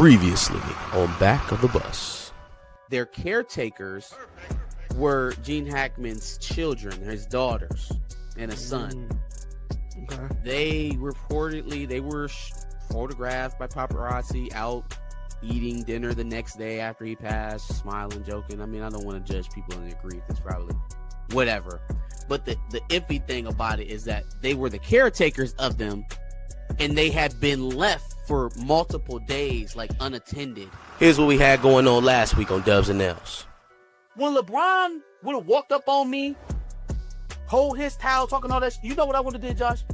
Previously on Back of the Bus. Their caretakers were Gene Hackman's children, his daughters, and a son. Okay. They were photographed by paparazzi out eating dinner the next day after he passed, smiling, joking. I mean, I don't want to judge people in their grief. It's probably whatever. But the iffy thing about it is that they were the caretakers of them, and they had been left for multiple days, like unattended. Here's what we had going on last week on Dubs and Nails. When LeBron would have walked up on me, hold his towel, talking all that shit, you know what I would have did, Josh?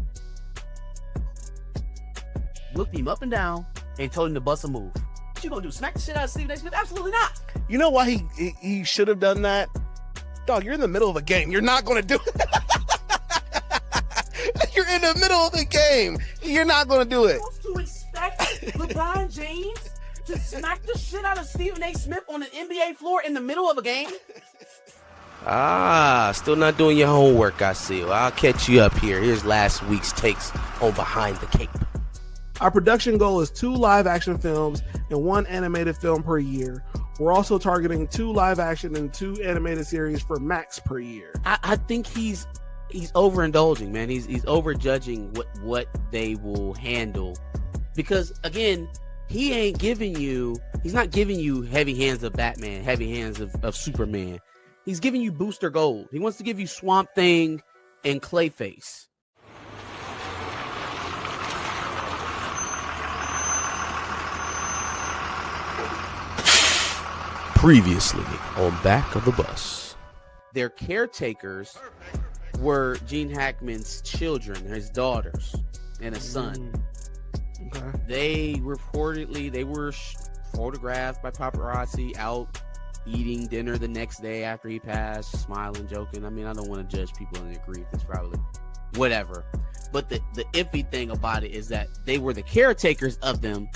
Looked him up and down and told him to bust a move. What you gonna do? Smack the shit out of Stephen A. Smith? Absolutely not. You know why he should have done that? Dog, you're in the middle of a game. You're not going to do it. You're in the middle of the game. You're not going to do it. To expect LeBron James to smack the shit out of Stephen A. Smith on an NBA floor in the middle of a game? Still not doing your homework, I see. Well, I'll catch you up here. Here's last week's takes on Behind the Cape. Our production goal is 2 live action films and 1 animated film per year. We're also targeting 2 live action and 2 animated series for Max per year. I think he's overindulging, man. He's overjudging what they will handle, because again, he's not giving you heavy hands of Batman, heavy hands of Superman. He's giving you Booster Gold. He wants to give you Swamp Thing and Clayface. Previously on Back of the Bus. Their caretakers were Gene Hackman's children, his daughters, and a son. Okay. They were photographed by paparazzi out eating dinner the next day after he passed, smiling, joking. I mean, I don't want to judge people in their grief. It's probably whatever. But the iffy thing about it is that they were the caretakers of them,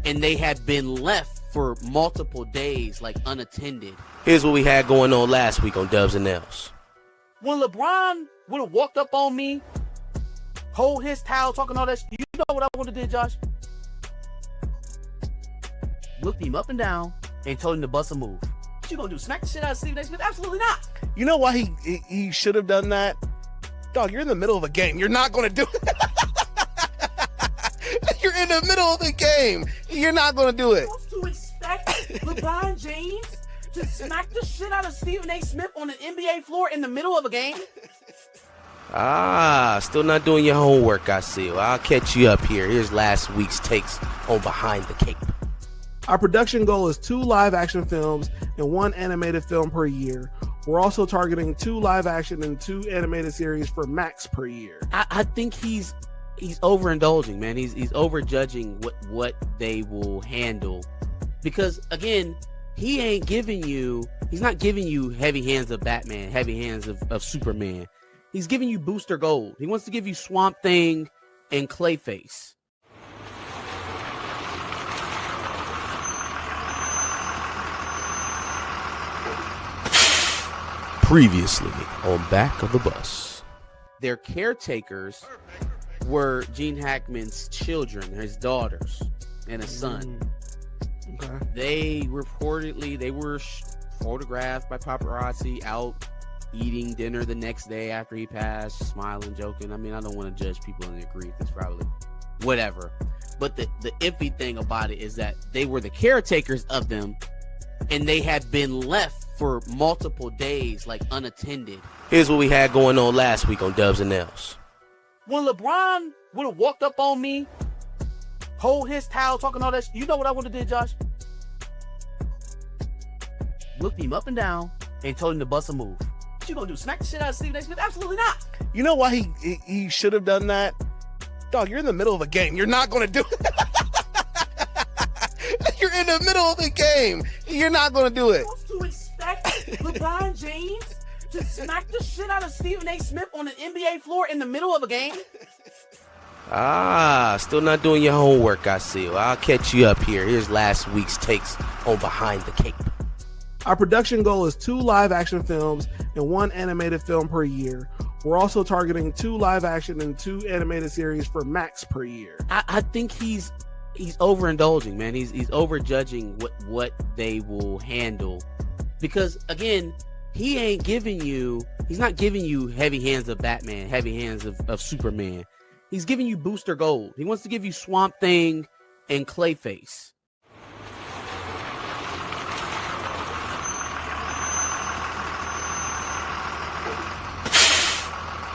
and they had been left for multiple days, like unattended. Here's what we had going on last week on Dubs and Nails. When LeBron would have walked up on me, hold his towel, talking all that shit, you know what I would have did, Josh? Looked him up and down and told him to bust a move. What you gonna do? Smack the shit out of Stephen A. Smith? Absolutely not. You know why he should have done that? Dog, you're in the middle of a game. You're not going to do it. You're in the middle of the game. You're not going to do it. To expect LeBron James to smack the shit out of Stephen A. Smith on an NBA floor in the middle of a game? Still not doing your homework, I see. Well, I'll catch you up here. Here's last week's takes on Behind the Cape. Our production goal is 2 live action films and 1 animated film per year. We're also targeting 2 live action and 2 animated series for Max per year. I think he's overindulging, man. He's overjudging what they will handle, because again, he's not giving you heavy hands of Batman, heavy hands of Superman. He's giving you Booster Gold. He wants to give you Swamp Thing and Clayface. Previously on Back of the Bus. Their caretakers were Gene Hackman's children, his daughters, and a son. Okay. They were photographed by paparazzi out eating dinner the next day after he passed, smiling, joking. I mean, I don't want to judge people in their grief. It's probably whatever. But the iffy thing about it is that they were the caretakers of them, and they had been left for multiple days, like unattended. Here's what we had going on last week on Dubs and Nails. When LeBron would have walked up on me, hold his towel, talking all that shit, you know what I would have did, Josh? Looked him up and down and told him to bust a move. What you gonna do? Smack the shit out of Stephen A. Smith? Absolutely not. You know why he should have done that? Dog, you're in the middle of a game. You're not going to do it. You're in the middle of the game. You're not going to do it. To expect LeBron James to smack the shit out of Stephen A. Smith on an NBA floor in the middle of a game? Still not doing your homework, I see. Well, I'll catch you up here. Here's last week's takes on Behind the Cape. Our production goal is 2 live action films and 1 animated film per year. We're also targeting 2 live action and 2 animated series for Max per year. I think he's he's overindulging, man. He's overjudging what they will handle, because again, he's not giving you heavy hands of Batman, heavy hands of Superman. He's giving you Booster Gold. He wants to give you Swamp Thing and Clayface.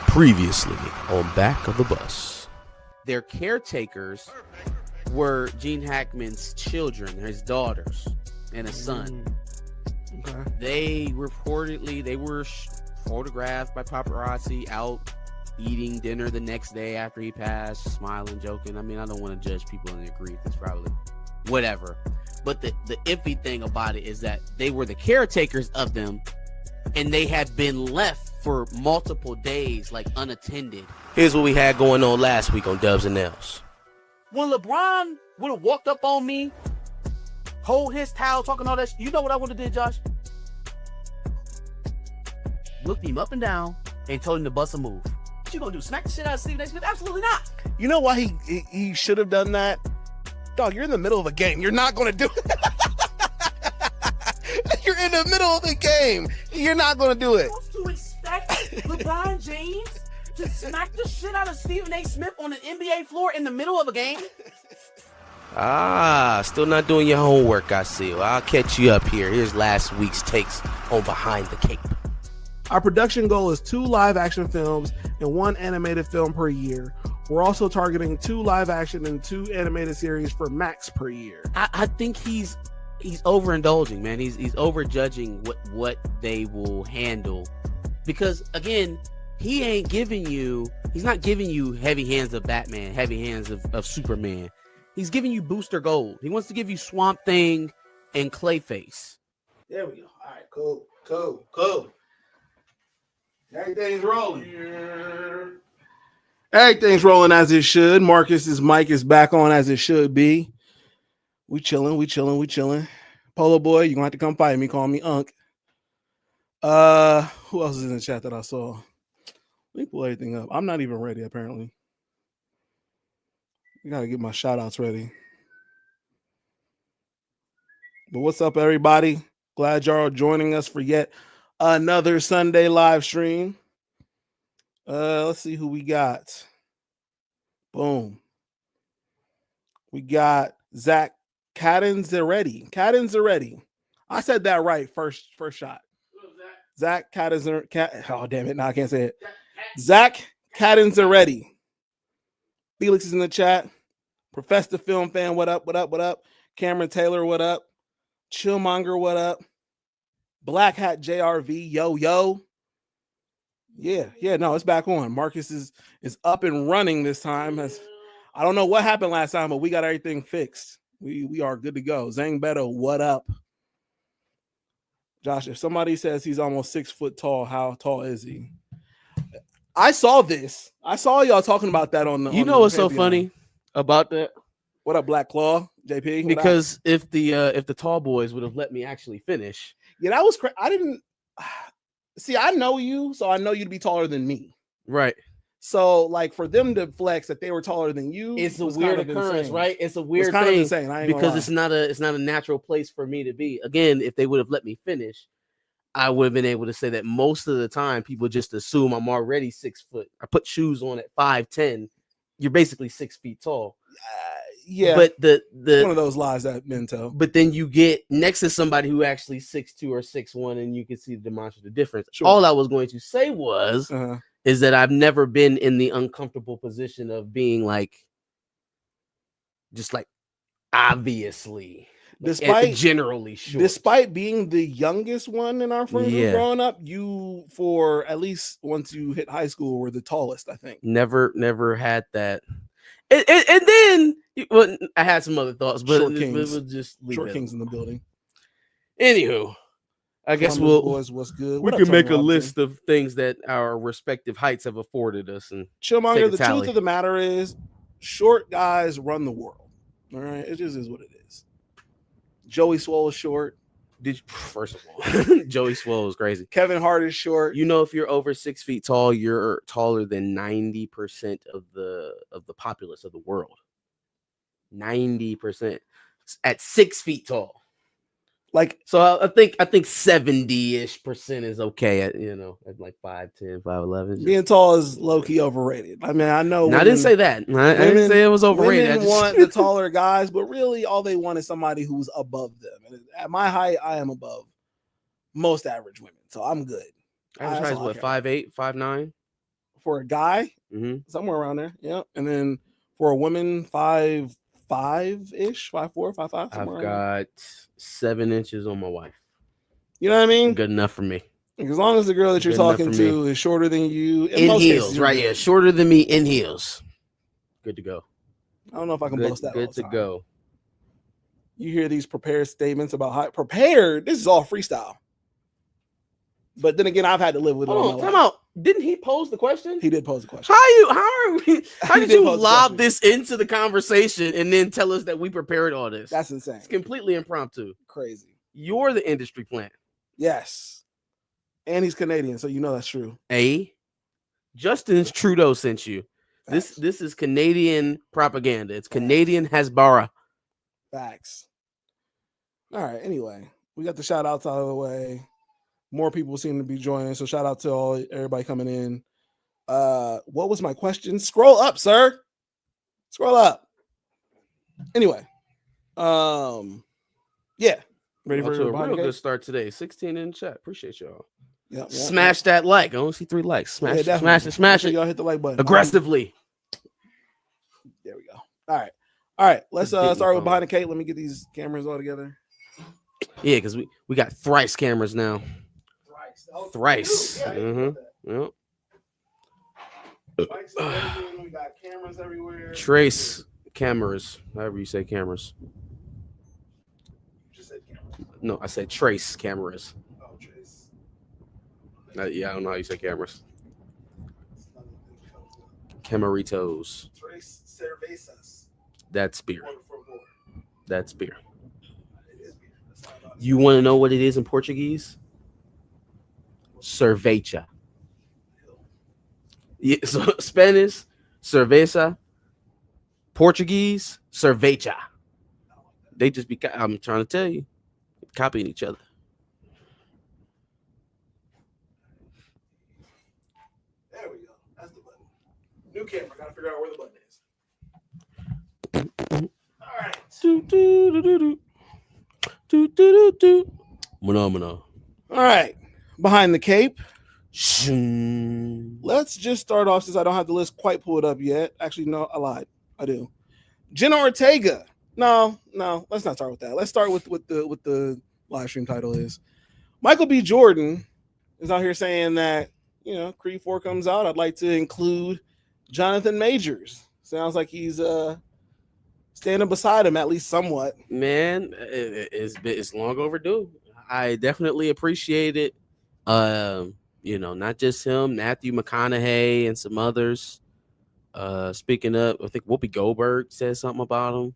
Previously on Back of the Bus. Their caretakers were Gene Hackman's children, his daughters, and a son. Okay. They were photographed by paparazzi out eating dinner the next day after he passed, smiling, joking. I mean, I don't want to judge people in their grief. It's probably whatever. But the iffy thing about it is that they were the caretakers of them, and they had been left for multiple days, like unattended. Here's what we had going on last week on Dubs and Nails. When LeBron would have walked up on me, hold his towel, talking all that, you know what I would have did, Josh? Looked him up and down and told him to bust a move. What you gonna do? Smack the shit out of Stephen A. Smith? Absolutely not. You know why he should have done that? Dog, you're in the middle of a game. You're not going to do it. You're in the middle of the game. You're not going to do it. To expect LeBron James to smack the shit out of Stephen A. Smith on an NBA floor in the middle of a game? Still not doing your homework, I see. Well, I'll catch you up here. Here's last week's takes on Behind the Cape. Our production goal is 2 live action films and 1 animated film per year. We're also targeting 2 live action and 2 animated series for Max per year. I think he's overindulging, man. He's overjudging what they will handle, because again, he's not giving you heavy hands of Batman, heavy hands of Superman. He's giving you Booster Gold. He wants to give you Swamp Thing and Clayface. There we go. All right, cool. Everything's rolling. Everything's rolling as it should. Marcus's mic is back on as it should be. We chilling. Polo boy, you're gonna have to come fight me. Call me Unc. Who else is in the chat that I saw? Let me pull everything up. I'm not even ready, apparently. I gotta get my shout outs ready. But what's up, everybody? Glad y'all are joining us for yet another Sunday live stream. Let's see who we got. Boom. We got Zach Catanzaretti. I said that right first shot. Zach Catanzaretti. Oh, damn it. No, I can't say it. Zach Catanzaretti. Felix is in the chat. Professor Film Fan, what up? Cameron Taylor, what up? Chillmonger, what up? Black Hat JRV, yo. Yeah, no, it's back on. Marcus is up and running this time. I don't know what happened last time, but we got everything fixed. We are good to go. Zang Beto, what up? Josh, if somebody says he's almost 6 foot tall, how tall is he? I saw this. I saw y'all talking about that on the. You know what's so funny about that? What up, Black Claw, JP? Because if the tall boys would have let me actually finish. Yeah, that was crazy. I didn't see. I know you, so I know you'd be taller than me. Right. So, like, for them to flex that they were taller than you, it's a weird occurrence, right? It's a weird kind thing of insane. I ain't because gonna lie. it's not a natural place for me to be. Again, if they would have let me finish, I would have been able to say that most of the time people just assume I'm already 6 foot. I put shoes on at 5'10". You're basically 6 feet tall. Yeah, but the one of those lies that men tell. But then you get next to somebody who actually 6'2" or 6'1", and you can see the demonstrative difference. Sure. All I was going to say was is that I've never been in the uncomfortable position of being like, just like obviously, despite generally short. Despite being the youngest one in our friend group growing up, you, for at least once you hit high school, were the tallest, I think. Never had that. And then I had some other thoughts, but we'll just leave Short it. Kings in the building. Anywho, I guess boys, what's good? We can make a list of things that our respective heights have afforded us. And Chillmonger, the truth of the matter is, short guys run the world. All right, it just is what it is. Joey Swole is short. First of all, Joey Swole is crazy. Kevin Hart is short. You know, if you're over 6 feet tall, you're taller than 90% of the populace of the world. 90% at 6 feet tall. Like, So I think 70-ish% is okay at at like 5'10", 5'11". being tall is low key overrated. I mean, I know. No, I didn't say that. I didn't say it was overrated. Women want the taller guys, but really, all they want is somebody who's above them. And at my height, I am above most average women, so I'm good. Average height is what, 5'8", 5'9"? For a guy, somewhere around there. Yeah, and then for a woman, 5'5" ish, 5'4", 5'5". I've got 7 inches on my wife. You know what I mean? Good enough for me. As long as the girl that you're talking to is shorter than you, in heels, right? Yeah, shorter than me in heels. Good to go. I don't know if I can boast that. Good to go. You hear these prepared statements about how prepared. This is all freestyle. But then again, I've had to live with it. Time out. Didn't he pose the question? He did pose the question. How did you lob this into the conversation and then tell us that we prepared all this? That's insane. It's completely impromptu. Crazy. You're the industry plant. Yes. And he's Canadian, so you know that's true. Justin Trudeau sent you. Facts. This is Canadian propaganda. It's Canadian Hasbara. Facts. All right. Anyway, we got the shout outs out of the way. More people seem to be joining, so shout out to everybody coming in. What was my question? Scroll up, sir. Scroll up. Anyway, yeah. Ready for a real good start today. 16 in the chat. Appreciate y'all. Yep. Smash that like. I only see 3 likes. Smash it. Y'all hit the like button aggressively. There we go. All right. Let's start with behind the Cape. Let me get these cameras all together. Yeah, because we got thrice cameras now. Thrice. Yep. We got cameras everywhere. Trace cameras. However you say cameras. You just said cameras. No, I said trace cameras. Oh, trace. Yeah, I don't know how you say cameras. Camaritos. Trace cervezas. That's beer. That's beer. You want to know what it is in Portuguese? Cerveja. Yeah, so Spanish, cerveza. Portuguese, cerveja. They just be, I'm trying to tell you, copying each other. There we go. That's the button. New camera. Gotta figure out where the button is. All right. All right. Behind the Cape. Let's Let's just start off, since I don't have the list quite pulled up yet. Actually, no, I lied. I do. Jenna Ortega. No, let's not start with that. Let's start with the live stream title is. Michael B. Jordan is out here saying that, Creed 4 comes out. I'd like to include Jonathan Majors. Sounds like he's standing beside him, at least somewhat. Man, it's long overdue. I definitely appreciate it. Not just him, Matthew McConaughey and some others. Speaking of, I think Whoopi Goldberg said something about him.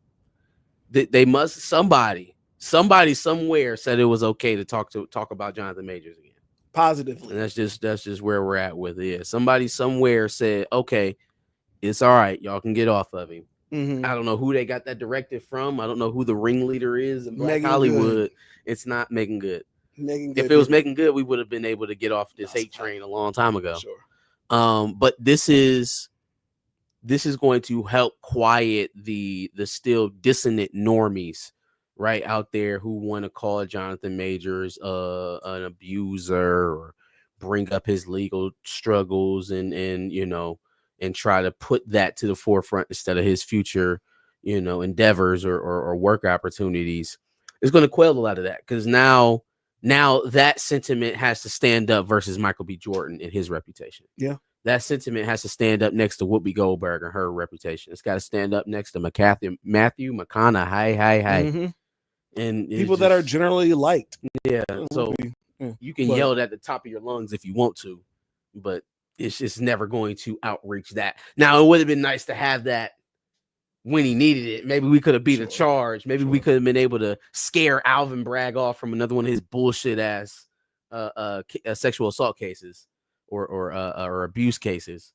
They must somebody somewhere said it was okay to talk about Jonathan Majors again. Positively. And that's just where we're at with it. Somebody somewhere said, okay, it's all right, y'all can get off of him. Mm-hmm. I don't know who they got that directive from. I don't know who the ringleader is in Black Megan Hollywood. Good. It's not Megan Good. Megan Good. If it was Megan Good, we would have been able to get off this hate train a long time ago. Sure. But this is going to help quiet the still dissonant normies right out there who want to call Jonathan Majors an abuser or bring up his legal struggles and try to put that to the forefront instead of his future, endeavors or work opportunities. It's going to quell a lot of that, because now that sentiment has to stand up versus Michael B. Jordan and his reputation. Yeah. That sentiment has to stand up next to Whoopi Goldberg and her reputation. It's got to stand up next to Matthew McConaughey. Mm-hmm. And people that are generally liked. Yeah. So you can yell it at the top of your lungs if you want to, but it's just never going to outreach that. Now, it would have been nice to have that when he needed it. Maybe we could have beat a charge. Maybe we could have been able to scare Alvin Bragg off from another one of his bullshit ass sexual assault cases or abuse cases.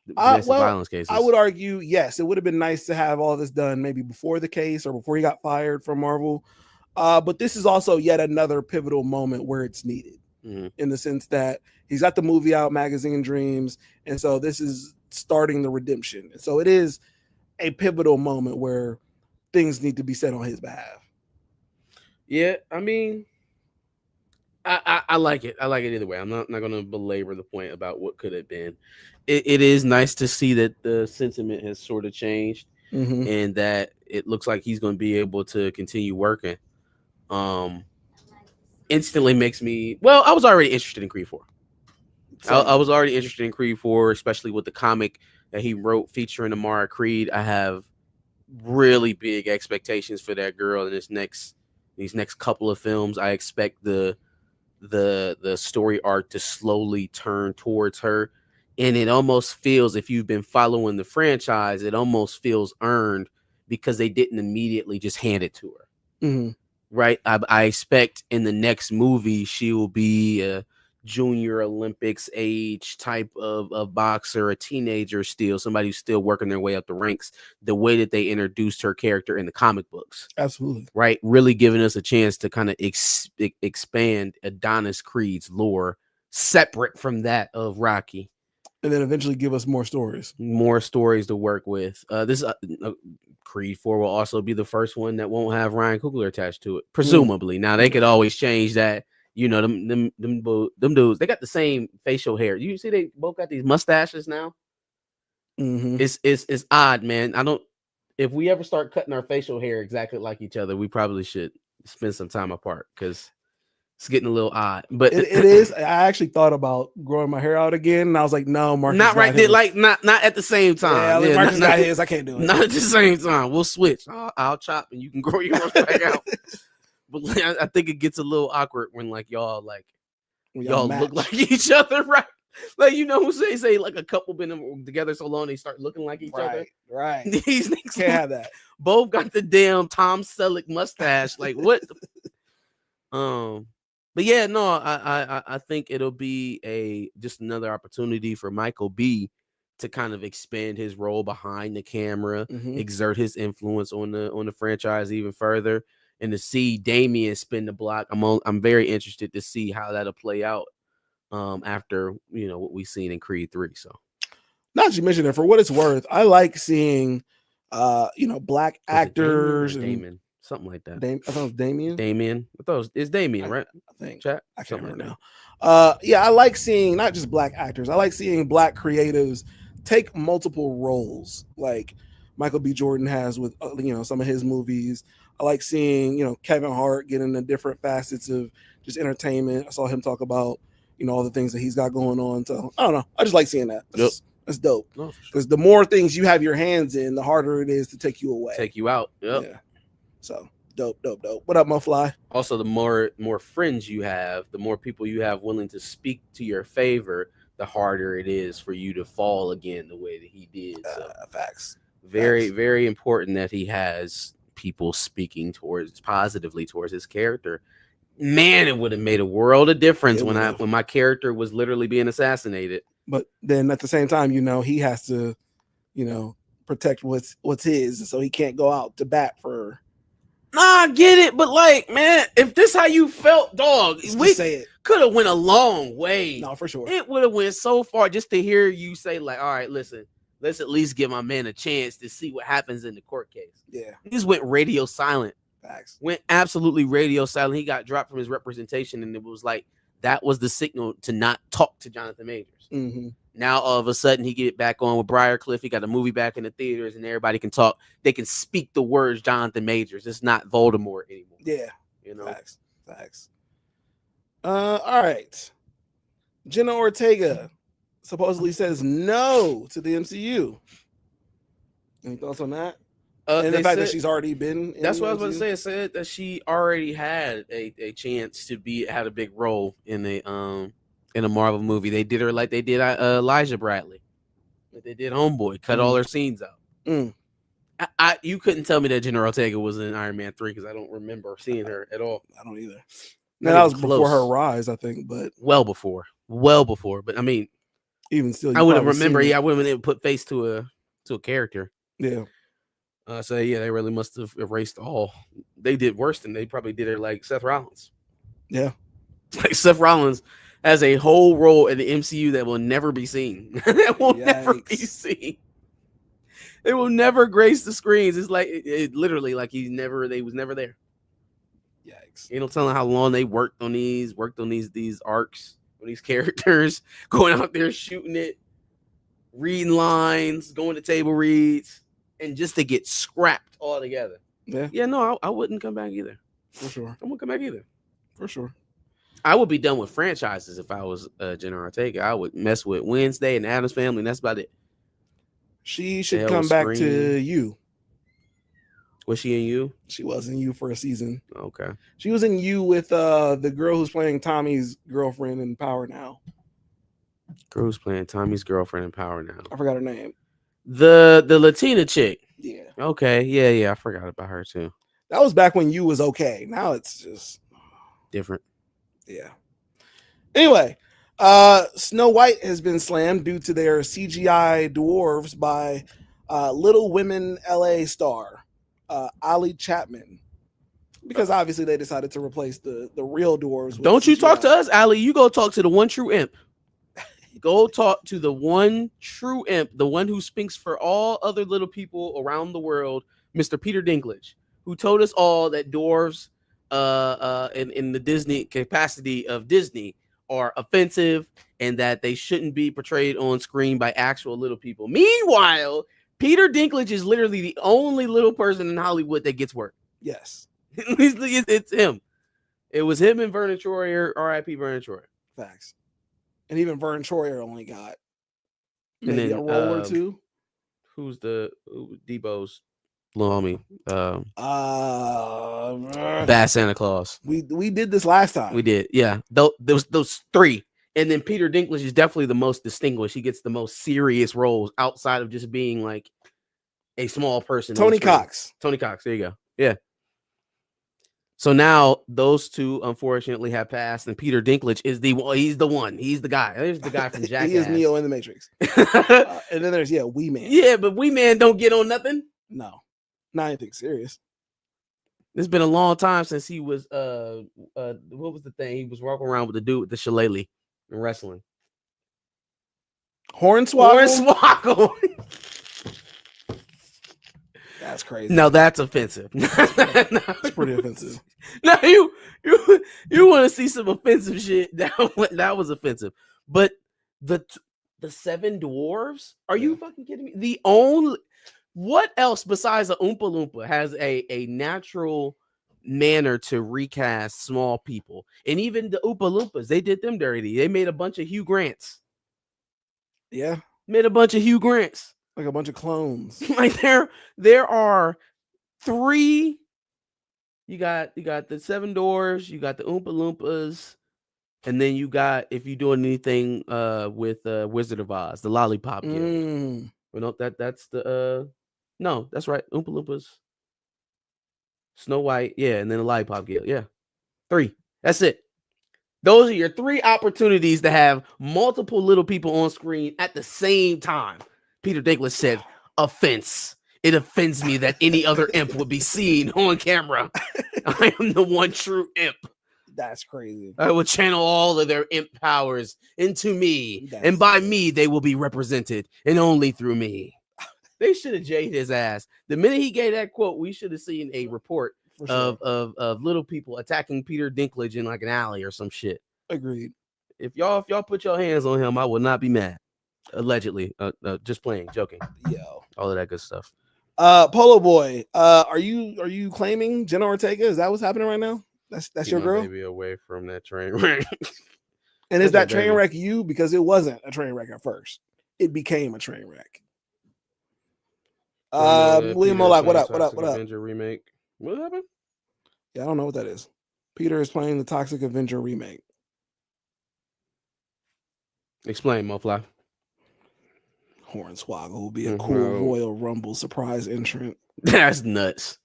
domestic well, violence cases. I would argue, yes, it would have been nice to have all this done maybe before the case or before he got fired from Marvel. But this is also yet another pivotal moment where it's needed, in the sense that he's got the movie out, Magazine Dreams, and so this is starting the redemption. And so it is a pivotal moment where things need to be said on his behalf. Yeah, I mean, I like it. I like it either way. I'm not going to belabor the point about what could have been. It is nice to see that the sentiment has sort of changed, and that it looks like he's going to be able to continue working. Instantly makes me, well, I was already interested in Creed 4. I was already interested in Creed 4, especially with the comic that he wrote featuring Amara Creed. I have really big expectations for that girl in these next couple of films. I expect the story arc to slowly turn towards her, and it almost feels, if you've been following the franchise, it almost feels earned because they didn't immediately just hand it to her. Right? I expect in the next movie she will be a junior Olympics age type of boxer, a teenager still, somebody who's still working their way up the ranks, the way that they introduced her character in the comic books. Absolutely. Right? Really giving us a chance to kind of expand Adonis Creed's lore separate from that of Rocky. And then eventually give us more stories. More stories to work with. This Creed 4 will also be the first one that won't have Ryan Coogler attached to it, presumably. Now, they could always change that. You know, them dudes, they got the same facial hair. You see they both got these mustaches now? It's odd, man. If we ever start cutting our facial hair exactly like each other, we probably should spend some time apart, because it's getting a little odd. But it is. I actually thought about growing my hair out again, and I was like, no, Marcus, not right there, like not at the same time. Yeah, Marcus got his. I can't do it. Not at the same time. We'll switch. I'll chop and you can grow yours back out. But I think it gets a little awkward when y'all look like each other, right? Like, you know who say like a couple been together so long they start looking like each other. Right. These niggas can't have that. Both got the damn Tom Selleck mustache. Like, what? But yeah, no, I think it'll be just another opportunity for Michael B to kind of expand his role behind the camera, exert his influence on the franchise even further, and to see Damian spin the block. I'm very interested to see how that'll play out after what we've seen in Creed 3. So, not to mention it, for what it's worth, I like seeing black actors. Damon, something like that. I thought it was Damien. Damien. I thought it's Damien, right? I think. Chat. I can't remember now. Yeah, I like seeing not just black actors. I like seeing black creatives take multiple roles, like Michael B. Jordan has with some of his movies. I like seeing Kevin Hart get into different facets of just entertainment. I saw him talk about all the things that he's got going on. So I don't know. I just like seeing that. That's dope. Because the more things you have your hands in, the harder it is to take you away. Take you out. Yep. Yeah. So dope. What up, MoFly? Also, the more friends you have, the more people you have willing to speak to your favor, the harder it is for you to fall again the way that he did. So, facts. Very, very important that he has people speaking positively towards his character. Man, it would have made a world of difference when my character was literally being assassinated. But then at the same time, he has to, protect what's his, so he can't go out to bat for. Nah, I get it, but man, if this how you felt, dog, we could have went a long way. No, for sure. It would have went so far just to hear you say all right, listen, let's at least give my man a chance to see what happens in the court case. Yeah. He just went radio silent. Facts. Went absolutely radio silent. He got dropped from his representation, and it was like that was the signal to not talk to Jonathan Majors. Now all of a sudden he get back on with Briarcliff. He got a movie back in the theaters, and everybody can talk. They can speak the words Jonathan Majors. It's not Voldemort anymore. Yeah. Facts. All right. Jenna Ortega supposedly says no to the MCU. Any thoughts on that? And the fact that she's already been. That's what I was going to say. It said that she already had a chance to had a big role in a Marvel movie. They did her like they did Elijah Bradley. They did Homeboy. Cut all her scenes out. You couldn't tell me that Jenna Ortega was in Iron Man 3 because I don't remember seeing her at all. I don't either. No, that was before her rise, I think. But well before. But I mean, Even still, I you wouldn't probably remember. seen it. Yeah, I wouldn't have been able to put face to a character. Yeah. So yeah, they really must have erased all. They did worse than they probably did it like Seth Rollins. Yeah. Like Seth Rollins has a whole role in the MCU that will never be seen. That will never be Yikes. seen. They will never grace the screens. It's like it literally like they was never there. Yikes. You know, telling how long they worked on these arcs, on these characters, going out there shooting it, reading lines, going to table reads, and just to get scrapped all together. Yeah. Yeah, no, I wouldn't come back either. For sure. I wouldn't come back either. For sure. I would be done with franchises if I was Jenna Ortega. I would mess with Wednesday and Addams Family, and that's about it. She should Hell, come back to Scream. You. Was she in You? She was in You for a season. Okay. She was in You with the girl who's playing Tommy's girlfriend in Power Now. Girl who's playing Tommy's girlfriend in Power Now. I forgot her name. The Latina chick. Yeah. Okay. Yeah. I forgot about her too. That was back when You was okay. Now it's just Different. yeah. Anyway, Snow White has been slammed due to their CGI dwarves by Little Women LA star Ali Chapman, because obviously they decided to replace the real dwarves. Don't you talk to us, Ali. You go talk to the one true imp. Go talk to the one true imp, the one who speaks for all other little people around the world, Mr. Peter Dinklage, who told us all that dwarves in the Disney capacity of Disney are offensive and that they shouldn't be portrayed on screen by actual little people. Meanwhile, Peter Dinklage is literally the only little person in Hollywood that gets work. Yes, it's him. It was him and Vernon Troyer, R.I.P. Vernon Troyer. facts. And even Vern Troyer only got And maybe then, a role or two. Who's Debo's little homie? Bad Santa Claus. We did this last time. We did, yeah. Those three, and then Peter Dinklage is definitely the most distinguished. He gets the most serious roles outside of just being like a small person. Tony Cox. Tony Cox. There you go. Yeah. So now those two unfortunately have passed, and Peter Dinklage is he's the one. He's the guy. There's the guy from Jackass. He is Neo in the Matrix. And then there's Wee Man. Yeah, but Wee Man don't get on nothing. No, not anything serious. It's been a long time since he was what was the thing? He was walking around with the dude with the shillelagh in wrestling. Hornswoggle. Hornswoggle. That's crazy. No, that's offensive. It's pretty offensive. No, you want to see some offensive shit? That was offensive. But the seven dwarves? Are you fucking kidding me? What else besides the Oompa Loompa has a natural manner to recast small people? And even the Oompa Loompas, they did them dirty. They made a bunch of Hugh Grants. Yeah. Made a bunch of Hugh Grants. Like a bunch of clones. Like there are three. You got the seven dwarves, you got the Oompa Loompas, and then you got, if you're doing anything with Wizard of Oz, the Lollipop Guild. Well, no, that's the no, that's right. Oompa Loompas, Snow White, yeah, and then the Lollipop Guild. Yeah. 3. That's it. Those are your 3 opportunities to have multiple little people on screen at the same time. Peter Dinklage said, offense. It offends me that any other imp would be seen on camera. I am the one true imp. That's crazy. I will channel all of their imp powers into me. And by me, they will be represented. And only through me. They should have jaded his ass. The minute he gave that quote, we should have seen a report of little people attacking Peter Dinklage in like an alley or some shit. Agreed. If y'all put your hands on him, I will not be mad. Allegedly, just playing, joking. Yo, all of that good stuff. Polo Boy, are you claiming Jenna Ortega? Is that what's happening right now? That's your girl. Maybe away from that train wreck. And is that train wreck you? Because it wasn't a train wreck at first. It became a train wreck. William Moloch, what up? Avenger remake. What happened? Yeah, I don't know what that is. Peter is playing the Toxic Avenger remake. Explain, Mofly. Hornswoggle will be a cool Royal Rumble surprise entrant. That's nuts.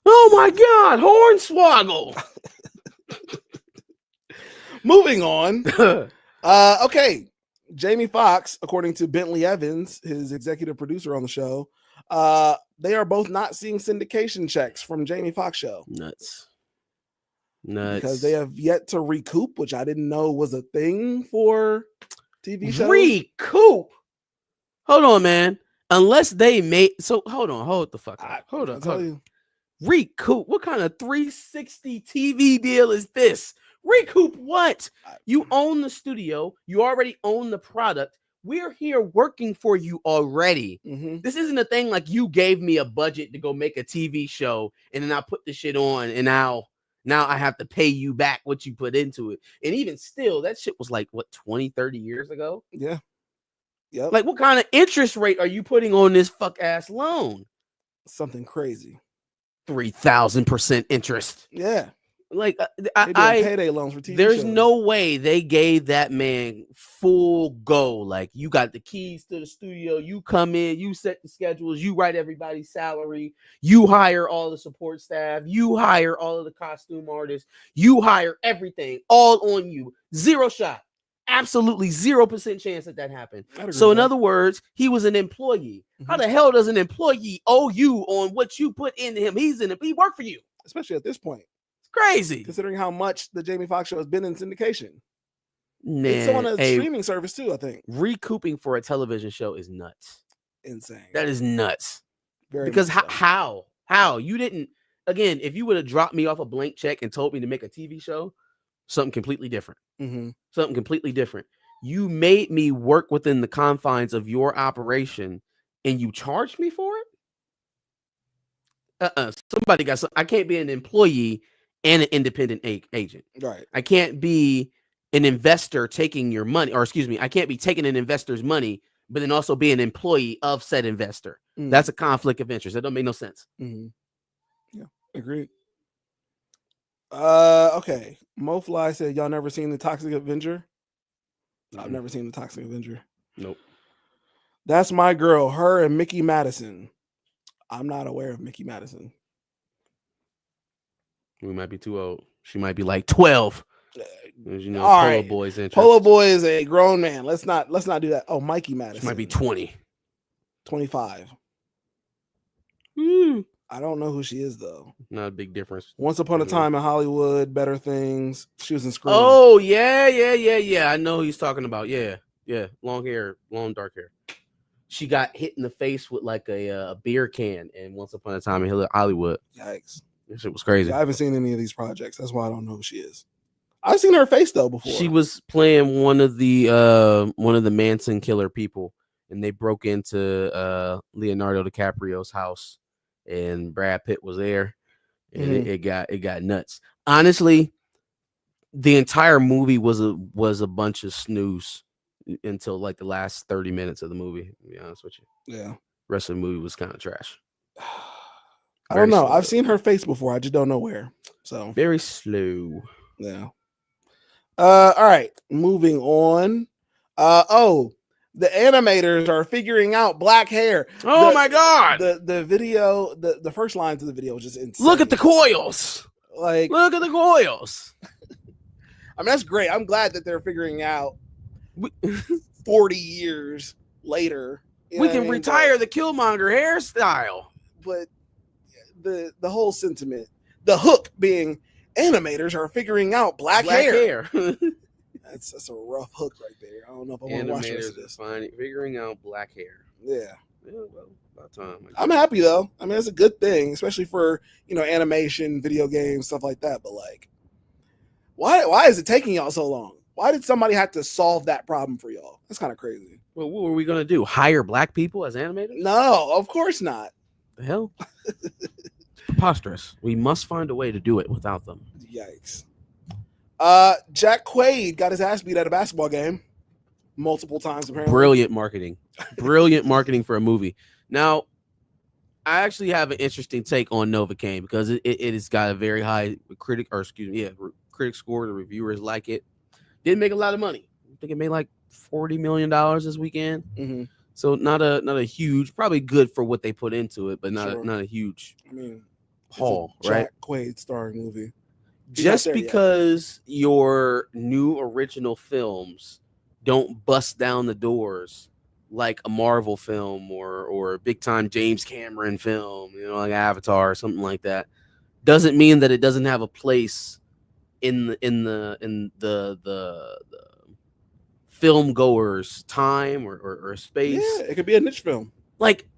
Oh my God, Hornswoggle. Moving on. Okay. Jamie Foxx, according to Bentley Evans, his executive producer on the show, they are both not seeing syndication checks from Jamie Foxx show. Nuts. Because they have yet to recoup, which I didn't know was a thing for TV shows. Recoup. Hold on, man. Unless they made hold the fuck up. Hold on. Tell you. Recoup. What kind of 360 TV deal is this? Recoup what? You own the studio. You already own the product. We're here working for you already. Mm-hmm. This isn't a thing like you gave me a budget to go make a TV show and then I put the shit on and now I have to pay you back what you put into it. And even still, that shit was like, what, 20, 30 years ago? Yeah. Yep. Like, what kind of interest rate are you putting on this fuck ass loan? Something crazy. 3,000% interest. Yeah. Like, I payday loans for TV there's shows. no way they gave that man full go. Like, you got the keys to the studio, you come in, you set the schedules, you write everybody's salary, you hire all the support staff, you hire all of the costume artists, you hire everything, all on you. Zero shot. Absolutely 0% chance that happened. So in other words, he was an employee. Mm-hmm. How the hell does an employee owe you on what you put into him? He worked for you. Especially at this point. It's crazy. Considering how much the Jamie Foxx show has been in syndication. Nah, it's on a streaming service too, I think. Recouping for a television show is nuts. Insane. That is nuts. Very because nuts, how? You didn't, again, if you would have dropped me off a blank check and told me to make a TV show, something completely different. Mm-hmm. Something completely different. You made me work within the confines of your operation and you charged me for it? Somebody got some. I can't be an employee and an independent agent. Right. I can't be an investor taking your money, or excuse me, I can't be taking an investor's money, but then also be an employee of said investor. Mm. That's a conflict of interest. That don't make no sense. Mm-hmm. Yeah, agreed. Okay. MoFly said, y'all never seen The Toxic Avenger? Mm-hmm. I've never seen The Toxic Avenger. Nope. That's my girl, her and Mickey Madison. I'm not aware of Mickey Madison. We might be too old. She might be like 12. As you know, all Polo right. Boy's interest. Polo Boy is a grown man. Let's not do that. Oh, Mikey Madison. She might be 20. 25. Mm. I don't know who she is though. Not a big difference. Once Upon a Time in Hollywood, Better Things. She was in Scream. Oh yeah. I know who he's talking about. Yeah. Long hair, long dark hair. She got hit in the face with like a beer can, and Once Upon a Time in Hollywood. Yikes! That shit was crazy. Yeah, I haven't seen any of these projects. That's why I don't know who she is. I've seen her face though before. She was playing one of the Manson killer people, and they broke into Leonardo DiCaprio's house, and Brad Pitt was there, and it got nuts. Honestly, the entire movie was a bunch of snooze until like the last 30 minutes of the movie. To be honest with you, yeah. Rest of the movie was kind of trash. I don't know. I've seen her face before. I just don't know where. So very slow. Yeah. All right. Moving on. The animators are figuring out black hair. Oh my god! The video, the first lines of the video was just insane. Look at the coils. Like, look at the coils. I mean, that's great. I'm glad that they're figuring out 40 years later. We can retire the Killmonger hairstyle. But the whole sentiment, the hook being animators are figuring out black hair. That's a rough hook right there. I don't know if I want to watch this. Figuring out black hair. Yeah. Well, about time. I'm happy though. I mean, it's a good thing, especially for animation, video games, stuff like that. But like, why is it taking y'all so long? Why did somebody have to solve that problem for y'all? That's kind of crazy. Well, what were we gonna do? Hire black people as animators? No, of course not. The hell? It's preposterous. We must find a way to do it without them. Yikes. Jack Quaid got his ass beat at a basketball game multiple times, apparently. Brilliant marketing. Brilliant marketing for a movie. Now, I actually have an interesting take on Novocaine because it has got a very high critic score. The reviewers like it. Didn't make a lot of money. I think it made like $40 million this weekend. Mm-hmm. So not a huge, probably good for what they put into it, but not a huge haul, right? Jack Quaid starring movie. Just because your new original films don't bust down the doors like a Marvel film or a big time James Cameron film, like Avatar or something like that, doesn't mean that it doesn't have a place in the film goers time or space. Yeah, it could be a niche film. Like,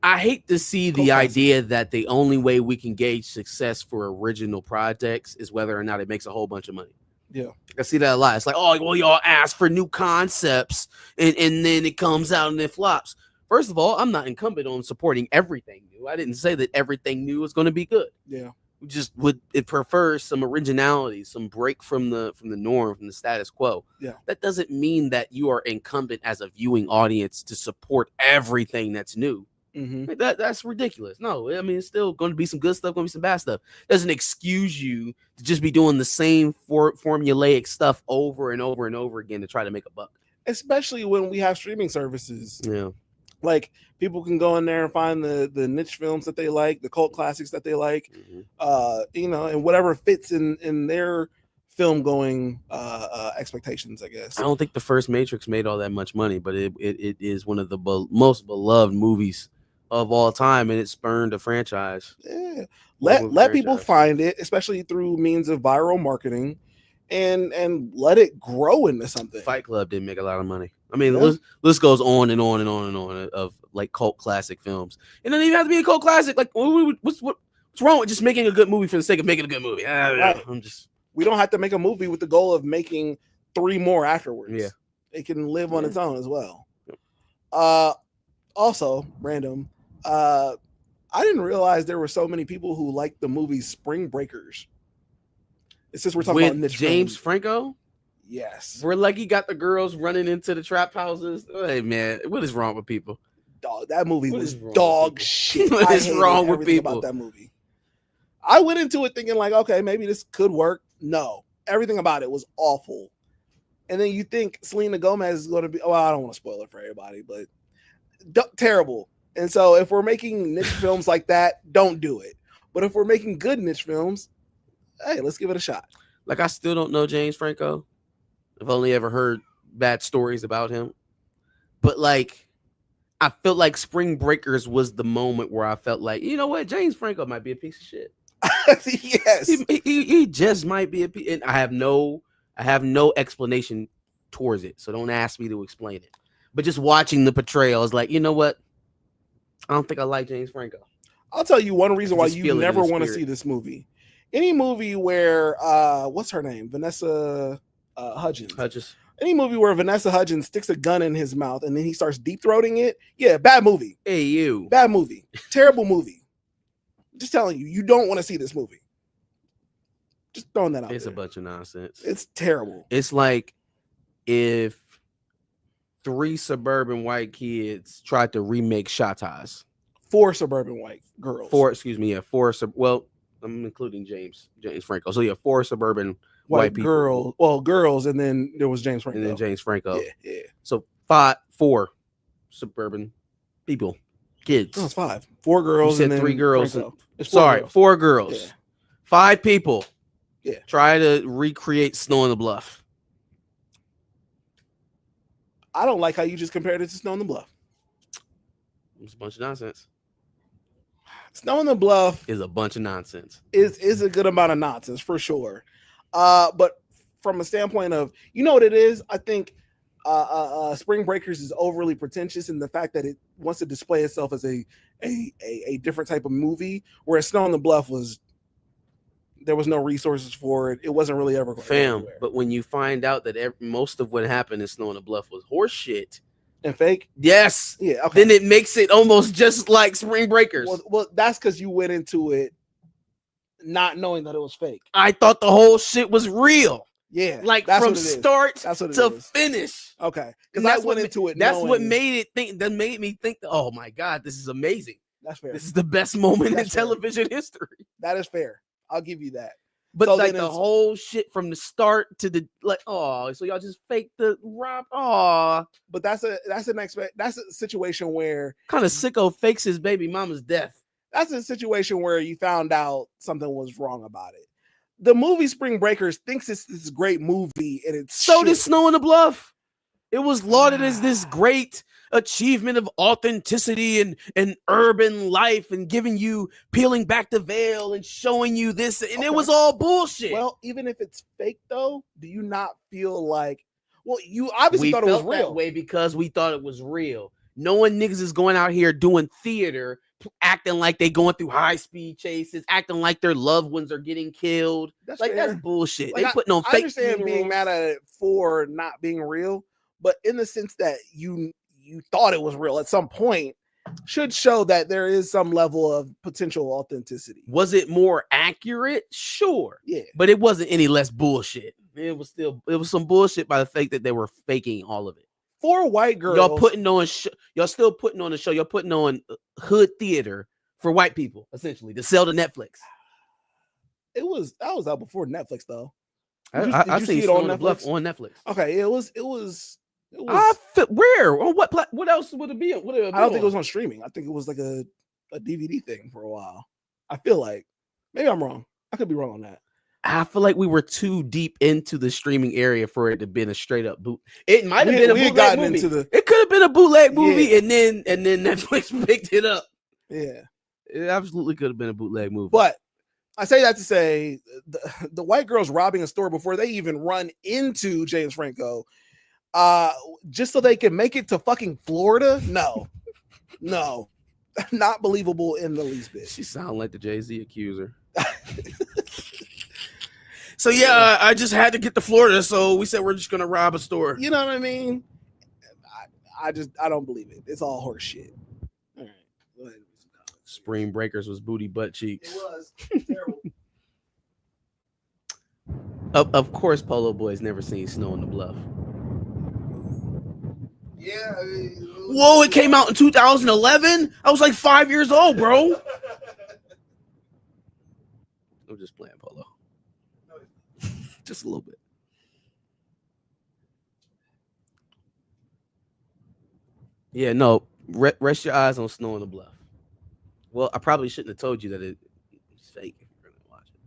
I hate to see the idea that the only way we can gauge success for original projects is whether or not it makes a whole bunch of money. Yeah, I see that a lot. It's like, oh, well, y'all ask for new concepts and then it comes out and it flops. First of all, I'm not incumbent on supporting everything new. I didn't say that everything new is going to be good. Yeah. We just it prefers some originality, some break from the norm, from the status quo. Yeah. That doesn't mean that you are incumbent as a viewing audience to support everything that's new. Mm-hmm. That's ridiculous. No, I mean, it's still going to be some good stuff, going to be some bad stuff. Doesn't excuse you to just be doing the same formulaic stuff over and over and over again to try to make a buck. Especially when we have streaming services. Yeah. Like, people can go in there and find the niche films that they like, the cult classics that they like, and whatever fits in their film going expectations, I guess. I don't think the first Matrix made all that much money, but it is one of the most beloved movies of all time, and it spurned a franchise. Yeah, let people find it, especially through means of viral marketing, and let it grow into something. Fight Club didn't make a lot of money. I mean, list goes on and on and on and on of like cult classic films. It doesn't even have to be a cult classic. Like, what's wrong with just making a good movie for the sake of making a good movie? Right. We don't have to make a movie with the goal of making 3 more afterwards. Yeah, it can live on its own as well. Also, random. I didn't realize there were so many people who liked the movie Spring Breakers. It's just we're talking about niche James films. Franco. Yes, where like he got the girls running into the trap houses. Hey man, what is wrong with people? Dog, that movie was dog shit. What is wrong with people about that movie? I went into it thinking like, okay, maybe this could work. No, everything about it was awful. And then you think Selena Gomez is going to be, well, I don't want to spoil it for everybody, but terrible. And so if we're making niche films like that, don't do it. But if we're making good niche films, hey, let's give it a shot. Like, I still don't know James Franco. I've only ever heard bad stories about him. But like, I felt like Spring Breakers was the moment where I felt like, you know what, James Franco might be a piece of shit. Yes, he just might be a piece. And I have no explanation towards it, so don't ask me to explain it. But just watching the portrayal is like, you know what, I don't think I like James Franco. I'll tell you one reason why you never want to see this movie. Any movie where what's her name, Vanessa Hudgens. Any movie where Vanessa Hudgens sticks a gun in his mouth and then he starts deep throating it, yeah, bad movie. Hey, you. Bad movie. Terrible movie. Just telling you, you don't want to see this movie. Just throwing that out. It's there. A bunch of nonsense. It's terrible. It's like if 3 suburban white kids tried to remake Shottas. 4 suburban white girls. 4 well, I'm including James Franco. So yeah, 4 suburban white people. Girls, and then there was James Franco. And then James Franco. Yeah. So 4 suburban people, kids. No, it's 5. 4 girls. You said and then 3 girls. 4 girls. Yeah. 5 people. Yeah. Try to recreate Snow on the Bluff. I don't like how you just compared it to Snow on the Bluff. It's a bunch of nonsense. Snow on the Bluff is a bunch of nonsense. Is a good amount of nonsense for sure. But from a standpoint of, you know what it is? I think Spring Breakers is overly pretentious in the fact that it wants to display itself as a different type of movie, whereas Snow on the Bluff there was no resources for it. It wasn't really ever going anywhere. But when you find out that most of what happened in Snow on the Bluff was horse shit and fake, yes, yeah, okay. Then it makes it almost just like Spring Breakers. Well, that's because you went into it not knowing that it was fake. I thought the whole shit was real. Yeah, like from start to finish. Okay, because I went into it. That's what made it think. That made me think. Oh my god, this is amazing. That's fair. This is the best moment in television history. That is fair. I'll give you that. But so like the whole shit from the start to the so y'all just faked the rob. But that's a situation where kind of sicko fakes his baby mama's death. That's a situation where you found out something was wrong about it. The movie Spring Breakers thinks it's this great movie, and it's so did Snow on the Bluff. It was lauded as this great achievement of authenticity and urban life and giving you peeling back the veil and showing you this. And it was all bullshit. Well, even if it's fake, though, do you not feel like, well, you obviously thought it was real. That way because we thought it was real. Knowing niggas is going out here doing theater, acting like they going through high-speed chases, acting like their loved ones are getting killed. That's bullshit. Like, they putting on fake. I understand being mad at it for not being real, but in the sense that you thought it was real at some point should show that there is some level of potential authenticity. Was it more accurate? Sure. Yeah. But it wasn't any less bullshit. It was some bullshit by the fact that they were faking all of it. 4 white girls. Y'all still putting on a show. You're putting on hood theater for white people, essentially, to sell to Netflix. That was out before Netflix, though. I see it on Netflix. On Netflix. Okay, it was. Where? On what else would it be? I don't think it was on streaming. I think it was like a DVD thing for a while. I feel like maybe I'm wrong. I could be wrong on that. I feel like we were too deep into the streaming area for it to have been a straight up boot. It might have been a bootleg movie. It could have been a bootleg movie, and then Netflix picked it up. Yeah, it absolutely could have been a bootleg movie. But I say that to say the white girls robbing a store before they even run into James Franco, just so they can make it to fucking Florida. No, not believable in the least bit. She sound like the Jay-Z accuser. So yeah, I just had to get to Florida, so we said we're just gonna rob a store. You know what I mean? I don't believe it. It's all horse shit. All right, go ahead. Spring Breakers was booty butt cheeks. It was terrible. Of course, Polo Boy's never seen Snow on the Bluff. Yeah. Whoa! It came out in 2011. I was like 5 years old, bro. I'm just playing, Polo. Just a little bit. Yeah, no. Rest your eyes on Snow on the Bluff. Well, I probably shouldn't have told you that it's fake if you're gonna watch it.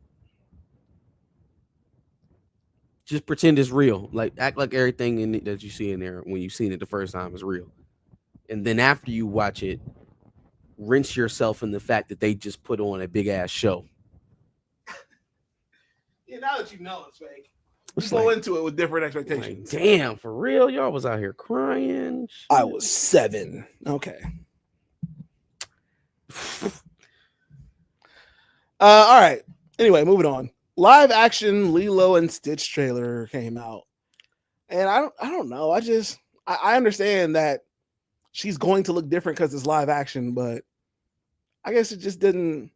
Just pretend it's real. Like act like everything that you see in there when you've seen it the first time is real. And then after you watch it, rinse yourself in the fact that they just put on a big ass show. Yeah, now that you know it's fake, you go into it with different expectations. Like, damn, for real? Y'all was out here crying. Shit. I was 7. Okay. All right. Anyway, moving on. Live action Lilo and Stitch trailer came out. And I don't know. I understand that she's going to look different because it's live action, but I guess it just didn't.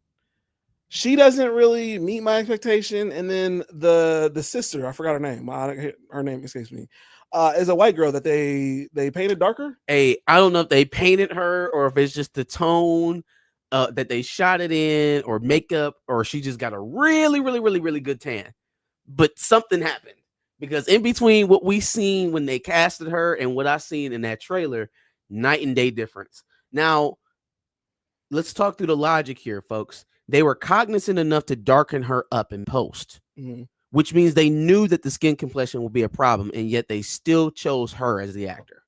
She doesn't really meet my expectation. And then the sister, I forgot her name. Her name escapes me. Is a white girl that they painted darker. I don't know if they painted her or if it's just the tone that they shot it in, or makeup, or she just got a really, really, really, really good tan. But something happened, because in between what we seen when they casted her and what I seen in that trailer, night and day difference. Now, let's talk through the logic here, folks. They were cognizant enough to darken her up in post, which means they knew that the skin complexion would be a problem, and yet they still chose her as the actor.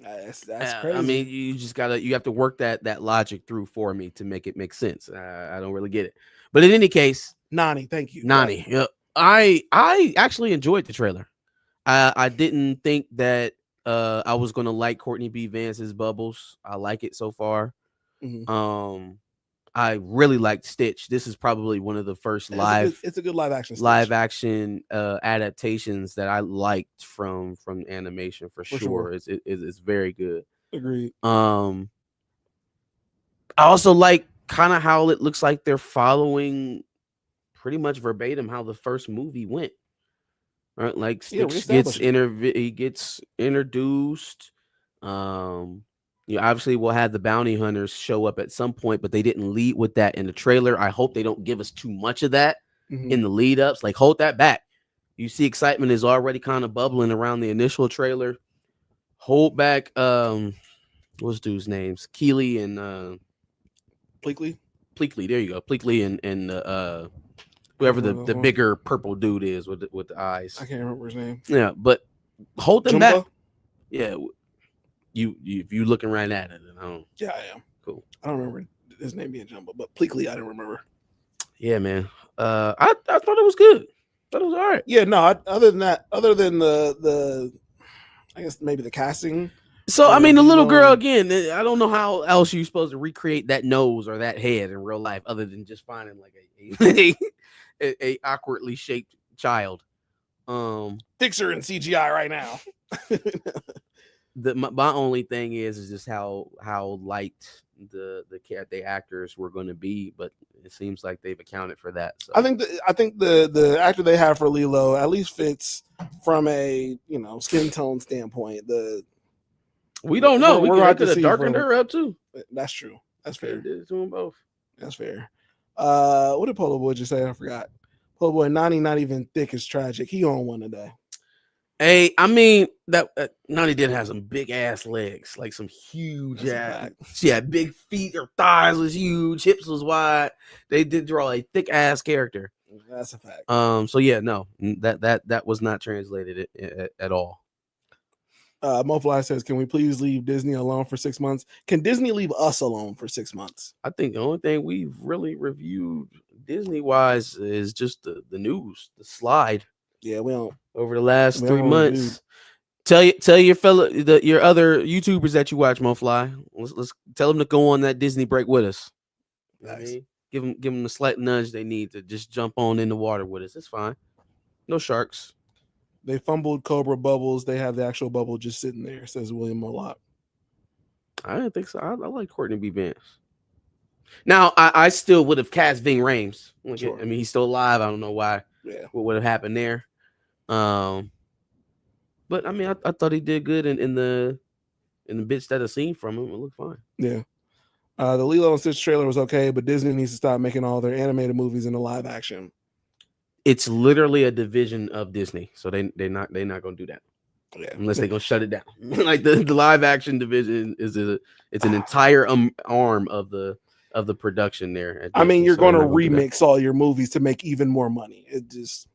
That's crazy. I mean, you have to work that logic through for me to make it make sense. I don't really get it, but in any case, Nani, thank you, Nani. I actually enjoyed the trailer. I didn't think that I was gonna like Courtney B. Vance's Bubbles. I like it so far. I really liked Stitch. This is probably one of the first it's a good live action adaptations that I liked from animation for sure. It's very good. Agreed. I also like kind of how it looks like they're following pretty much verbatim how the first movie went. Right, like Stitch he gets introduced. You obviously will have the bounty hunters show up at some point, but they didn't lead with that in the trailer. I hope they don't give us too much of that in the lead ups. Like, hold that back. You see, excitement is already kind of bubbling around the initial trailer. Hold back. What's dude's names? Keeley and Pleakley. There you go. Pleakley and whoever the bigger purple dude is with the eyes. I can't remember his name. Yeah, but hold them Jumba? back. Yeah, you if you looking right at it, I don't. Yeah, I am. Cool. I don't remember his name being Jumbo, but Pleakley I don't remember. Yeah, man. I thought it was good. Thought it was all right. Yeah, no. Other than the, I guess maybe the casting. So I mean, the little girl again. I don't know how else you're supposed to recreate that nose or that head in real life, other than just finding like a awkwardly shaped child. Fix her in CGI right now. My only thing is just how light the actors were going to be, but it seems like they've accounted for that. So. I think the actor they have for Lilo at least fits from a skin tone standpoint. We don't know. We could have darkened her up too. That's true. That's fair. Did it to them both. That's fair. What did Polo Boy just say? I forgot. Polo Boy, Nani not even thick is tragic. He on one today. Hey, I mean that Nani did have some big ass legs, like some huge ass. She had big feet. Her thighs was huge. Hips was wide. They did draw a thick ass character. That's a fact. So yeah, no, that was not translated at all. Mofly says, "Can we please leave Disney alone for 6 months? Can Disney leave us alone for 6 months?" I think the only thing we've really reviewed Disney wise is just the news, the slide. Yeah, we don't. Over the last 3 months, tell your your other YouTubers that you watch, Mofly. Let's tell them to go on that Disney break with us. Nice. I mean, give them the slight nudge they need to just jump on in the water with us. It's fine. No sharks. They fumbled Cobra bubbles. They have the actual bubble just sitting there, says William Molot. I didn't think so. I like Courtney B. Vance. Now, I still would have cast Ving Rhames. Sure. I mean, he's still alive. I don't know why. Yeah. What would have happened there? But I mean, I thought he did good in the bits that I've seen from him. It looked fine. Yeah. The Lilo and Stitch trailer was okay, but Disney needs to stop making all their animated movies into live action. It's literally a division of Disney, so they're not gonna do that. Yeah, unless they're gonna shut it down. Like the live action division it's an entire arm of the production there. I mean, you're going to remix all your movies to make even more money. It just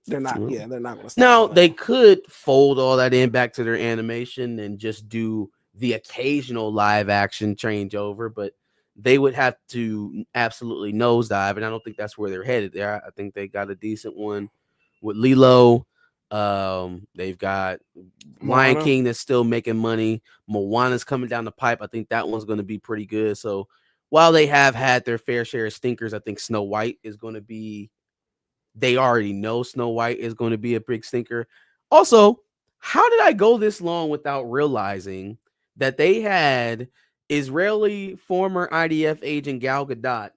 they're not. Mm-hmm. Yeah, they're not going to. Now they could fold all that in back to their animation and just do the occasional live action changeover, but they would have to absolutely nosedive, and I don't think that's where they're headed. There, I think they got a decent one with Lilo. They've got Lion King that's still making money. Moana's coming down the pipe. I think that one's going to be pretty good. So while they have had their fair share of stinkers, I think Snow White is going to be. They already know Snow White is going to be a big stinker. Also, how did I go this long without realizing that they had Israeli former IDF agent Gal Gadot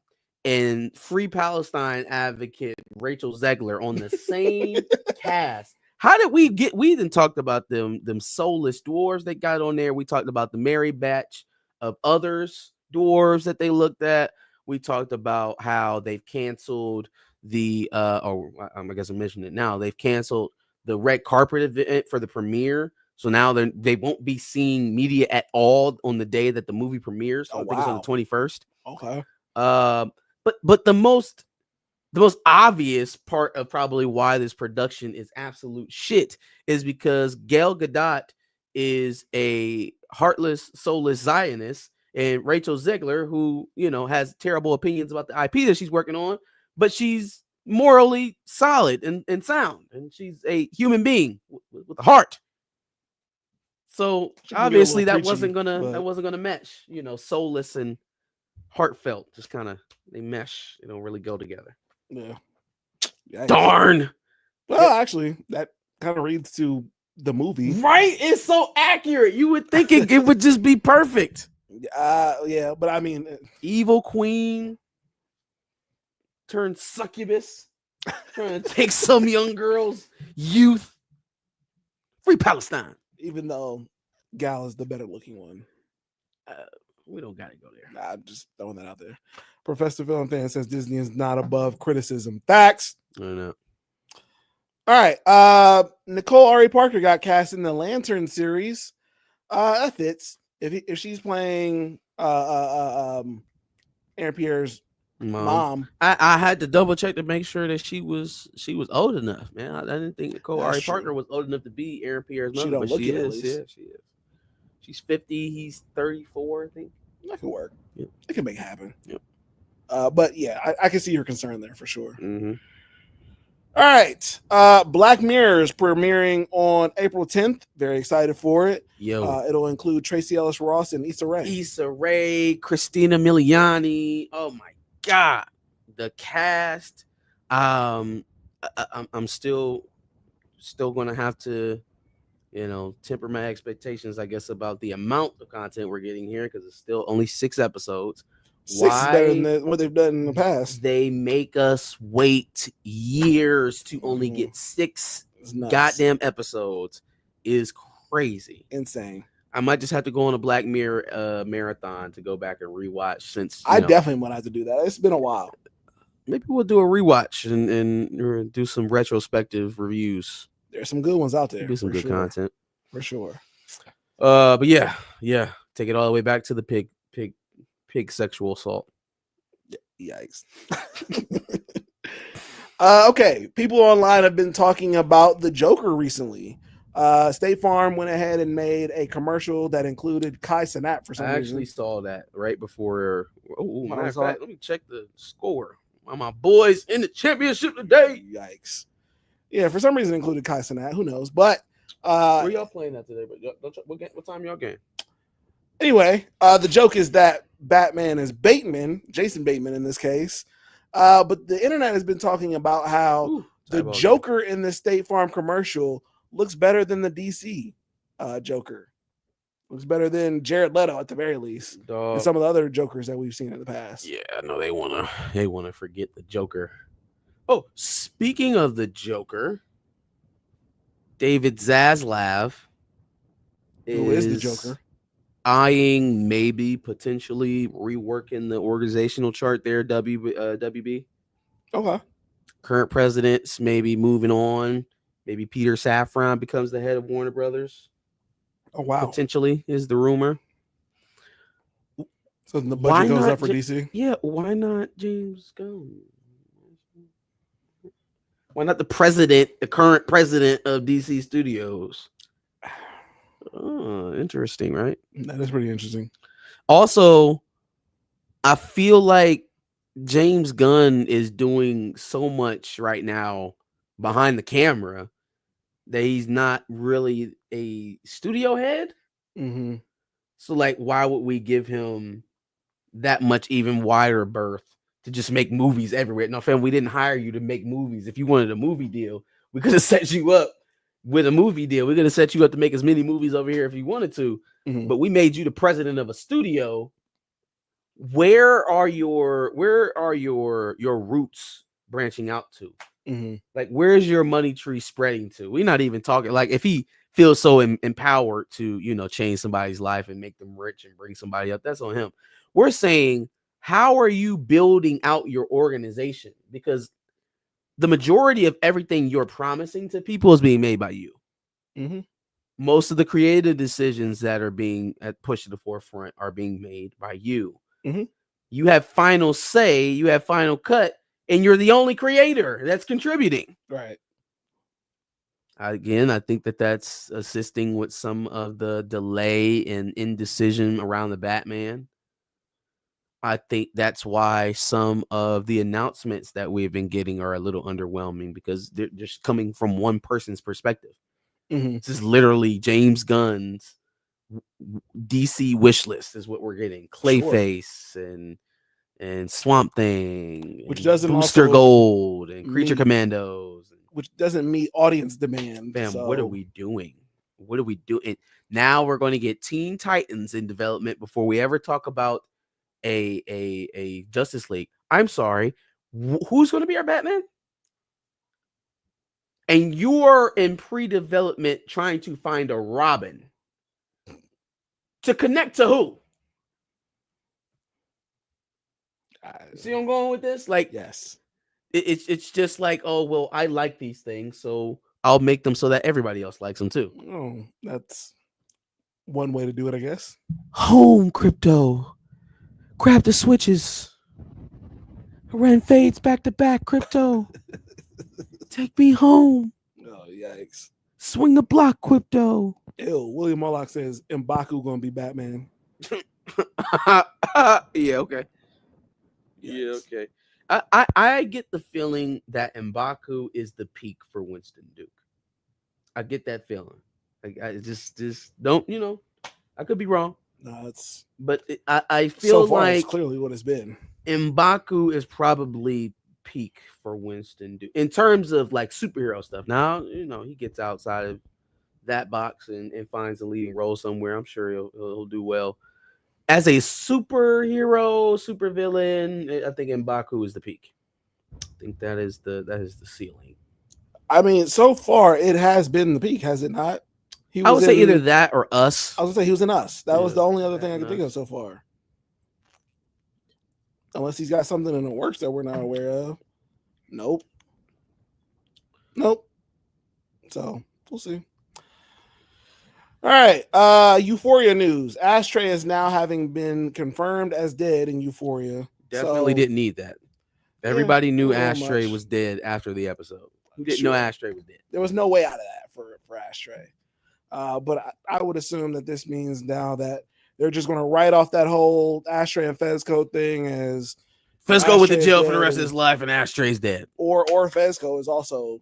and Free Palestine advocate Rachel Zegler on the same cast? How did we then talked about them soulless dwarves they got on there. We talked about the merry batch of others dwarves that they looked at. We talked about how they've canceled the I guess I mentioned it now. They've canceled the red carpet event for the premiere. So now they won't be seeing media at all on the day that the movie premieres. I think it's on the 21st. Okay. But the most obvious part of probably why this production is absolute shit is because Gal Gadot is a heartless, soulless Zionist, and Rachel Zegler, who has terrible opinions about the IP that she's working on, but she's morally solid and sound, and she's a human being with a heart. So obviously that wasn't gonna mesh, soulless and heartfelt. Just kind of they mesh. They don't really go together. Yeah. Darn. Well, actually, that kind of reads to the movie, right? It's so accurate. You would think it would just be perfect. Yeah, but I mean, evil queen turned succubus, trying to take some young girl's youth. Free Palestine. Even though Gal is the better looking one. We don't got to go there. Nah, I'm just throwing that out there. Professor Phil Fan says Disney is not above criticism. Facts. I know. All right. Nicole Ari Parker got cast in the Lantern series. That fits. If she's playing Aaron Pierre's mom. I had to double check to make sure that she was old enough, man. I didn't think Nicole That's Ari true. Parker was old enough to be Aaron Pierre's She mother, don't but look she it, at is. least. Yeah, she is. She's 50. He's 34, I think. That could work. Yep. It can make it happen. Yep. But yeah, I can see your concern there for sure. Mm-hmm. All right. Black Mirror is premiering on April 10th. Very excited for it. Yo, It'll include Tracy Ellis Ross and Issa Rae. Issa Rae, Christina Miliani. Oh my God, the cast. I'm still gonna have to, temper my expectations, I guess, about the amount of content we're getting here because it's still only 6 episodes. 6 is better than what they've done in the past. They make us wait years to only get 6 goddamn episodes is crazy. Insane. I might just have to go on a Black Mirror marathon to go back and rewatch since I definitely might have to do that. It's been a while. Maybe we'll do a rewatch and do some retrospective reviews. There's some good ones out there. Do some good content. For sure. But yeah. Take it all the way back to the pig sexual assault. Yikes. Okay. People online have been talking about the Joker recently. State Farm went ahead and made a commercial that included Kai Cenat for some reason. I actually saw that right before. Matter of fact, let me check the score. My boys in the championship today. Yikes. Yeah, for some reason included Kai Cenat. Who knows? But where y'all playing that today? But what time y'all game? Anyway, the joke is that Batman is Bateman, Jason Bateman in this case. But the internet has been talking about how the Joker in the State Farm commercial looks better than the DC Joker. Looks better than Jared Leto at the very least. And some of the other Jokers that we've seen in the past. Yeah, I know they wanna forget the Joker. Oh, speaking of the Joker, David Zaslav who is the Joker? Eyeing maybe potentially reworking the organizational chart there, WB. Okay. Current presidents maybe moving on. Maybe Peter Safran becomes the head of Warner Brothers. Oh wow! Potentially is the rumor. So the budget goes up for DC. Yeah, why not James Gunn? Why not the current president of DC Studios? Oh, interesting, right? That is pretty interesting. Also, I feel like James Gunn is doing so much right now behind the camera that he's not really a studio head. Mm-hmm. So, like, why would we give him that much even wider berth to just make movies everywhere? No, fam, we didn't hire you to make movies. If you wanted a movie deal, we could have set you up with a movie deal. We're gonna set you up to make as many movies over here if you wanted to. Mm-hmm. But we made you the president of a studio. Where are your roots branching out to? Mm-hmm. Like, where's your money tree spreading to? We're not even talking like if he feels so empowered to, change somebody's life and make them rich and bring somebody up, that's on him. We're saying, how are you building out your organization? Because the majority of everything you're promising to people is being made by you. Mm-hmm. Most of the creative decisions that are being pushed to the forefront are being made by you. Mm-hmm. You have final say, you have final cut, and you're the only creator that's contributing. Right. Again, I think that's assisting with some of the delay and indecision around the Batman. I think that's why some of the announcements that we've been getting are a little underwhelming because they're just coming from one person's perspective. Mm-hmm. This is literally James Gunn's DC wish list is what we're getting. Clayface and Swamp Thing, which doesn't Booster Gold and Creature Commandos, which doesn't meet audience demand. Fam, what are we doing? What are we doing? Now we're going to get Teen Titans in development before we ever talk about a Justice League. I'm sorry, who's going to be our Batman? And you're in pre-development trying to find a Robin to connect to who? See where I'm going with this? Like, yes, it's just like, oh well, I like these things, so I'll make them so that everybody else likes them too. Oh, that's one way to do it, I guess. Home crypto, grab the switches. Ren fades back to back. Crypto, take me home. Oh yikes! Swing the block, Crypto. Ew. William Murlock says M'Baku gonna be Batman. Yeah. Okay. Yeah. Yikes. Okay. I get the feeling that M'Baku is the peak for Winston Duke. I get that feeling. I just don't, I could be wrong, No, it's but I feel so far like it's clearly what it's been. M'Baku is probably peak for Winston Duke in terms of like superhero stuff. Now, he gets outside of that box and finds a leading role somewhere. I'm sure he'll do well. As a superhero, supervillain, I think M'Baku is the peak. I think that is the ceiling. I mean, so far it has been the peak, has it not? I would say either that or Us. I was gonna say he was in Us. That was Yeah, the only other that thing I and could think of Us. so far. Unless he's got something in the works that we're not aware of. Nope. So we'll see. All right. Euphoria news. Ashtray is now having been confirmed as dead in Euphoria. Definitely So, didn't need that. Everybody knew not real Ashtray much. was dead after the episode. Who didn't Sure. know Ashtray was dead? There was no way out of that for Ashtray. But I would assume that this means now that they're just going to write off that whole Ashtray and Fezco thing as Fezco went to Ashtray is jail for the dead rest of his life, and Ashtray's dead. or Fezco is also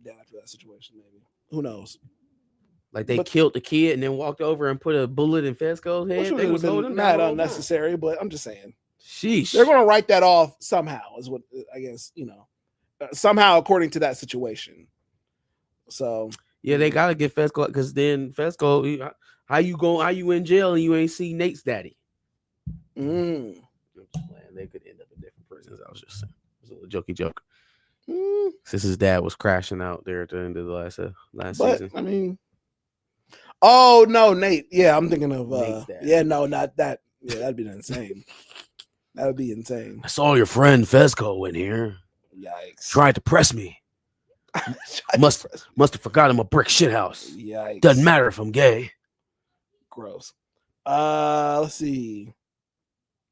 dead after that situation. Maybe, who knows? Like they But- killed the kid and then walked over and put a bullet in Fezco's Which head. would They have was holding been him mad down the whole time. unnecessary, but I'm just saying Sheesh. they're going to write that off somehow. Is what I guess somehow according to that situation. So Yeah, they gotta get Fezco because then Fezco, how you in jail and you ain't see Nate's daddy? mm, I'm just playing. They could end up in different prisons. I was just saying. It was a little jokey joke. Since his dad was crashing out there at the end of the last but season. I mean, oh no, Nate. Yeah, I'm thinking of. Nate's dad. Yeah, no, not that. Yeah, that'd be insane. That would be insane. I saw your friend Fezco in here. Yikes! Tried to press me. Must have forgot I'm a brick shithouse. Yikes! Doesn't matter if I'm gay. Gross. Let's see.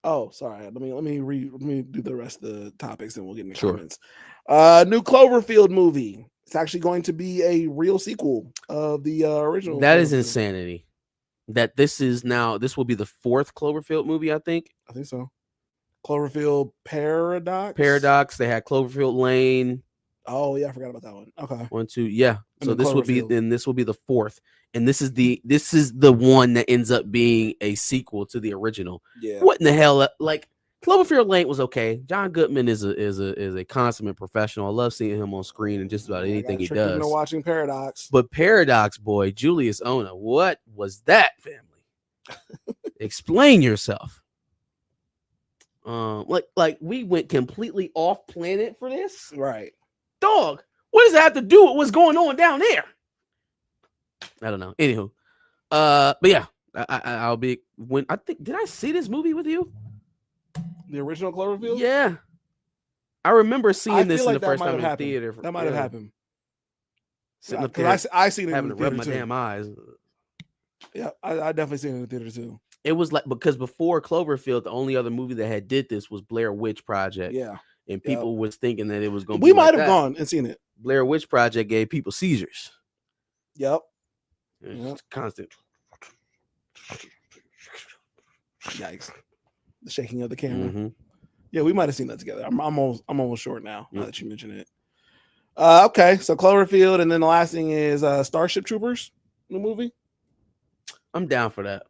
Oh, sorry. Let me do the rest of the topics and we'll get into Sure. comments. New Cloverfield movie. It's actually going to be a real sequel of the original. That is Cloverfield. insanity. That this will be the fourth Cloverfield movie, I think. I think so. Cloverfield Paradox. They had Cloverfield Lane. Oh yeah, I forgot about that one. Okay. 1, 2, yeah. And So then this will be the fourth, and this is the one that ends up being a sequel to the original. Yeah. What in the hell? Like Cloverfield Lane was okay. John Goodman is a consummate professional. I love seeing him on screen and just about anything he does. Into watching Paradox. But Paradox boy, Julius Ona, what was that, family? Explain yourself. Like we went completely off planet for this. Right. Dog, what does that have to do with what's going on down there? I don't know. Anywho, but yeah, I'll be when I think did I see this movie with you? The original Cloverfield. Yeah, I remember I seeing this feel in like the that first might time have in the happened. theater. That might have happened. Sitting up there, Because I seen it having in to the rub theater my too. damn eyes. Yeah, I definitely seen it in the theater too. It was like because before Cloverfield, the only other movie that had did this was Blair Witch Project. Yeah. And people was thinking that it was going to We be might like have that. gone and seen it. Blair Witch Project gave people seizures. Yep. It's Yep. constant. Yikes. The shaking of the camera. Mhm. Yeah, we might have seen that together. I'm almost short now Yep. that you mention it. Okay, so Cloverfield, and then the last thing is Starship Troopers, the movie. I'm down for that.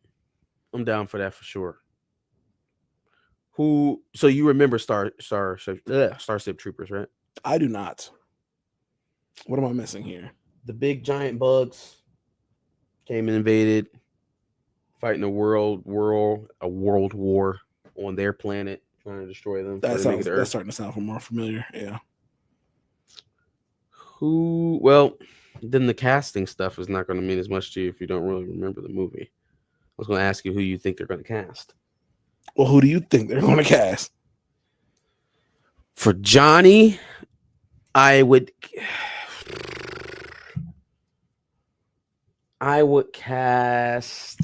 I'm down for that for sure. So you remember Starship Troopers, right? I do not. What am I missing here? The big giant bugs came and invaded, fighting a world war on their planet, trying to destroy them. That's trying to make it to Earth. starting to sound more familiar. Yeah. Well, then the casting stuff is not going to mean as much to you if you don't really remember the movie. I was going to ask you who you think they're going to cast. Well, who do you think they're going to cast? For Johnny, I would cast.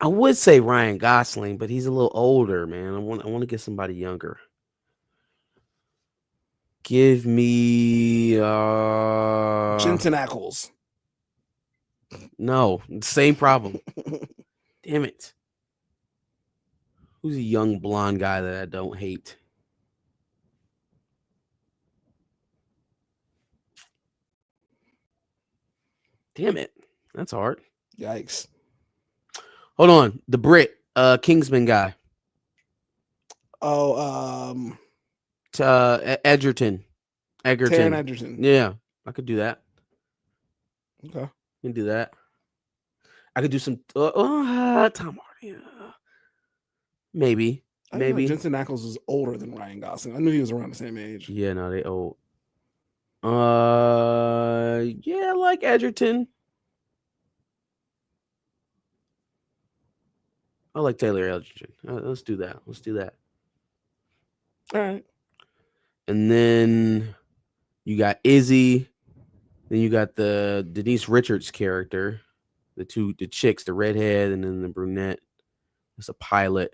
I would say Ryan Gosling, but he's a little older, man. I want to get somebody younger. Give me Jensen Ackles. no, same problem. Damn it. Who's a young blonde guy that I don't hate? Damn it. That's hard. Yikes. Hold on. The Brit, Kingsman guy. Oh, Edgerton. Taron Egerton. Yeah, I could do that. Okay. I can do that. I could do some Tom Hardy. Maybe. I didn't know Maybe. Jensen Ackles was older than Ryan Gosling. I knew he was around the same age. Yeah, no, they old. Yeah, like Edgerton. I like Taylor Edgerton. Let's do that. Let's do that. All right. And then you got Izzy. Then you got the Denise Richards character. The chicks, the redhead and then the brunette. It's a pilot.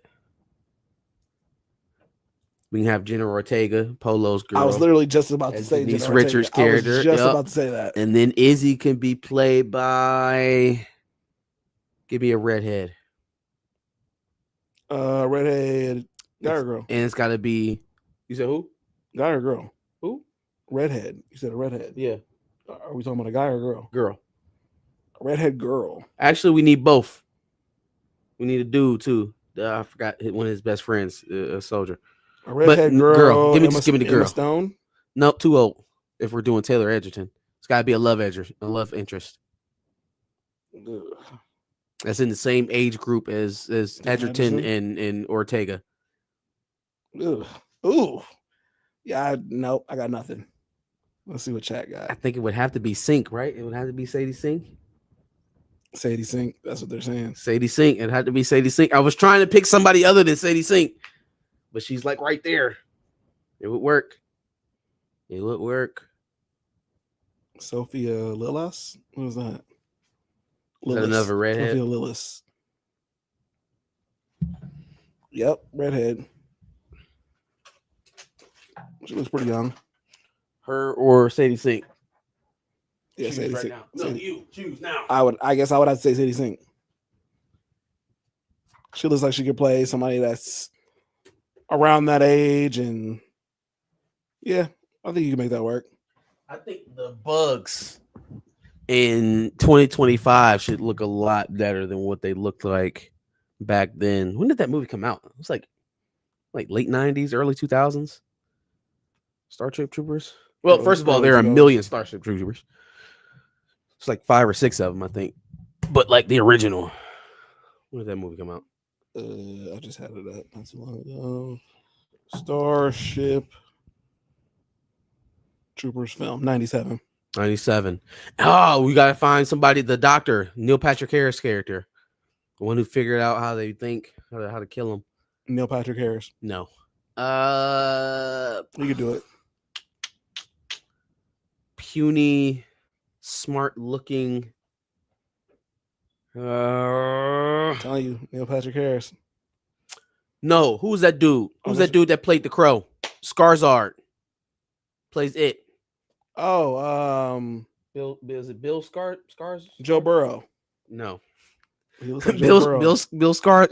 We can have Jenna Ortega, Polo's girl. I was literally just about to as say Denise Jenna Richards' Ortega. character. I was just Yup. about to say that. And then Izzy can be played by. Give me a redhead. Redhead guy or girl? And it's got to be. You said who? Guy or girl? Who? Redhead. You said a redhead. Yeah, Are we talking about a guy or a girl? girl. A redhead girl. Actually, we need both. We need a dude too. I forgot one of his best friends, a soldier. A redhead girl. Give me the Emma girl. Stone. No, too old. If we're doing Taylor Edgerton, it's got to be a love interest. Ugh. That's in the same age group as Edgerton Edgerton? and Ortega. Ugh. Ooh. Yeah. Nope. I got nothing. Let's see what chat got. I think it would have to be Sink, right? It would have to be Sadie Sink. Sadie Sink. That's what they're saying. Sadie Sink. It had to be Sadie Sink. I was trying to pick somebody other than Sadie Sink, but she's like right there. It would work. It would work. Sophia Lillis. What was that? Is that another redhead? Sophia Lillis. Yep, redhead. She looks pretty young. Her or Sadie Sink? Yeah, Choose Sadie right Sink. now. No, you choose now. I guess I would have to say Sadie Sink. She looks like she could play somebody that's around that age, and yeah, I think you can make that work. I think the bugs in 2025 should look a lot better than what they looked like back then. When did that movie come out? It was like late 90s, early 2000s. Starship Troopers. Well, first of all, there are a million Starship Troopers. It's like 5 or 6 of them, I think. But like the original. When did that movie come out? I just had it up not too long ago. Starship Troopers film, 97. 97. Oh, we gotta find somebody. The doctor, Neil Patrick Harris character, the one who figured out how they think, how to kill him. Neil Patrick Harris. No. You could do it. Puny, smart looking. I'm telling you, Neil Patrick Harris. No, who's that dude? Who's that dude that played the Crow? Skarsgård plays it. Oh, Is it Bill Scars? Joe Burrow. No. He looks like Joe Burrow. Bill Skarsgård.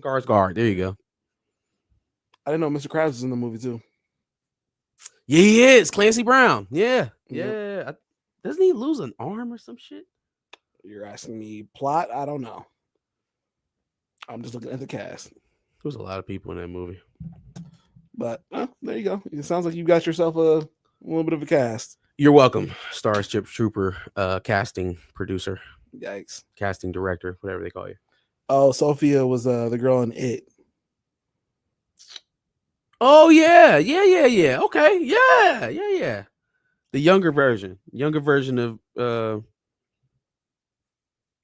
Skarsgård. There you go. I didn't know Mr. Krabs was in the movie too. Yeah, he is. Clancy Brown. Yeah. Yep. Doesn't he lose an arm or some shit? You're asking me plot? I don't know. I'm just looking at the cast. There was a lot of people in that movie. But there you go. It sounds like you got yourself a little bit of a cast. You're welcome. Starship Trooper casting producer, Yikes. casting director, whatever they call you. Oh, Sophia was the girl in It. Oh yeah. Okay, yeah. The younger version of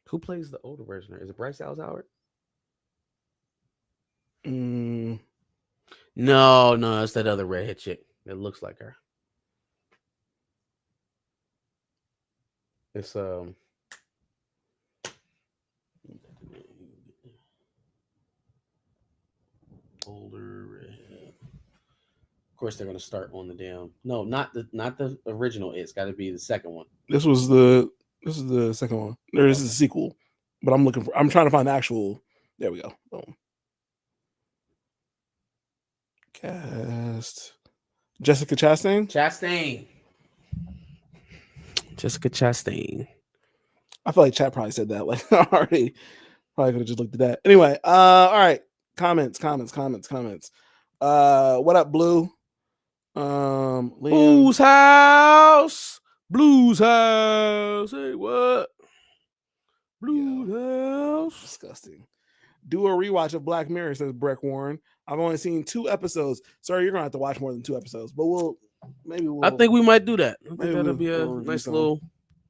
who plays the older version? Is it Bryce Dallas Howard? No, it's that other redhead chick that looks like her. It's course, they're gonna start on the damn. No, not the original. It's got to be the second one. This is the second one. There is a sequel, but I'm trying to find the actual. There we go. Boom. Cast Jessica Chastain. Jessica Chastain. I feel like chat probably said that. Like already, probably could have just looked at that. Anyway, all right. Comments. What up, Blue? Liam. Blues House. Hey, what? Blues House. Disgusting. Do a rewatch of Black Mirror, says Breck Warren. I've only seen 2 episodes. Sorry, you're gonna have to watch more than 2 episodes, but maybe we'll. I think we might do that. I think maybe that'll be a we'll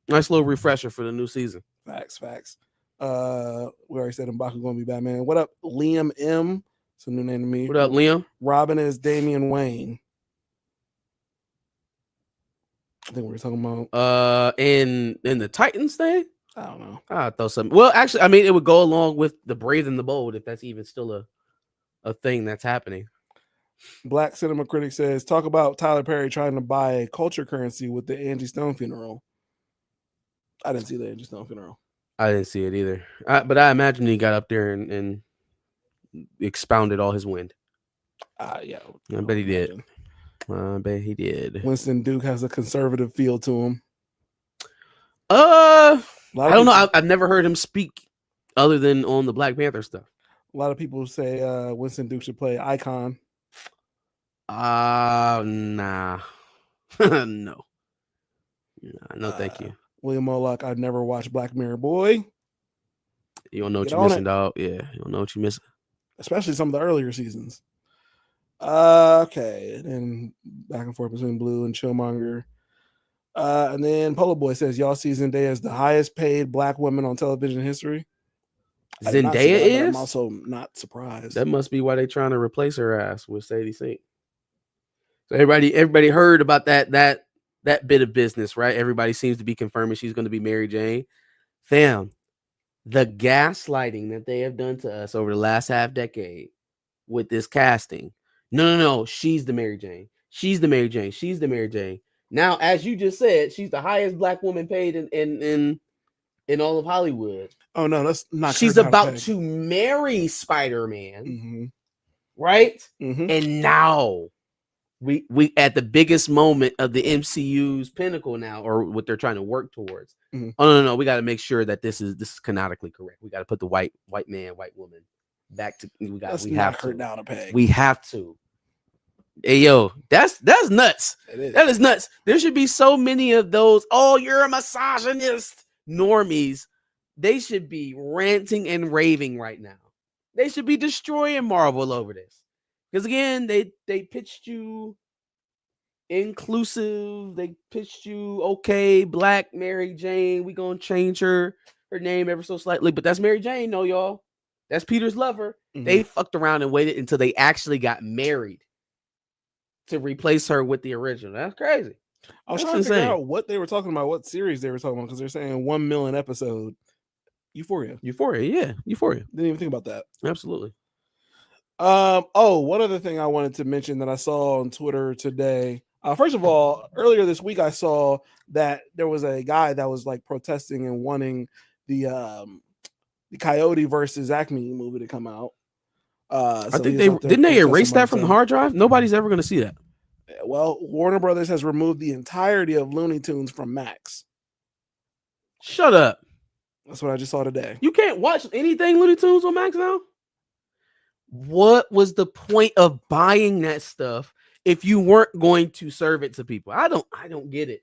nice little refresher for the new season. Facts. We already said M'Baku gonna be Batman. What up, Liam M? It's a new name to me. What up, Liam? Robin is Damian Wayne. I think we were talking about in the Titans thing. I don't know. I thought something. Well, actually, I mean, it would go along with the Brave and the Bold if that's even still a thing that's happening. Black Cinema Critic says, talk about Tyler Perry trying to buy a culture currency with the Angie Stone funeral. I didn't see the Angie Stone funeral. I didn't see it either. But I imagine he got up there and expounded all his wind. Yeah. I bet he did. I bet he did. Winston Duke has a conservative feel to him. I don't know. I've never heard him speak other than on the Black Panther stuff. A lot of people say Winston Duke should play Icon. Nah. No, thank you. William Moloch, I've never watched Black Mirror. Boy, you don't know what you're missing, dog. Yeah, you don't know what you're missing. Especially some of the earlier seasons. Okay, and then back and forth between Blue and Chillmonger. And then Polo Boy says, y'all see Zendaya as the highest paid Black woman on television history. Zendaya is? I'm also not surprised. That must be why they're trying to replace her ass with Sadie Sink. So everybody heard about that bit of business, right? Everybody seems to be confirming she's going to be Mary Jane. Fam, the gaslighting that they have done to us over the last half decade with this casting. No. She's the Mary Jane. She's the Mary Jane. She's the Mary Jane. Now, as you just said, she's the highest Black woman paid in all of Hollywood. Oh no, that's not. She's about to marry Spider-Man, right? And now we at the biggest moment of the MCU's pinnacle now, or what they're trying to work towards. Oh no, we got to make sure that this is canonically correct. We got to put the white man, white woman back to. We have to. Down a peg. We have to. Hey yo, that's nuts. That is nuts. There should be so many of those. Oh, you're a misogynist normies. They should be ranting and raving right now. They should be destroying Marvel over this. Because again, they pitched you inclusive. They pitched you okay, Black Mary Jane. We gonna change her name ever so slightly, but that's Mary Jane, no, y'all. That's Peter's lover. They fucked around and waited until they actually got married to replace her with the original. That's crazy. I was trying to figure out what they were talking about, what series they were talking about, because they're saying 1 million episode. Euphoria, yeah, Euphoria. Didn't even think about that. Absolutely. One other thing I wanted to mention that I saw on Twitter today. First of all, earlier this week I saw that there was a guy that was like protesting and wanting the Coyote versus Acme movie to come out. I think didn't they erase that from the hard drive? Nobody's ever going to see that. Well, Warner Brothers has removed the entirety of Looney Tunes from Max. Shut up. That's what I just saw today. You can't watch anything Looney Tunes on Max now? What was the point of buying that stuff if you weren't going to serve it to people? I don't get it.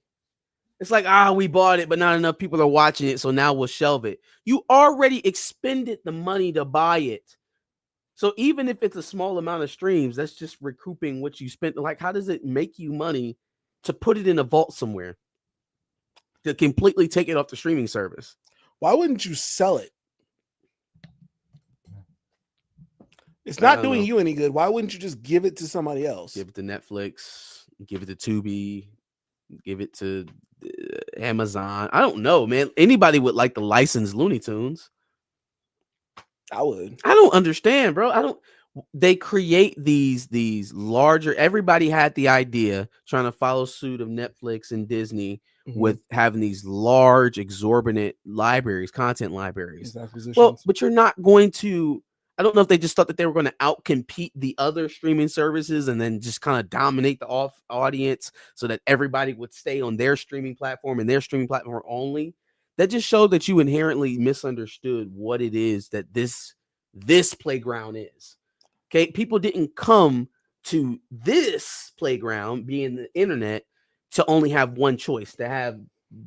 It's like, we bought it, but not enough people are watching it, so now we'll shelve it. You already expended the money to buy it. So even if it's a small amount of streams, that's just recouping what you spent. Like, how does it make you money to put it in a vault somewhere? To completely take it off the streaming service? Why wouldn't you sell it? It's not doing you any good. Why wouldn't you just give it to somebody else? Give it to Netflix, give it to Tubi, give it to Amazon. I don't know, man. Anybody would like to license Looney Tunes. I would. I don't understand, bro. they create these larger. Everybody had the idea trying to follow suit of Netflix and Disney with having these large, exorbitant libraries, content libraries. Well, but you're not going to. I don't know if they just thought that they were going to outcompete the other streaming services and then just kind of dominate the audience so that everybody would stay on their streaming platform and their streaming platform only. That just showed that you inherently misunderstood what it is that this playground is. Okay, people didn't come to this playground, being the internet, to only have one choice, to have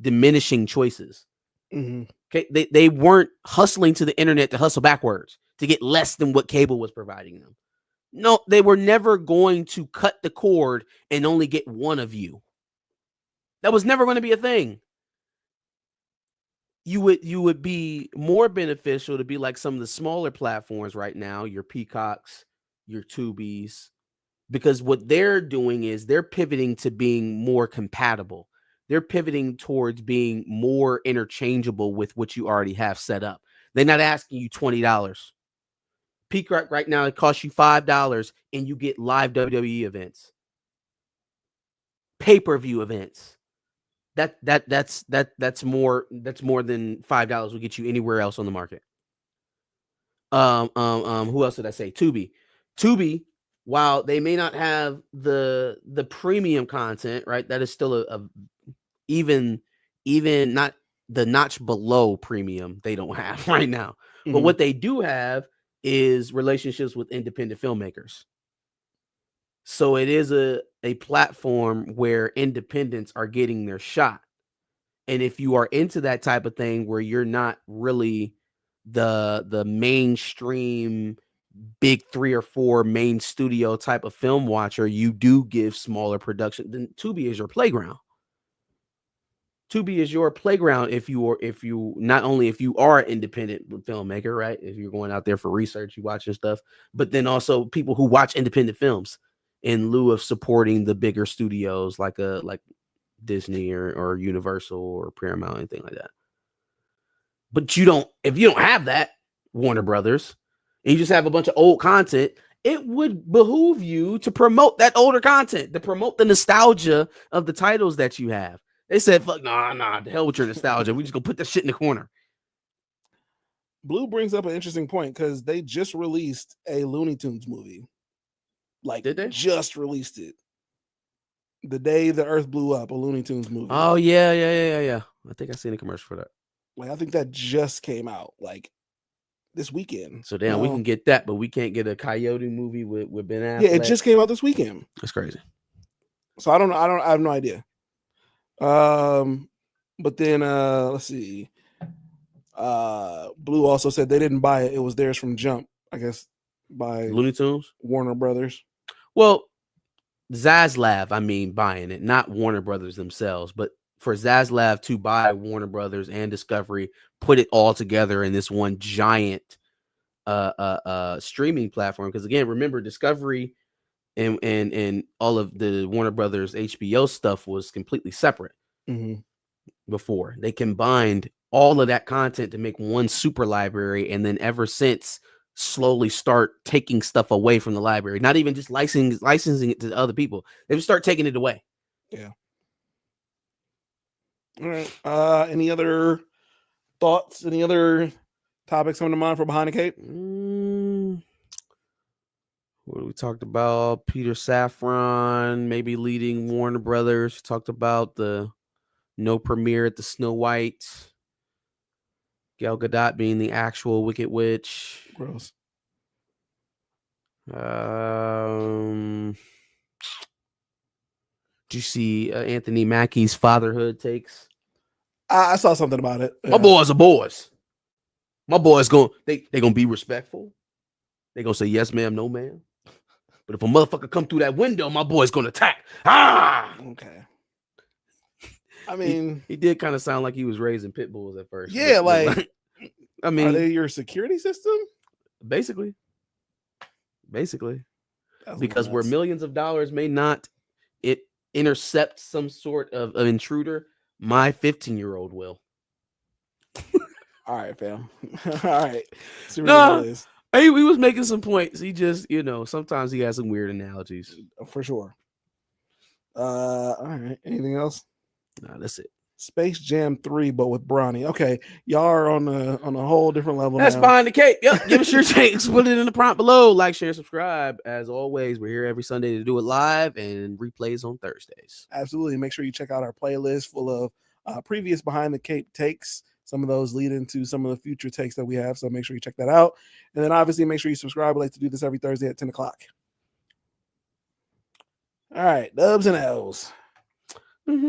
diminishing choices. Okay, they weren't hustling to the internet to hustle backwards to get less than what cable was providing them. No, they were never going to cut the cord and only get one of you. That was never going to be a thing. You would be more beneficial to be like some of the smaller platforms right now, your Peacocks, your Tubies, because what they're doing is they're pivoting to being more compatible. They're pivoting towards being more interchangeable with what you already have set up. They're not asking you $20. Peacock right now, it costs you $5 and you get live WWE events, pay-per-view events. That's more than $5 will get you anywhere else on the market. Who else did I say? Tubi, while they may not have the premium content, right? That is still a even not the notch below premium they don't have right now. But what they do have is relationships with independent filmmakers. So it is a platform where independents are getting their shot. And if you are into that type of thing where you're not really the mainstream big 3 or 4 main studio type of film watcher, you do give smaller production, then Tubi is your playground. Tubi is your playground if you are an independent filmmaker, right? If you're going out there for research, you watching stuff, but then also people who watch independent films in lieu of supporting the bigger studios like Disney or Universal or Paramount, anything like that. But if you don't have that, Warner Brothers, and you just have a bunch of old content, it would behoove you to promote that older content, to promote the nostalgia of the titles that you have. They said, fuck, nah, the hell with your nostalgia. We just gonna put that shit in the corner. Blue brings up an interesting point because they just released a Looney Tunes movie. Like, did they? Just released it. The Day the Earth Blew Up, a Looney Tunes movie. Oh, yeah. I think I seen a commercial for that. Like, I think that just came out, like, this weekend. So, damn, we can get that, but we can't get a Coyote movie with Ben Affleck. Yeah, it just came out this weekend. That's crazy. So, I have no idea. But then, let's see. Blue also said they didn't buy it. It was theirs from Jump, I guess, by Looney Tunes? Warner Brothers. Well, Zaslav, buying it, not Warner Brothers themselves, but for Zaslav to buy Warner Brothers and Discovery, put it all together in this one giant streaming platform. Because again, remember, Discovery and all of the Warner Brothers HBO stuff was completely separate before. They combined all of that content to make one super library, and then ever since slowly start taking stuff away from the library, not even just licensing it to other people. They would start taking it away. Yeah. All right. Any other thoughts? Any other topics coming to mind for Behind the Cape? What we talked about? Peter Safran maybe leading Warner Brothers. Talked about the no premiere at the Snow White. Gal Gadot being the actual Wicked Witch. Gross. Did you see Anthony Mackie's fatherhood takes? I saw something about it. Yeah. My boys are boys. My boys they gonna be respectful. They gonna say yes, ma'am, no, ma'am. But if a motherfucker come through that window, my boy's gonna attack. Okay. I mean, he did kind of sound like he was raising pit bulls at first. Yeah, like I mean, are they your security system? Basically. That's because nuts. where millions of dollars may not intercept some sort of an intruder, my 15-year-old will. All right, fam. All right. No, He was making some points. He just, sometimes he has some weird analogies. For sure. All right. Anything else? Nah, that's it. Space Jam 3, but with Bronny. Okay, y'all are on a whole different level. That's now. Behind the Cape. Yep. Give us your takes. Put it in the prompt below. Like, share, subscribe. As always, we're here every Sunday to do it live and replays on Thursdays. Absolutely. Make sure you check out our playlist full of previous Behind the Cape takes. Some of those lead into some of the future takes that we have. So make sure you check that out. And then obviously make sure you subscribe. We like to do this every Thursday at 10 o'clock. All right. Dubs and L's. Who's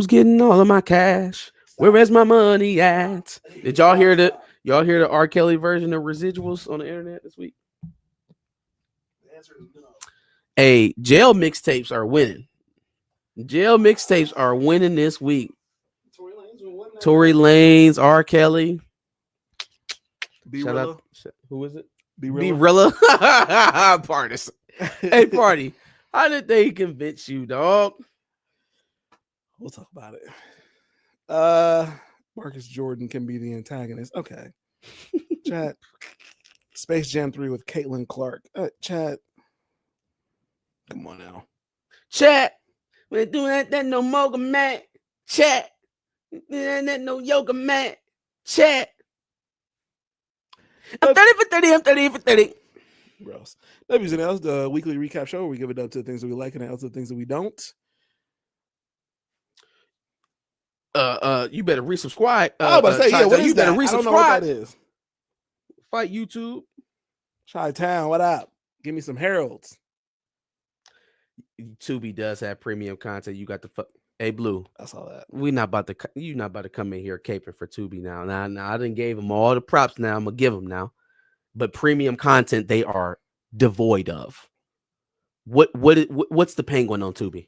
getting all of my cash? Where is my money at? Did y'all hear the R. Kelly version of Residuals on the internet this week? The answer is no. Hey, jail mixtapes are winning. Jail mixtapes are winning this week. Tory Lanez, R. Kelly. Shout out. Who is it? B-Rilla. Partis. Hey, Party. How did they convince you, dog? We'll talk about it. Marcus Jordan can be the antagonist. Okay. Chat. Space Jam 3 with Caitlin Clark. Chat. Come on now. Chat. We're doing that no moga mat. Chat. That no yoga mat. Chat. I'm 30 for 30. I'm 30 for 30. Gross. W's and L's, the weekly recap show where we give it up to the things that we like and L's to the things that we don't. You better resubscribe. I was about to say, yeah, what is you better that? resubscribe. I don't know what that is. Fight YouTube. Chi-Town, what up? Give me some heralds. Tubi does have premium content. You got the Hey Blue. I saw that. You're not about to come in here caping for Tubi now. Now I didn't gave them all the props. Now I'm gonna give them now. But premium content they are devoid of. What's the penguin on Tubi?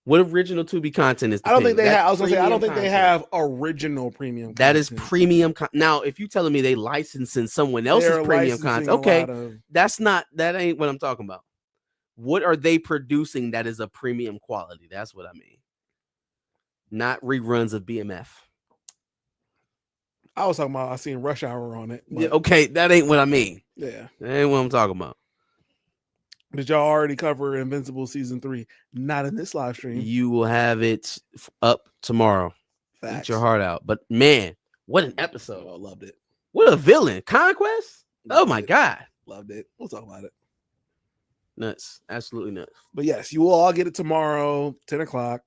What original Tubi content is? I don't think they have. I was gonna say I don't think content. they have original premium. That content. is premium. Now, if you're telling me they licensing someone else's They're premium content, okay, of... that ain't what I'm talking about. What are they producing that is a premium quality? That's what I mean. Not reruns of BMF. I was talking about I seen Rush Hour on it. Yeah, okay, that ain't what I mean. Yeah, that ain't what I'm talking about. Did y'all already cover Invincible season 3? Not in this live stream. You will have it up tomorrow. Facts. Eat your heart out. But man, what an episode! Oh, I loved it. What a villain, Conquest. Oh my god, loved it. We'll talk about it. Nuts, absolutely nuts. But yes, you will all get it tomorrow, 10 o'clock.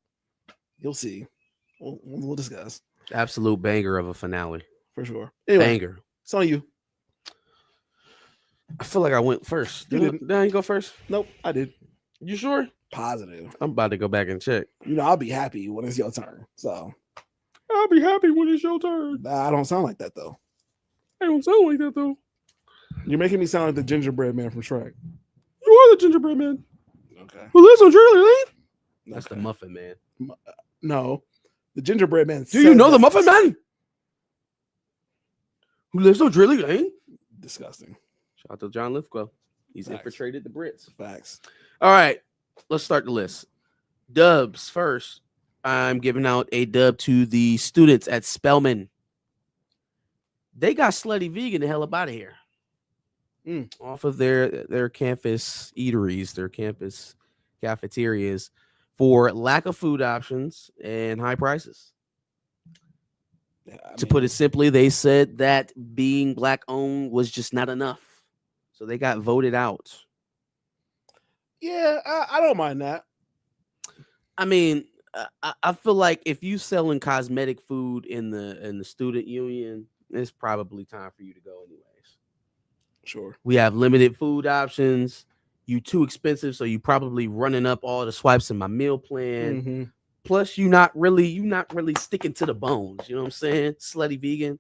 You'll see. We'll discuss. Absolute banger of a finale. For sure. Anyway, banger. It's on you. I feel like I went first. Did I go first? Nope, I did. You sure? Positive. I'm about to go back and check. I'll be happy when it's your turn. So I'll be happy when it's your turn. I don't sound like that though. I don't sound like that though. You're making me sound like the gingerbread man from Shrek. You are the gingerbread man. Okay. Who lives on Drury Lane? That's the Muffin Man. No, the gingerbread man. Do you know the Muffin Man? Who lives on Drury Lane? Disgusting. Shout out to John Lithgow. He's Facts. infiltrated the Brits. Facts. All right, let's start the list. Dubs first. I'm giving out a dub to the students at Spelman. They got Slutty Vegan the hell up out of here. Off of their campus eateries, their campus cafeterias for lack of food options and high prices. To put it simply, they said that being black owned was just not enough. So they got voted out. Yeah, I don't mind that. I mean, I feel like if you selling cosmetic food in the student union, it's probably time for you to go anyways. Sure. We have limited food options. You too expensive, so you probably running up all the swipes in my meal plan. Mm-hmm. Plus, you're not really sticking to the bones. You know what I'm saying? Slutty Vegan.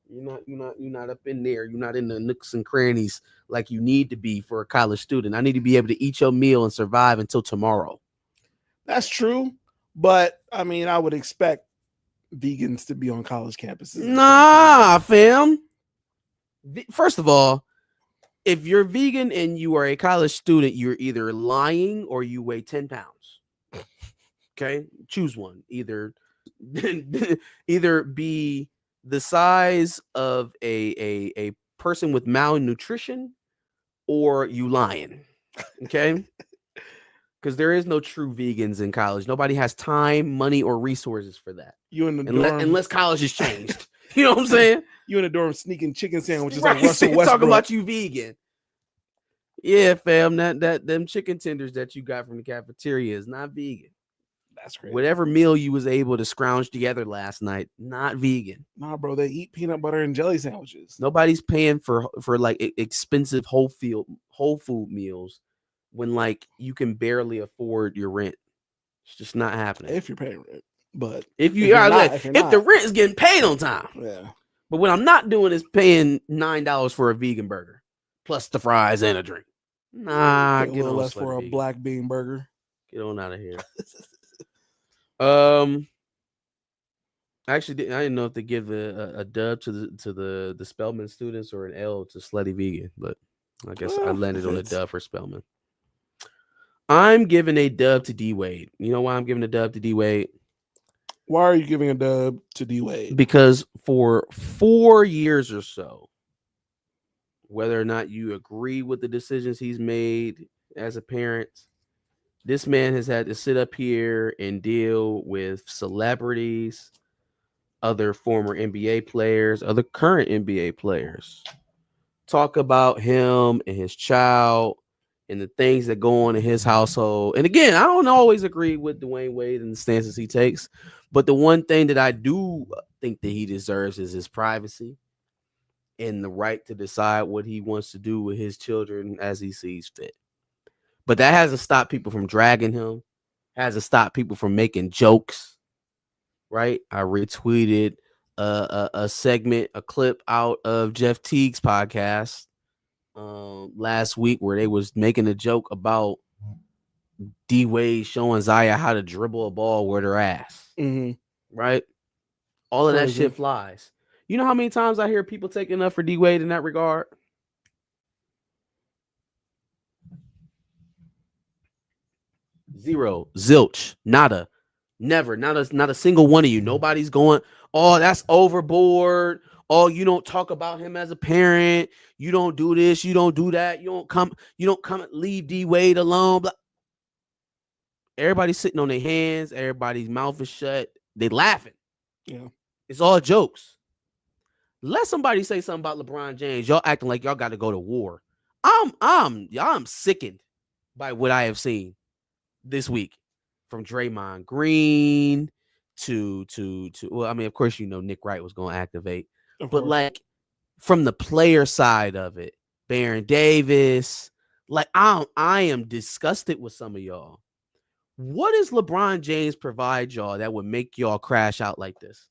You're not up in there. You're not in the nooks and crannies like you need to be for a college student. I need to be able to eat your meal and survive until tomorrow. That's true, but I mean, I would expect vegans to be on college campuses. Nah, fam. First of all, if you're vegan and you are a college student, you're either lying or you weigh 10 pounds. Okay, choose one. Either be the size of a person with malnutrition, or you lying. Okay, because there is no true vegans in college. Nobody has time, money, or resources for that. You in the dorm, unless college has changed. You know what I'm saying? You in the dorm sneaking chicken sandwiches Right, like Russell Westbrook. talking about you vegan. Yeah, fam, that them chicken tenders that you got from the cafeteria is not vegan. That's crazy. Whatever meal you was able to scrounge together last night, not vegan. Nah, bro, they eat peanut butter and jelly sandwiches. Nobody's paying for like expensive whole food meals when like you can barely afford your rent. It's just not happening. If you're paying rent, but if the rent is getting paid on time, yeah. But what I'm not doing is paying $9 for a vegan burger plus the fries and a drink. Nah, get a little less for a black bean burger. Get on out of here. Actually, I didn't know if to give a dub to the Spelman students or an L to Slutty Vegan, but I guess I landed on a dub for Spelman. I'm giving a dub to D Wade. You know why I'm giving a dub to D Wade? Why are you giving a dub to D Wade? Because for 4 years or so, whether or not you agree with the decisions he's made as a parent, this man has had to sit up here and deal with celebrities, other former NBA players, other current NBA players, talk about him and his child and the things that go on in his household. And again, I don't always agree with Dwayne Wade and the stances he takes, but the one thing that I do think that he deserves is his privacy and the right to decide what he wants to do with his children as he sees fit. But that hasn't stopped people from dragging him, hasn't stopped people from making jokes, right? I retweeted a segment, a clip out of Jeff Teague's podcast last week where they was making a joke about D Wade showing Zaya how to dribble a ball with her ass, right? All of that shit flies. You know how many times I hear people taking up for D Wade in that regard? Zero, zilch, nada, never, not a single one of you. Nobody's going, oh, that's overboard. Oh, you don't talk about him as a parent. You don't do this. You don't do that. You don't come and leave D Wade alone. Blah. Everybody's sitting on their hands. Everybody's mouth is shut. They laughing. Yeah, it's all jokes. Let somebody say something about LeBron James. Y'all acting like y'all got to go to war. I'm sickened by what I have seen this week, from Draymond Green to well, I mean, of course, you know, Nick Wright was going to activate, but like from the player side of it, Baron Davis, like I am disgusted with some of y'all. What does LeBron James provide y'all that would make y'all crash out like this?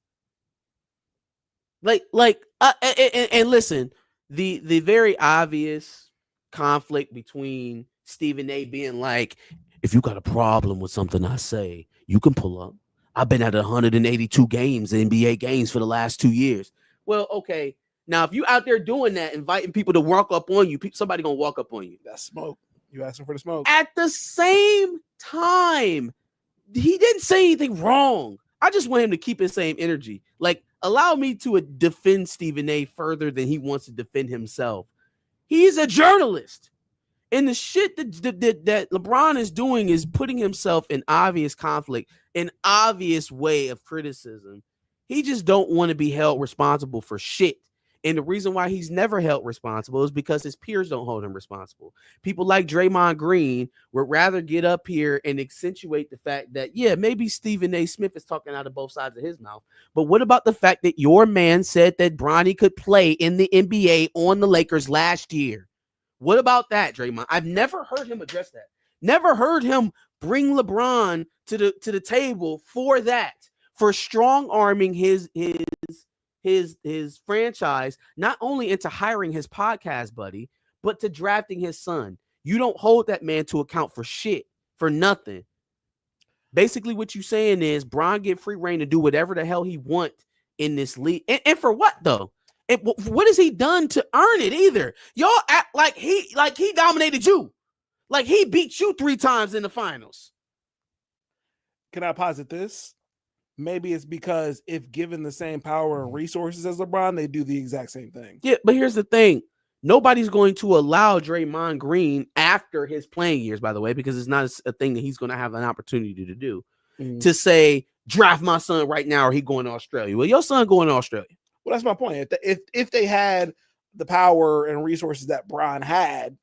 And listen, the very obvious conflict between Stephen A being like, if you got a problem with something I say, you can pull up. I've been at 182 games, NBA games for the last 2 years. Well, okay. Now, if you out there doing that, inviting people to walk up on you, somebody gonna walk up on you. That's smoke. You asking for the smoke. At the same time, he didn't say anything wrong. I just want him to keep his same energy. Like, allow me to defend Stephen A further than he wants to defend himself. He's a journalist. And the shit that LeBron is doing is putting himself in obvious conflict, an obvious way of criticism. He just don't want to be held responsible for shit. And the reason why he's never held responsible is because his peers don't hold him responsible. People like Draymond Green would rather get up here and accentuate the fact that, yeah, maybe Stephen A. Smith is talking out of both sides of his mouth. But what about the fact that your man said that Bronny could play in the NBA on the Lakers last year? What about that, Draymond? I've never heard him address that. Never heard him bring LeBron to the table for that, for strong arming his franchise, not only into hiring his podcast buddy, but to drafting his son. You don't hold that man to account for shit, for nothing. Basically, what you saying is Bron get free reign to do whatever the hell he want in this league. And for what, though? What has he done to earn it either? Y'all act like he dominated you. Like he beat you 3 times in the finals. Can I posit this? Maybe it's because if given the same power and resources as LeBron, they do the exact same thing. Yeah, but here's the thing. Nobody's going to allow Draymond Green after his playing years, by the way, because it's not a thing that he's going to have an opportunity to do, to say, draft my son right now or he going to Australia. Well, your son going to Australia. Well, that's my point. If they had the power and resources that Bron had,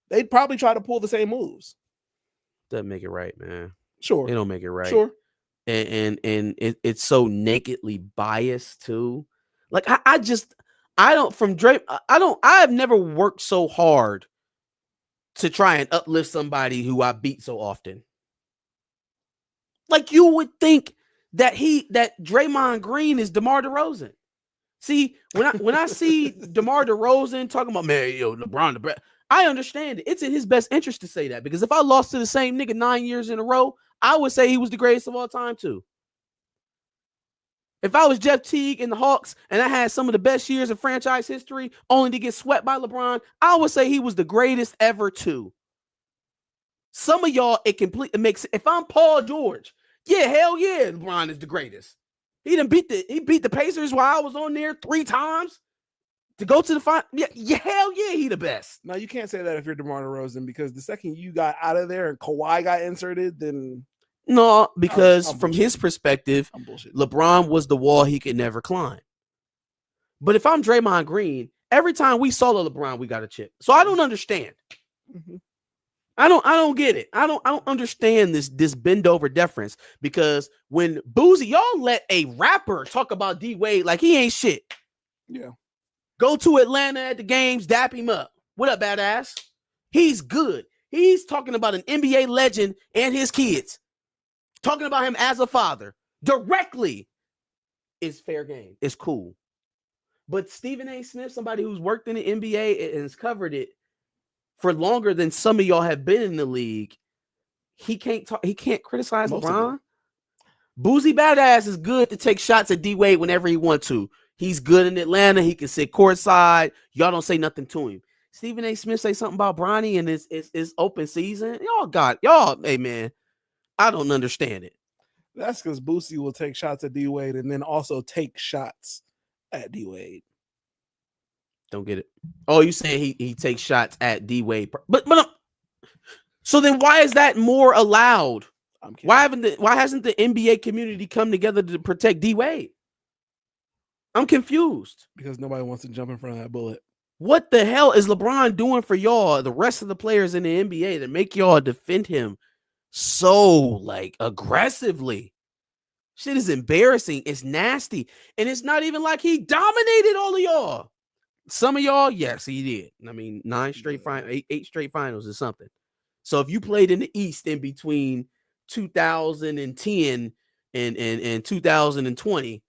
they'd probably try to pull the same moves. Doesn't make it right, man. Sure. It don't make it right. Sure. And it's so nakedly biased too. Like I have never worked so hard to try and uplift somebody who I beat so often. Like you would think that Draymond Green is DeMar DeRozan. See, when I see DeMar DeRozan talking about, man, LeBron the best, I understand it. It's in his best interest to say that, because if I lost to the same nigga 9 years in a row, I would say he was the greatest of all time too. If I was Jeff Teague and the Hawks and I had some of the best years of franchise history only to get swept by LeBron, I would say he was the greatest ever too. Some of y'all, it makes, if I'm Paul George, yeah, hell yeah, LeBron is the greatest. He beat the Pacers while I was on there 3 times to go to the final. Yeah, hell yeah, he the best. No, you can't say that if you're DeMar DeRozan, because the second you got out of there and Kawhi got inserted, then no, because from his perspective, LeBron was the wall he could never climb. But if I'm Draymond Green, every time we solo LeBron, we got a chip. So I don't understand. Mm-hmm. I don't get it. I don't understand this bend over deference, because when Boozy, y'all let a rapper talk about D Wade like he ain't shit. Yeah. Go to Atlanta at the games, dap him up. What up, badass? He's good. He's talking about an NBA legend and his kids. Talking about him as a father directly is fair game. It's cool. But Stephen A. Smith, somebody who's worked in the NBA and has covered it for longer than some of y'all have been in the league, he can't criticize LeBron. Boozy Badass is good to take shots at D Wade whenever he wants to. He's good in Atlanta. He can sit courtside. Y'all don't say nothing to him. Stephen A. Smith say something about Bronny and it's open season. Hey man, I don't understand it. That's because Boosie will take shots at D Wade and then also take shots at D Wade. Don't get it. Oh, you saying he takes shots at D Wade? But so then why is that more allowed? Why hasn't the NBA community come together to protect D Wade? I'm confused. Because nobody wants to jump in front of that bullet. What the hell is LeBron doing for y'all, the rest of the players in the NBA, that make y'all defend him so like aggressively? Shit is embarrassing. It's nasty. And it's not even like he dominated all of y'all. Some of y'all, yes, he did. I mean, 8 straight finals is something. So if you played in the East in between 2010 and 2020,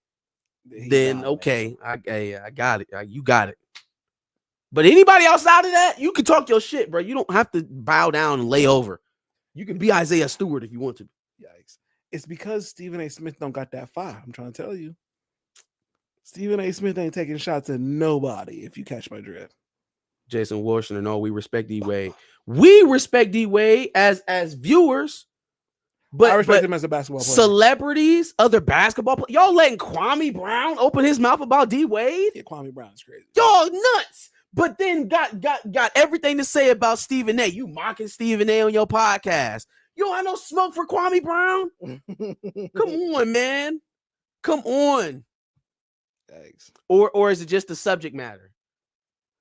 then okay, I got it. You got it. But anybody outside of that, you can talk your shit, bro. You don't have to bow down and lay over. You can be Isaiah Stewart if you want to. Yikes. It's because Stephen A. Smith don't got that fire. I'm trying to tell you. Stephen A. Smith ain't taking shots at nobody, if you catch my drift. Jason Washington, no, we respect D Wade. We respect D Wade as viewers. But I respect him as a basketball player. Celebrities, other basketball players. Y'all letting Kwame Brown open his mouth about D Wade? Yeah, Kwame Brown's crazy. Y'all nuts. But then got everything to say about Stephen A. You mocking Stephen A. on your podcast. You don't have no smoke for Kwame Brown? Come on, man. Come on. Thanks. Or is it just the subject matter?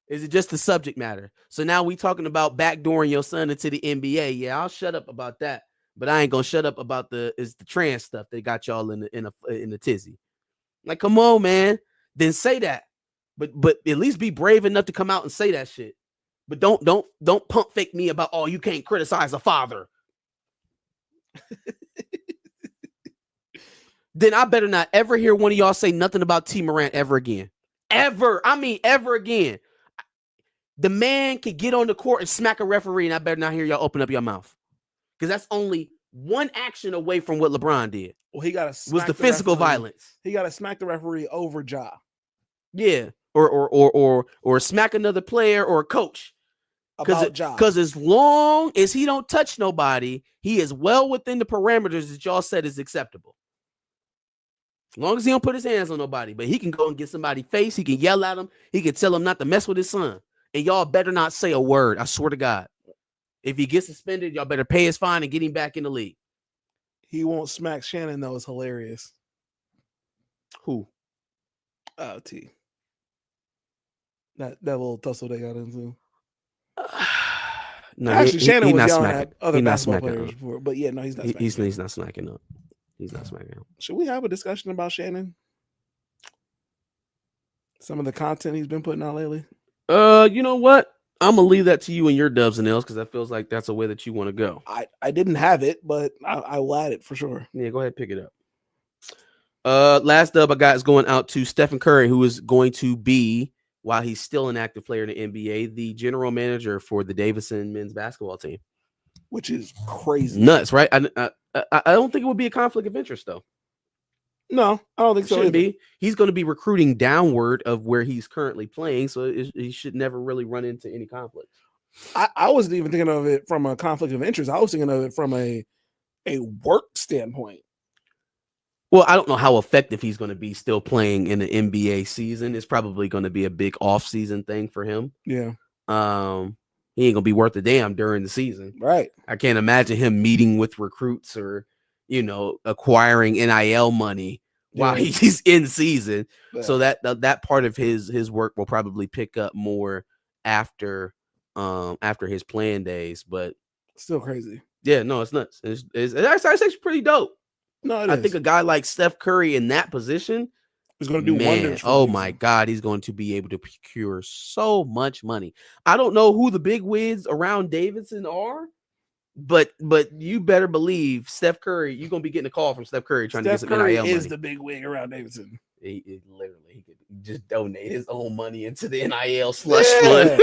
Is it just the subject matter? So now we talking about backdooring your son into the NBA. Yeah, I'll shut up about that. But I ain't gonna shut up about the trans stuff that got y'all in the tizzy. Like, come on, man. Then say that. But at least be brave enough to come out and say that shit. But don't pump fake me about, oh, you can't criticize a father. Then I better not ever hear one of y'all say nothing about T. Morant ever again. Ever. I mean, ever again. The man can get on the court and smack a referee, and I better not hear y'all open up your mouth. Because that's only one action away from what LeBron did. Well, he got was the physical violence. He got to smack the referee over Ja. Yeah. or smack another player or a coach. About job. Because as long as he don't touch nobody, he is well within the parameters that y'all said is acceptable. As long as he don't put his hands on nobody, but he can go and get somebody face. He can yell at him. He can tell him not to mess with his son. And y'all better not say a word. I swear to God. If he gets suspended, y'all better pay his fine and get him back in the league. He won't smack Shannon, though. It's hilarious. Who? T. That little tussle they got into. No, Actually, Shannon was yelling smacking. at other He's not basketball smacking players up. before, but yeah, no, he's not. He's not smacking up. He's not smacking up. Should we have a discussion about Shannon? Some of the content he's been putting out lately. You know what? I'm gonna leave that to you and your dubs and L's because that feels like that's a way that you want to go. I didn't have it, but I will add it for sure. Yeah, go ahead, pick it up. Last dub I got is going out to Stephen Curry, who is going to be, while he's still an active player in the NBA, the general manager for the Davidson men's basketball team. Which is crazy. Nuts, right? I don't think it would be a conflict of interest, though. No, I don't think so. Shouldn't be. He's going to be recruiting downward of where he's currently playing, so he should never really run into any conflict. I wasn't even thinking of it from a conflict of interest. I was thinking of it from a work standpoint. Well, I don't know how effective he's going to be still playing in the NBA season. It's probably going to be a big off-season thing for him. Yeah. He ain't going to be worth a damn during the season. Right. I can't imagine him meeting with recruits or, acquiring NIL money while he's in season. Yeah. So that part of his work will probably pick up more after his playing days, but still crazy. Yeah, no, it's nuts. It's actually pretty dope. No, I think a guy like Steph Curry in that position is going to do wonders. Oh my God, he's going to be able to procure so much money. I don't know who the big wigs around Davidson are, but you better believe Steph Curry. You're going to be getting a call from Steph Curry trying to get some NIL money. Steph Curry is the big wig around Davidson. He could just donate his own money into the NIL slush fund.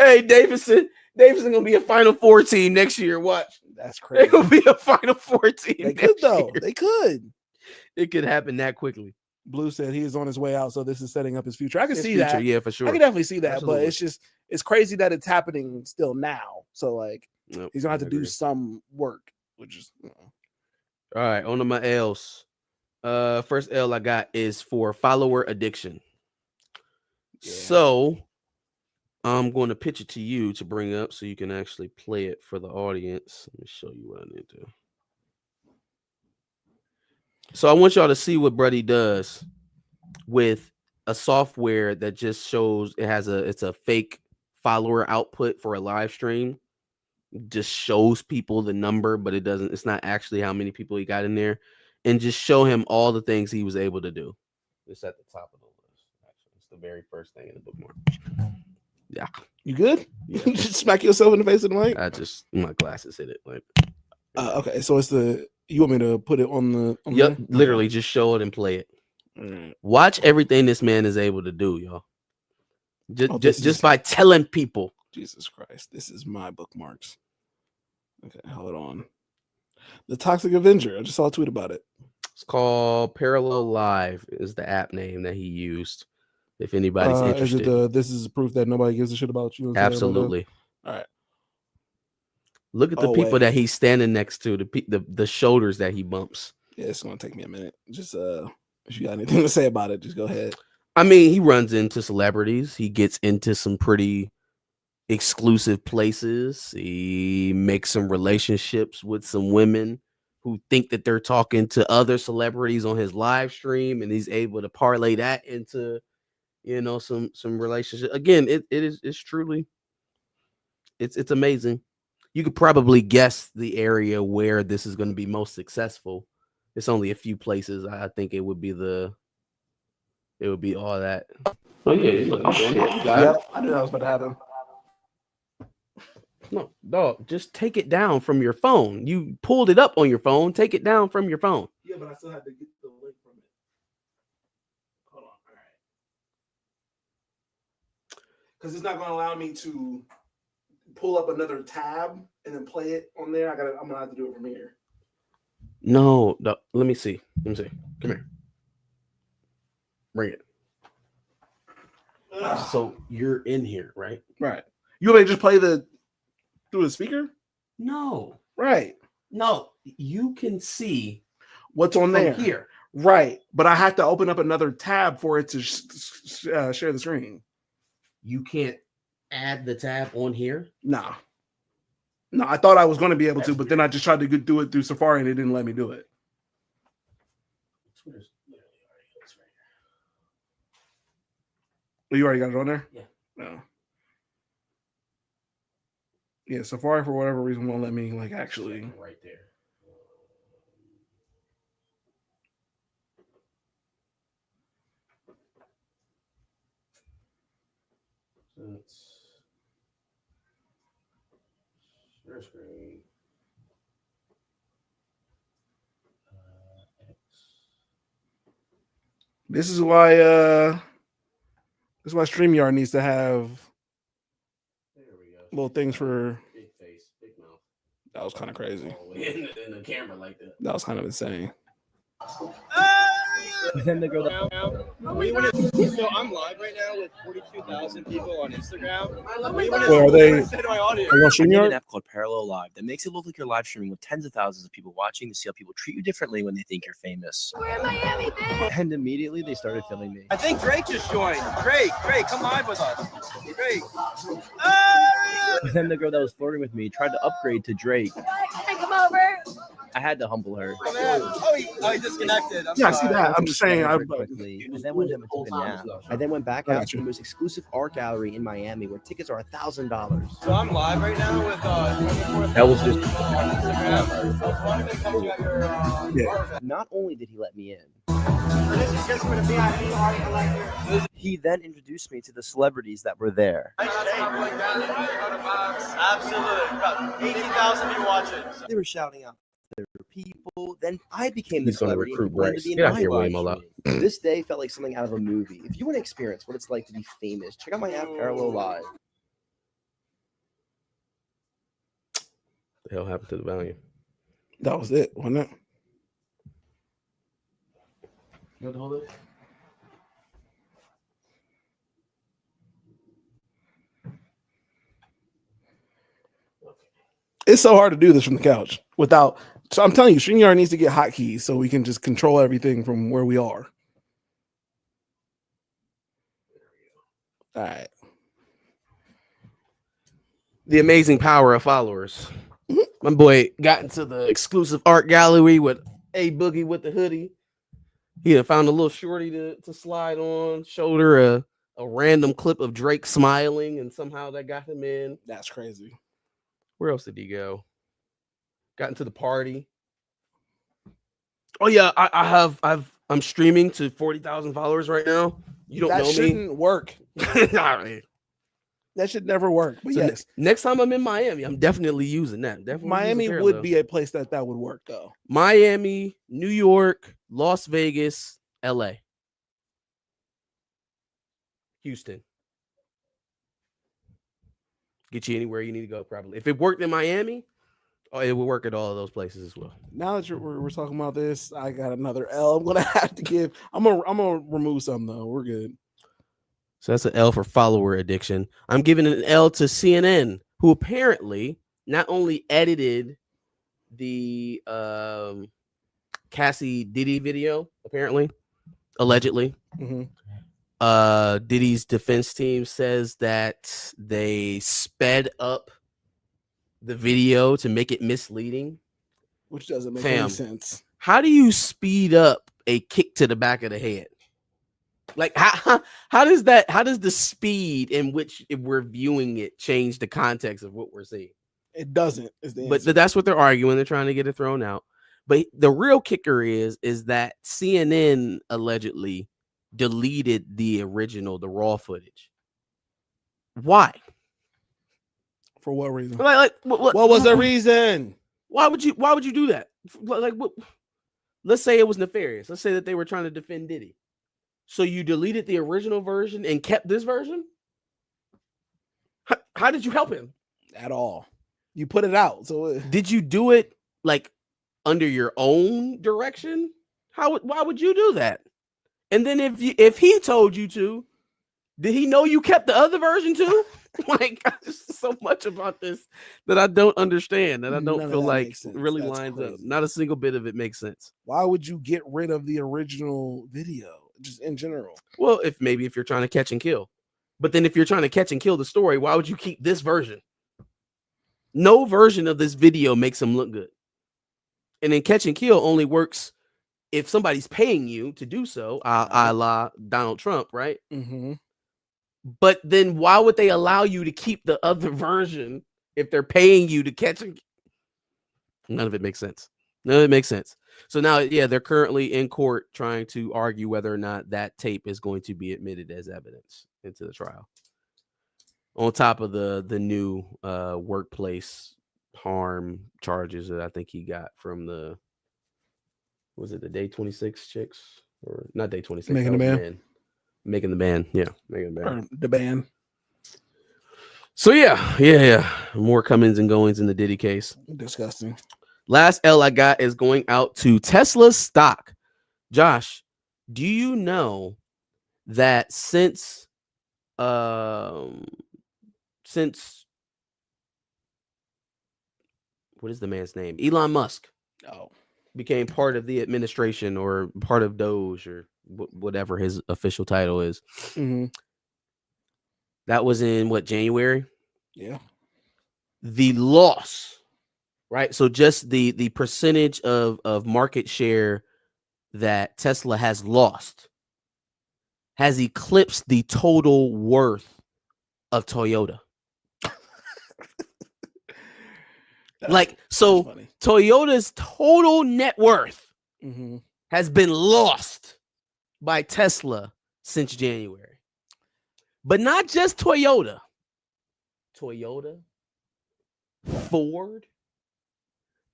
Hey, Davidson gonna be a Final Four team next year. Watch. That's crazy. They're gonna be a Final Four team. They could though. They could. It could happen that quickly. Blue said he is on his way out, so this is setting up his future. I can see that. Yeah, for sure. I can definitely see that, Absolutely. But it's crazy that it's happening still now. So he's gonna have to do some work, which is. All right, on to my L's. First L I got is for follower addiction. Yeah. So I'm going to pitch it to you to bring up so you can actually play it for the audience. Let me show you what I need to. So I want y'all to see what Bruddy does with a software that just shows it's a fake follower output for a live stream. Just shows people the number, but it's not actually how many people he got in there, and just show him all the things he was able to do. It's at the top of the list. Actually, it's the very first thing in the bookmark. Yeah. You good? Yeah. You just smack yourself in the face of the mic? My glasses hit it. Okay, so it's you want me to put it on the yep, literally just show it and play it. Watch everything this man is able to do, y'all. Just by telling people. Jesus Christ, this is my bookmarks. Okay, hold on. The Toxic Avenger. I just saw a tweet about it. It's called Parallel Live is the app name that he used. If anybody's interested. Is it this is proof that nobody gives a shit about you? Absolutely. All right. Look at the people that he's standing next to, the shoulders that he bumps. Yeah, it's gonna take me a minute. Just if you got anything to say about it, just go ahead. I mean, he runs into celebrities. He gets into some pretty exclusive places. He makes some relationships with some women who think that they're talking to other celebrities on his live stream, and he's able to parlay that into some relationship. Again, it's truly it's amazing. You could probably guess the area where this is going to be most successful. It's only a few places. I think it would be all that. Oh yeah, look, yeah, I knew that was about to happen. No, dog, just take it down from your phone. You pulled it up on your phone. Take it down from your phone. Yeah, but I still had to get the link from it. Hold on. All right. Because it's not going to allow me to pull up another tab and then play it on there. I'm going to have to do it from here. No, let me see. Come here. Bring it. So you're in here, right? Right. You want me to just play through the speaker? No. Right. No. You can see what's on from there here. Right. But I have to open up another tab for it to share the screen. You can't add the tab on here? No, I thought I was going to be able to, but then I just tried to do it through Safari and it didn't let me do it. You already got it on there? Yeah. No. Yeah, Safari for whatever reason won't let me actually. Right there. Let's share screen. This is why StreamYard needs to have little things for big face, big mouth. That was kind of crazy. In the camera like that. That was kind of insane. Then they go down. So I'm live right now with 42,000 people on Instagram. Where are they? Say to my audience. Are you on I made an StreamYard? app called Parallel Live that makes it look like you're live streaming with tens of thousands of people watching to see how people treat you differently when they think you're famous. We're in Miami, bitch. And immediately they started filming me. I think Drake just joined. Drake, come live with us. Drake. Then the girl that was flirting with me tried to upgrade to Drake. Can I come over? I had to humble her. Oh, man. He disconnected. Yeah, I see that. I'm just saying. Very quickly, and then went home and took a nap. I then went back I out got to you. the most exclusive art gallery in Miami where tickets are $1,000. So I'm live right now with That was just on Instagram. I was wondering if you got your Yeah. not only did he let me in, This is just going to be on any art collector. he then introduced me to the celebrities that were there. Absolutely. About 18,000 people watching. They were shouting out their people. Then I became He's the gonna celebrity. recruit who wanted Bryce. to be in Get out my here, live William Ola. streaming. This day felt like something out of a movie. If you want to experience what it's like to be famous, check out my app Parallel Live. The hell happened to the volume? That was it, wasn't it? You want to hold it? It's so hard to do this from the couch without. So I'm telling you, StreamYard needs to get hotkeys so we can just control everything from where we are. All right. The amazing power of followers. My boy got into the exclusive art gallery with A Boogie with the hoodie. He had found a little shorty to slide on, showed her a random clip of Drake smiling, and somehow that got him in. That's crazy. Where else did he go? Got into the party. Oh yeah, I'm streaming to 40,000 followers right now. You don't That know me. shouldn't work. All right. That should never work. But So yes, next time I'm in Miami, I'm definitely using that. Definitely Miami using would Parallel. be a place that would work though. Miami, New York, Las Vegas, LA, Houston. Get you anywhere you need to go, probably. If it worked in Miami, it would work at all of those places as well. Now that we're talking about this, I got another L. I'm gonna have to give. I'm gonna remove some though. We're good. So that's an L for follower addiction. I'm giving an L to CNN, who apparently not only edited the Cassie Diddy video, apparently, allegedly. Mhm. Diddy's defense team says that they sped up the video to make it misleading. Which doesn't make Fam. any sense. How do you speed up a kick to the back of the head? Like how does the speed in which we're viewing it change the context of what we're seeing? It doesn't. Is the But answer. that's what they're arguing. They're trying to get it thrown out. But the real kicker is that CNN allegedly deleted the raw footage. Why? For what reason? What What was the reason? Why would you do that? Like what? Let's say it was nefarious. Let's say that they were trying to defend Diddy. So you deleted the original version and kept this version? How did you help him? At all? You put it out. So Did you do it like under your own direction? Why would you do that? And then if he told you to, Did he know you kept the other version too? Like, just so much about this that I don't understand, that I None don't of feel that like makes sense. really That's lines up. crazy. Not a single bit of it makes sense. Why would you get rid of the original video, just in general? Well, if you're trying to catch and kill, but then if you're trying to catch and kill the story, why would you keep this version? No version of this video makes him look good. And then catch and kill only works if somebody's paying you to do so, a la Donald Trump, right? Mm-hmm. But then why would they allow you to keep the other version if they're paying you to catch and none of it makes sense. None of it makes sense. So now, yeah, they're currently in court trying to argue whether or not that tape is going to be admitted as evidence into the trial. On top of the new workplace harm charges that I think he got from the Day 26 chicks, or not Day 26? Making the band. Making the band, yeah, making the band. Or the band. So yeah, more comings and goings in the Diddy case. Disgusting. Last L I got is going out to Tesla stock. Josh, do you know that since what is the man's name? Elon Musk became part of the administration or part of Doge or whatever his official title is. Mm-hmm. That was in January? Yeah. The loss, right? So just the percentage of market share that Tesla has lost has eclipsed the total worth of Toyota. So funny. Toyota's total net worth Mm-hmm. has been lost by Tesla since January. But not just Toyota. Ford.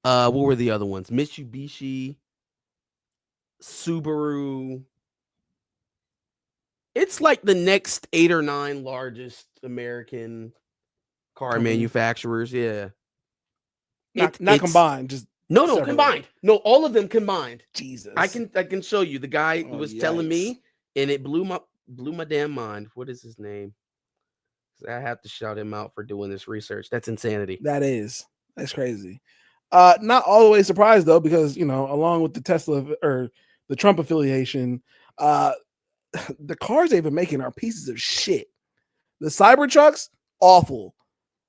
What were the other ones? Mitsubishi, Subaru. It's like the next 8 or 9 largest American car manufacturers. Yeah. Not It's combined, just no, separately. combined. No, all of them combined. Jesus. I can show you. The guy was telling yikes. me, and it blew my damn mind. What is his name? I have to shout him out for doing this research. That's insanity. That's crazy. Not all the way surprised though, because along with the Tesla or the Trump affiliation, the cars they've been making are pieces of shit. The Cybertrucks, awful,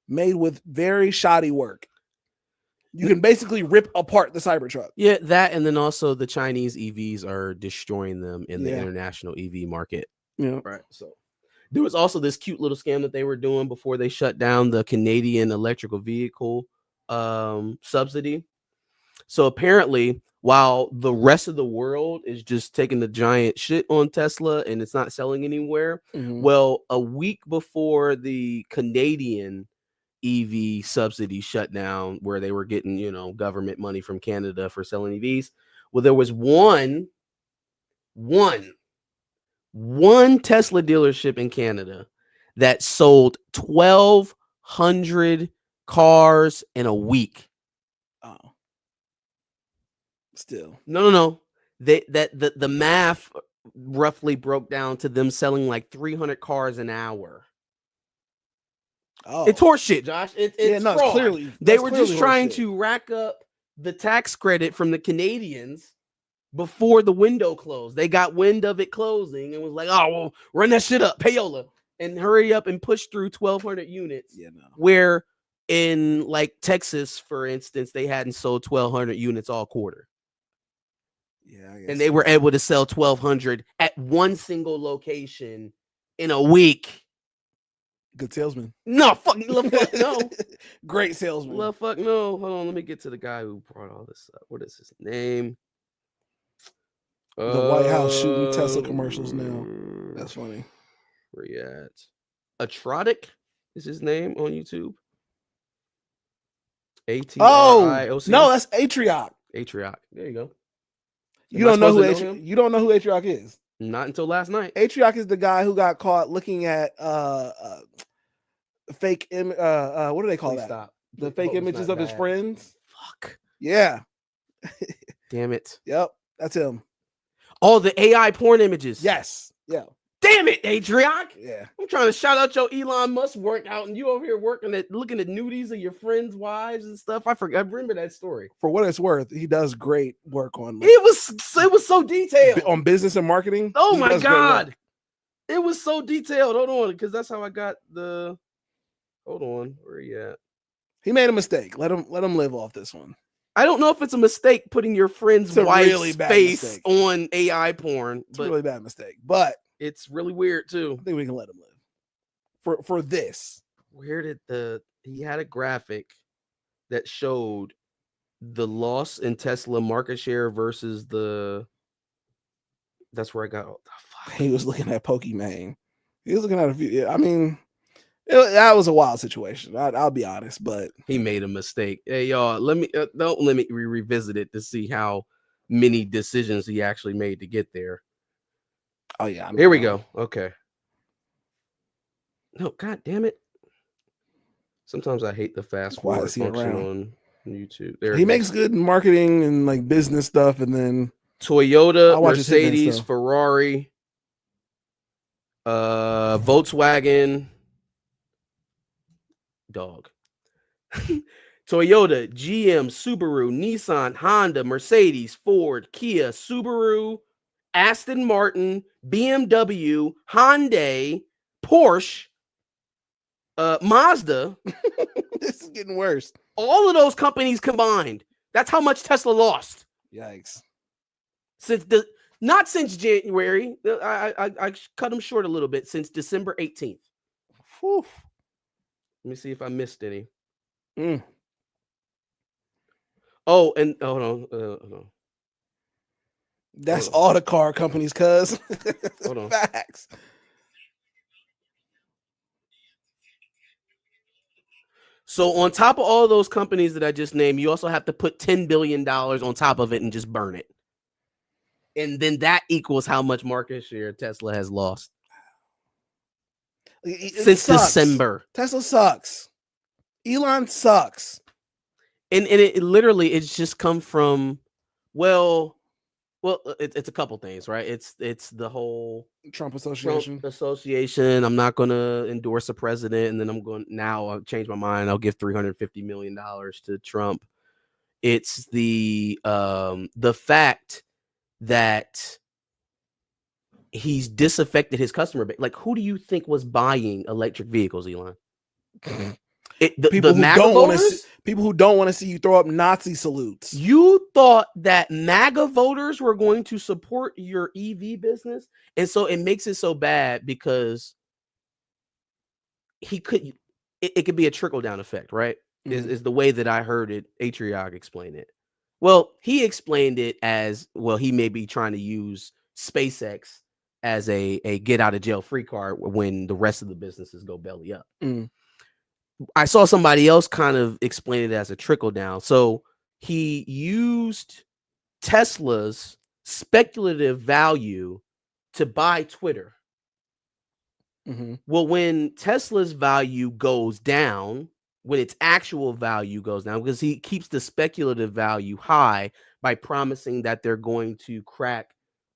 made with very shoddy work. You can basically rip apart the Cybertruck. Yeah, that, and then also the Chinese EVs are destroying them in the international EV market. Yeah, right. So there was also this cute little scam that they were doing before they shut down the Canadian electrical vehicle subsidy. So apparently, while the rest of the world is just taking the giant shit on Tesla and it's not selling anywhere, well, a week before the Canadian EV subsidy shut down, where they were getting, government money from Canada for selling EVs. Well, there was one Tesla dealership in Canada that sold 1,200 cars in a week. Oh, still no. The math roughly broke down to them selling like 300 cars an hour. Oh, It's horseshit, Josh. It's fraud. clearly They were just trying to rack up the tax credit from the Canadians before the window closed. They got wind of it closing and was like, "Oh, well, run that shit up, payola, and hurry up and push through 1,200 units." Yeah, no. Where in like Texas, for instance, they hadn't sold 1,200 units all quarter. Yeah, I guess And they were able to sell 1,200 at one single location in a week. good salesman. No, fuck no. Great salesman. Love fuck no. Hold on, let me get to the guy who brought all this up. What is his name? The White House shooting Tesla commercials now. That's funny. Where you at? Atrotic is his name on YouTube. ATRIOC. No, that's Atrioc. Atrioc. There you go. You don't know who Atrioc is. Not until last night. Atrioc is the guy who got caught looking at fake what do they call Please that? stop. The fake Hope it's images not of his bad. friends. Fuck. Yeah. Damn it. Yep. That's him. Oh, the AI porn images. Yes. Yeah. Damn it, Adrian. Yeah. I'm trying to shout out your Elon Musk workout, and you over here looking at nudies of your friends' wives and stuff. I remember that story. For what it's worth, he does great work on It was so detailed on business and marketing. Oh He my does great work. God. It was so detailed. Hold on, because that's how I got the. Hold on, where are you at? He made a mistake. Let him live off this one. I don't know if it's a mistake putting your friend's It's a wife's really bad face mistake. on AI porn, It's but a really bad mistake, but it's really weird too. I think we can let him live for this. Where did he had a graphic that showed the loss in Tesla market share versus that's where I got. Oh, fuck. He was looking at Pokemon. He was looking at a few. I mean, that was a wild situation. I'll be honest, but He made a mistake. Hey, y'all, don't let me revisit it to see how many decisions he actually made to get there. oh yeah, Here we go. Okay. No, God damn it. Sometimes I hate the fast Why forward is he function around? on YouTube. There He it makes goes. good marketing and like business stuff, and then Toyota, I'll watch his Hitman Mercedes, stuff. Ferrari, Volkswagen, dog. Toyota, GM, Subaru, Nissan, Honda, Mercedes, Ford, Kia, Subaru, Aston Martin, BMW, Hyundai, Porsche, Mazda, this is getting worse. all of those companies combined. That's how much Tesla lost Yikes! not since January. I cut them short a little bit since December 18th. Whew. Let me see if I missed any. Mm. Oh, and hold on. That's Hold on. all the car companies, cuz. Hold on. Facts. So on top of all those companies that I just named, you also have to put $10 billion on top of it and just burn it. And then that equals how much market share Tesla has lost It since sucks. December. Tesla sucks. Elon sucks. And it literally, it's just come from, well, it's a couple things, right? It's the whole Trump Association. Trump Association. I'm not going to endorse a president, and then I'll change my mind. I'll give $350 million to Trump. It's the fact that he's disaffected his customer base. Like, who do you think was buying electric vehicles, Elon? People who don't want to see you throw up Nazi salutes. You thought that MAGA voters were going to support your EV business, and so it makes it so bad because it could be a trickle down effect, right? Mhm. Is the way that I heard it. Atriog explained it. Well, he explained it as, well, he may be trying to use SpaceX as a get out of jail free card when the rest of the businesses go belly up. Mm. I saw somebody else kind of explain it as a trickle down. So he used Tesla's speculative value to buy Twitter. Mm-hmm. Well, when Tesla's value goes down, when its actual value goes down, because he keeps the speculative value high by promising that they're going to crack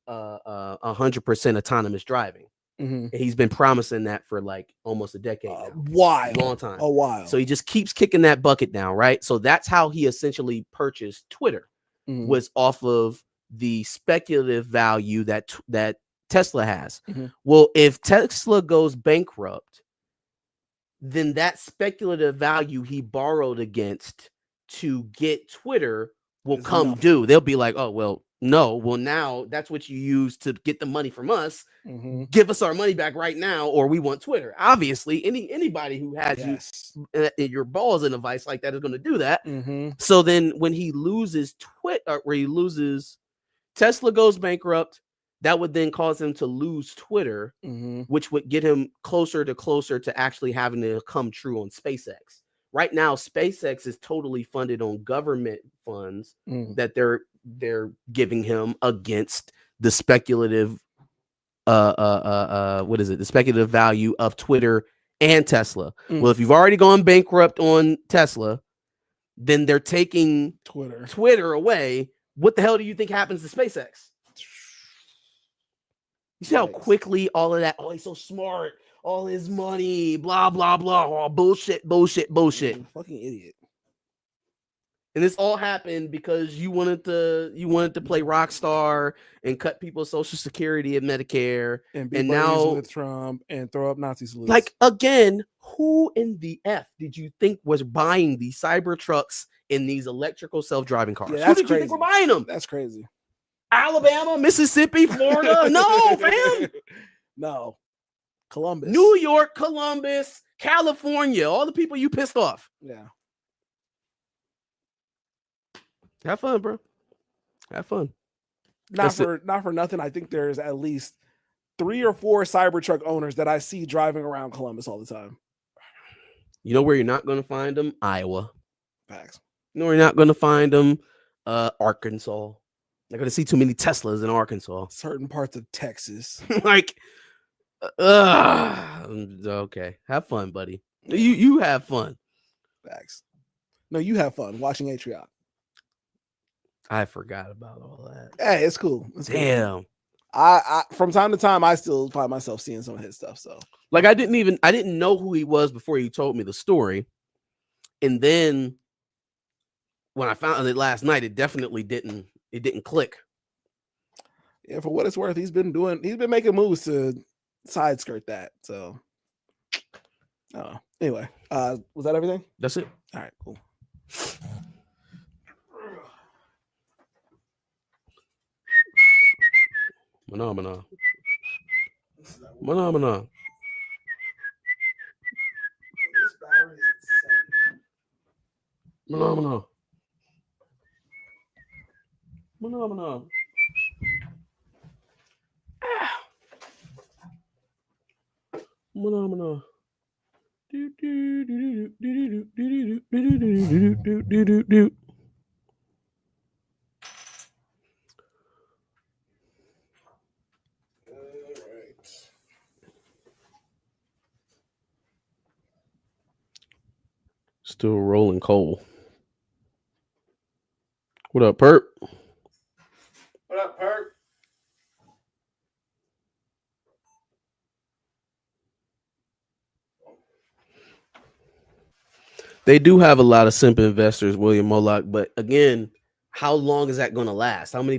100% autonomous driving. Mm-hmm. And he's been promising that for like almost a decade now. Why? Long time. A while. So he just keeps kicking that bucket down, right? So that's how he essentially purchased Twitter, was off of the speculative value that Tesla has. Mm-hmm. Well, if Tesla goes bankrupt, then that speculative value he borrowed against to get Twitter will come due. They'll be like, oh, well, no. Well, now that's what you use to get the money from us. Mm-hmm. Give us our money back right now, or we want Twitter. Obviously, anybody who has your balls in a vice like that is going to do that. Mm-hmm. So then when he loses Tesla goes bankrupt, that would then cause him to lose Twitter, which would get him closer to actually having to come true on SpaceX. Right now, SpaceX is totally funded on government funds that they're giving him against the speculative the speculative value of Twitter and Tesla. Well, if you've already gone bankrupt on Tesla, then they're taking Twitter away. What the hell do you think happens to SpaceX? You see how Yikes. quickly all of that, oh, he's so smart, all his money, blah, blah, blah, oh, bullshit. Fucking idiot. And this all happened because you wanted to play rock star and cut people's social security and Medicare. And be And buddies now, with Trump and throw up Nazi salutes. like, again, who in the F did you think was buying these cyber trucks and these electrical self-driving cars? Yeah, Who that's did you think crazy. were buying them? That's crazy. Alabama, Mississippi, Florida? No, fam. No. Columbus. New York, Columbus, California, all the people you pissed off. Yeah. Have fun, bro. Have fun. Not for nothing. I think there's at least 3 or 4 Cybertruck owners that I see driving around Columbus all the time. You know where you're not going to find them? Iowa. Facts. You know where you're not going to find them? Arkansas. They're going to see too many Teslas in Arkansas. Certain parts of Texas. Like, okay. Have fun, buddy. You have fun. Facts. No, you have fun watching Atriot. I forgot about all that. Hey, it's cool. It's cool. Damn. I from time to time I still find myself seeing some of his stuff. So Like I didn't know who he was before he told me the story. And then when I found it last night, it definitely didn't click. yeah, for what it's worth, he's been making moves to side skirt that. So anyway, was that everything? That's it. All right, cool. Phenomena. Still rolling coal. What up, Perp? What up, Perk? They do have a lot of simp investors, William Moloch, but again, how long is that going to last? How long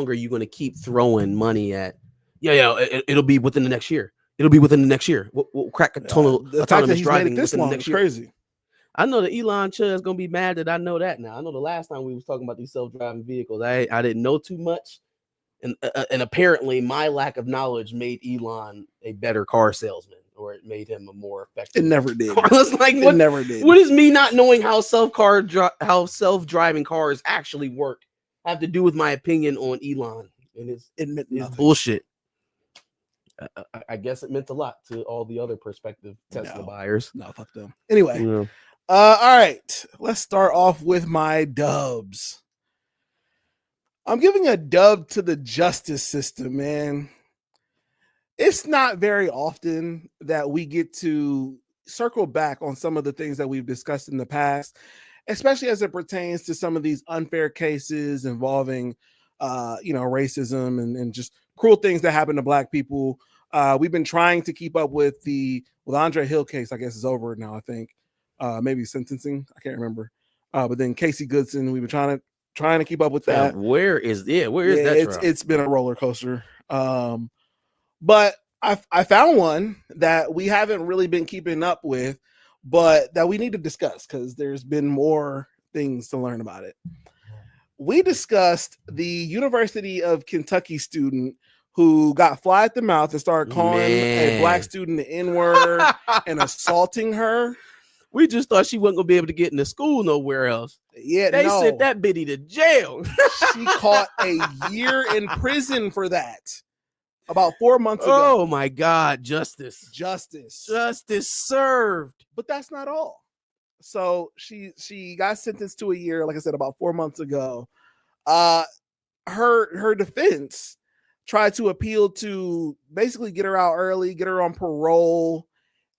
are you going to keep throwing money at? It'll be within the next year. We'll crack autonomous driving this within the long next is year. crazy. I know that Elon Musk is gonna be mad that I know that now. I know the last time we was talking about these self-driving vehicles, I didn't know too much, and apparently my lack of knowledge made Elon a better car salesman, or it made him a more effective. It never did. I was like, It never did. What does me not knowing how self-driving cars actually work have to do with my opinion on Elon and his bullshit? I guess it meant a lot to all the other prospective Tesla buyers. No, fuck them. Anyway, Yeah. all right. Let's start off with my dubs. I'm giving a dub to the justice system, man. It's not very often that we get to circle back on some of the things that we've discussed in the past, especially as it pertains to some of these unfair cases involving racism and just cruel things that happen to Black people. We've been trying to keep up with the Andre Hill case. I guess is over now. I think maybe sentencing. I can't remember. But then Casey Goodson. We've been trying to keep up with that. Where is that? It's been a roller coaster. But I found one that we haven't really been keeping up with, but that we need to discuss because there's been more things to learn about it. We discussed the University of Kentucky student who got fly at the mouth and started calling a Black student the N-word and assaulting her. We just thought she wasn't gonna be able to get into school nowhere else. Yeah, they sent that biddy to jail. She caught a year in prison for that about 4 months ago. Oh my God, justice served. But that's not all. So she got sentenced to a year, like I said, about 4 months ago. Her defense tried to appeal to basically get her out early, get her on parole,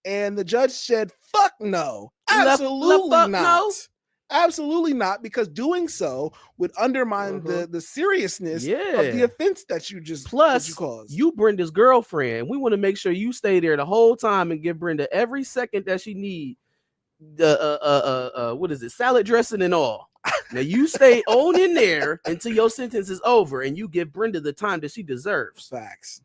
and the judge said, "Fuck no, absolutely not." Absolutely not, because doing so would undermine the seriousness of the offense that you just Plus, you caused. you Brenda's girlfriend. We want to make sure you stay there the whole time and give Brenda every second that she need. What is it? Salad dressing and all. Now you stay on in there until your sentence is over, and you give Brenda the time that she deserves. Facts.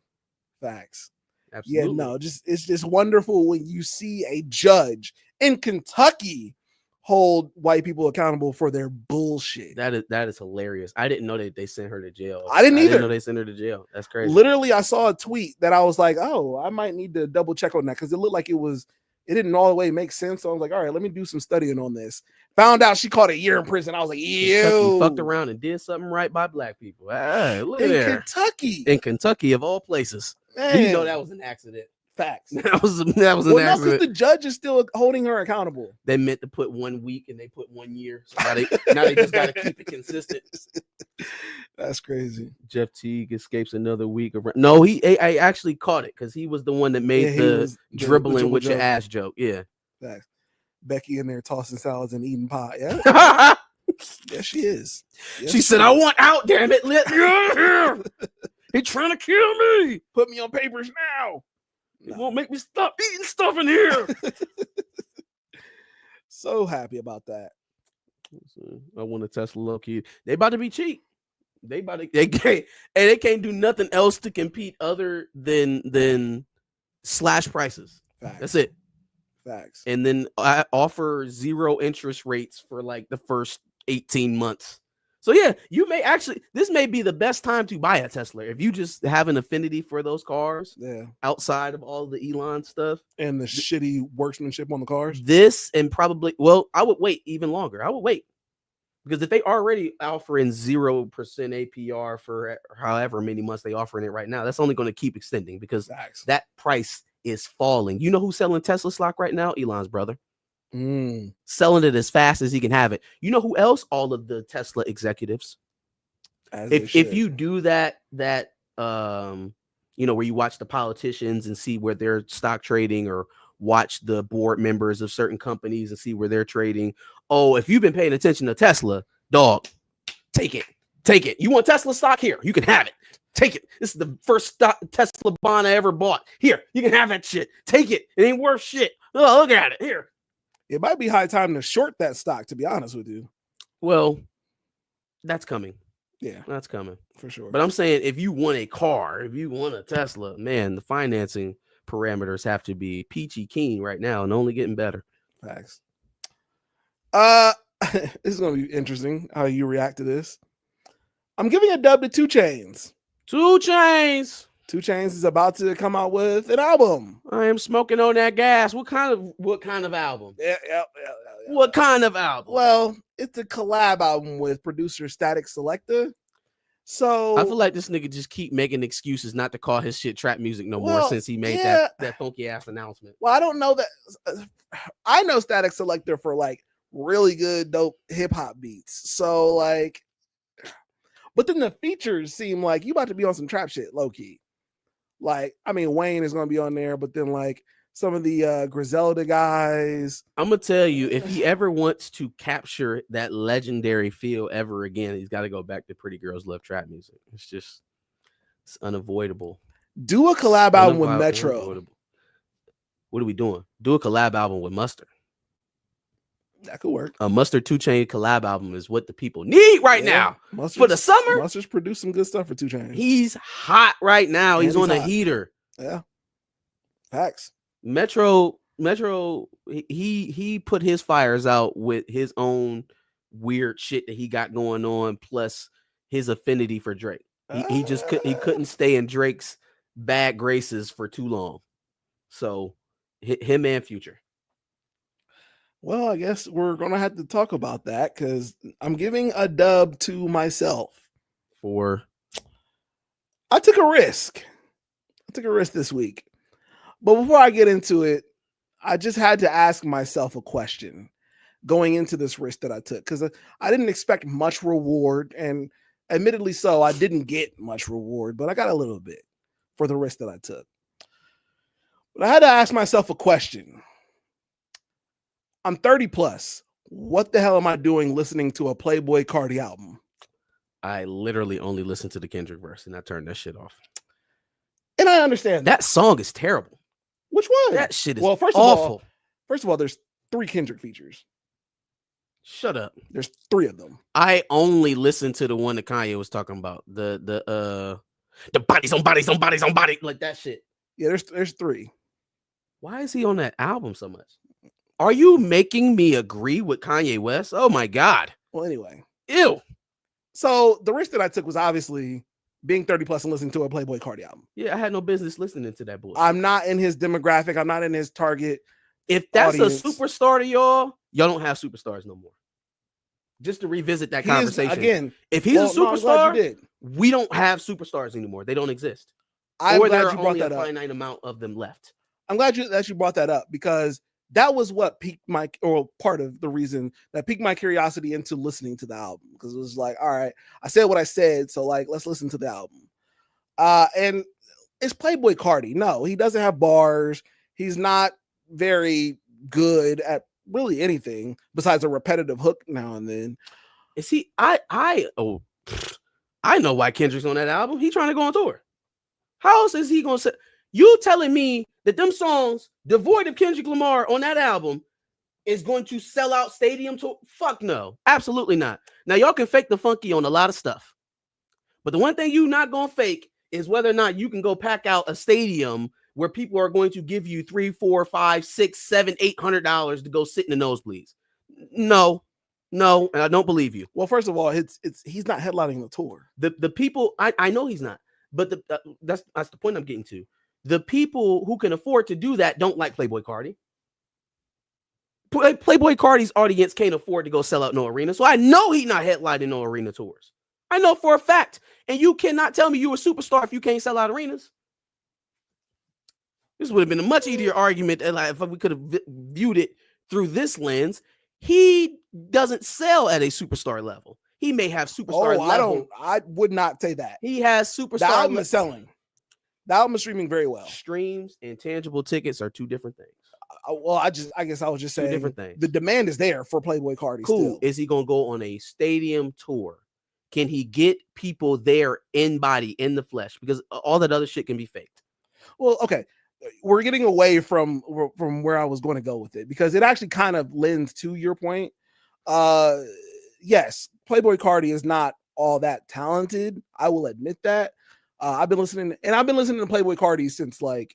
Absolutely. Yeah, no, it's just wonderful when you see a judge in Kentucky hold white people accountable for their bullshit. That is hilarious. I didn't know that they sent her to jail. I didn't either. Know they sent her to jail. That's crazy. Literally, I saw a tweet that I was like, oh, I might need to double check on that, because it looked like it didn't all the way make sense. So I was like, all right, let me do some studying on this. Found out she caught a year in prison. I was like, Kentucky fucked around and did something right by black people. Hey, look in there. Kentucky. In Kentucky, of all places. Man. You know that was an accident. Facts. That was an Well, no, accident. because the judge is still holding her accountable. They meant to put 1 week and they put 1 year. So now they just got to keep it consistent. That's crazy. Jeff Teague escapes another week. No, he actually caught it because he was the one that made the dribbling with your ass joke. Yeah. Facts. Becky in there tossing salads and eating pie. Yeah. Yeah, she is. Yes, she said, I want out, damn it. Let me out here. He trying to kill me. Put me on papers now. It won't make me stop eating stuff in here. So happy about that. I want a Tesla low key. They about to be cheap. They can't do nothing else to compete other than slash prices. Facts. That's it. Facts. And then I offer 0 interest rates for like the first 18 months. So yeah, this may be the best time to buy a Tesla if you just have an affinity for those cars. Yeah. Outside of all the Elon stuff and the shitty workmanship on the cars. This and probably, I would wait even longer. I would wait because if they already offering 0% APR for however many months they offering it right now, that's only going to keep extending because that price is falling. You know who's selling Tesla stock right now? Elon's brother. Selling it as fast as he can have it. You know who else? All of the Tesla executives. If you do that where you watch the politicians and see where their stock trading, or watch the board members of certain companies and see where they're trading. Oh, if you've been paying attention to Tesla, dog, take it. You want Tesla stock? Here, you can have it. Take it. This is the first Tesla bond I ever bought. Here, you can have that shit. Take it. It ain't worth shit. Oh, look at it. Here. It might be high time to short that stock, to be honest with you. Well, that's coming. Yeah, that's coming for sure. But I'm saying if you want a car, if you want a Tesla, man, the financing parameters have to be peachy keen right now and only getting better. Facts. This is going to be interesting how you react to this. I'm giving a dub to 2 Chainz. 2 Chainz. 2 Chainz is about to come out with an album. I am smoking on that gas. What kind of album? Yeah. What kind of album? Well, it's a collab album with producer Static Selector. So I feel like this nigga just keep making excuses not to call his shit trap music no more since he made that funky ass announcement. Well, I don't know that. I know Static Selector for like really good dope hip hop beats. So like, but then the features seem like you about to be on some trap shit, low key. Like, I mean, Wayne is going to be on there, but then like some of the Griselda guys. I'm going to tell you, if he ever wants to capture that legendary feel ever again, he's got to go back to Pretty Girls Love Trap Music. It's unavoidable. Do a collab album with Metro. Unavoidable. What are we doing? Do a collab album with Mustard. That could work. A Mustard 2 Chainz collab album is what the people need right now for the summer. Mustard's produced some good stuff for 2 Chainz. He's hot right now. He's on a heater. Yeah. Facts. Metro, he put his fires out with his own weird shit that he got going on, plus his affinity for Drake. He couldn't stay in Drake's bad graces for too long. So him and Future. Well, I guess we're going to have to talk about that because I'm giving a dub to myself. I took a risk. This week. But before I get into it, I just had to ask myself a question going into this risk that I took because I didn't expect much reward. And admittedly so, I didn't get much reward, but I got a little bit for the risk that I took. But I had to ask myself a question. I'm 30 plus. what the hell am I doing listening to a Playboi Carti album? I literally only listened to the Kendrick verse and I turned that shit off. And I understand That song is terrible. Which one? That shit is well, awful. First of all, there's 3 Kendrick features. Shut up. There's 3 of them. I only listened to the one that Kanye was talking about. The bodies on bodies on bodies on body, like that shit. Yeah, there's 3. Why is he on that album so much? Are you making me agree with Kanye West? Oh my God. Well, anyway. Ew. So the risk that I took was obviously being 30 plus and listening to a Playboi Carti album. Yeah, I had no business listening to that bullshit. I'm not in his demographic. I'm not in his target. If that's audience. a superstar to y'all don't have superstars no more. Just to revisit that conversation. Again, if he's a superstar, you did. we don't have superstars anymore. They don't exist. I'm or glad there are you brought only a that up. finite amount of them left. I'm glad that you brought that up because that was what piqued my, or part of the reason that piqued my curiosity into listening to the album, because it was like, all right, I said what I said, so like let's listen to the album. And it's Playboi Carti. No, he doesn't have bars. He's not very good at really anything besides a repetitive hook now and then. Is he? I know why Kendrick's on that album. He trying to go on tour. How else is he gonna say? You telling me that them songs devoid of Kendrick Lamar on that album is going to sell out stadium tour? Fuck no, absolutely not. Now y'all can fake the funky on a lot of stuff, but the one thing you not gonna fake is whether or not you can go pack out a stadium where people are going to give you $300, $400, $500, $600, $700, $800 to go sit in the nosebleeds. No, and I don't believe you. Well, first of all, he's not headlining the tour. The people, I know he's not, but that's the point I'm getting to. The people who can afford to do that don't like Playboi Carti. Playboi Carti's audience can't afford to go sell out no arena, so I know he's not headlining no arena tours. I know for a fact, and you cannot tell me you're a superstar if you can't sell out arenas. This would have been a much easier argument if we could have viewed it through this lens. He doesn't sell at a superstar level. He may have superstar level. I would not say that. He has superstar. The album is selling. The album is streaming very well. Streams and tangible tickets are 2 different things. Well, I guess I was just saying 2 different things. The demand is there for Playboi Carti. Cool. Still. Is he gonna go on a stadium tour? Can he get people there in body, in the flesh? Because all that other shit can be faked. Well, okay. We're getting away from where I was going to go with it because it actually kind of lends to your point. Yes, Playboi Carti is not all that talented. I will admit that. I've been listening to Playboi Carti since like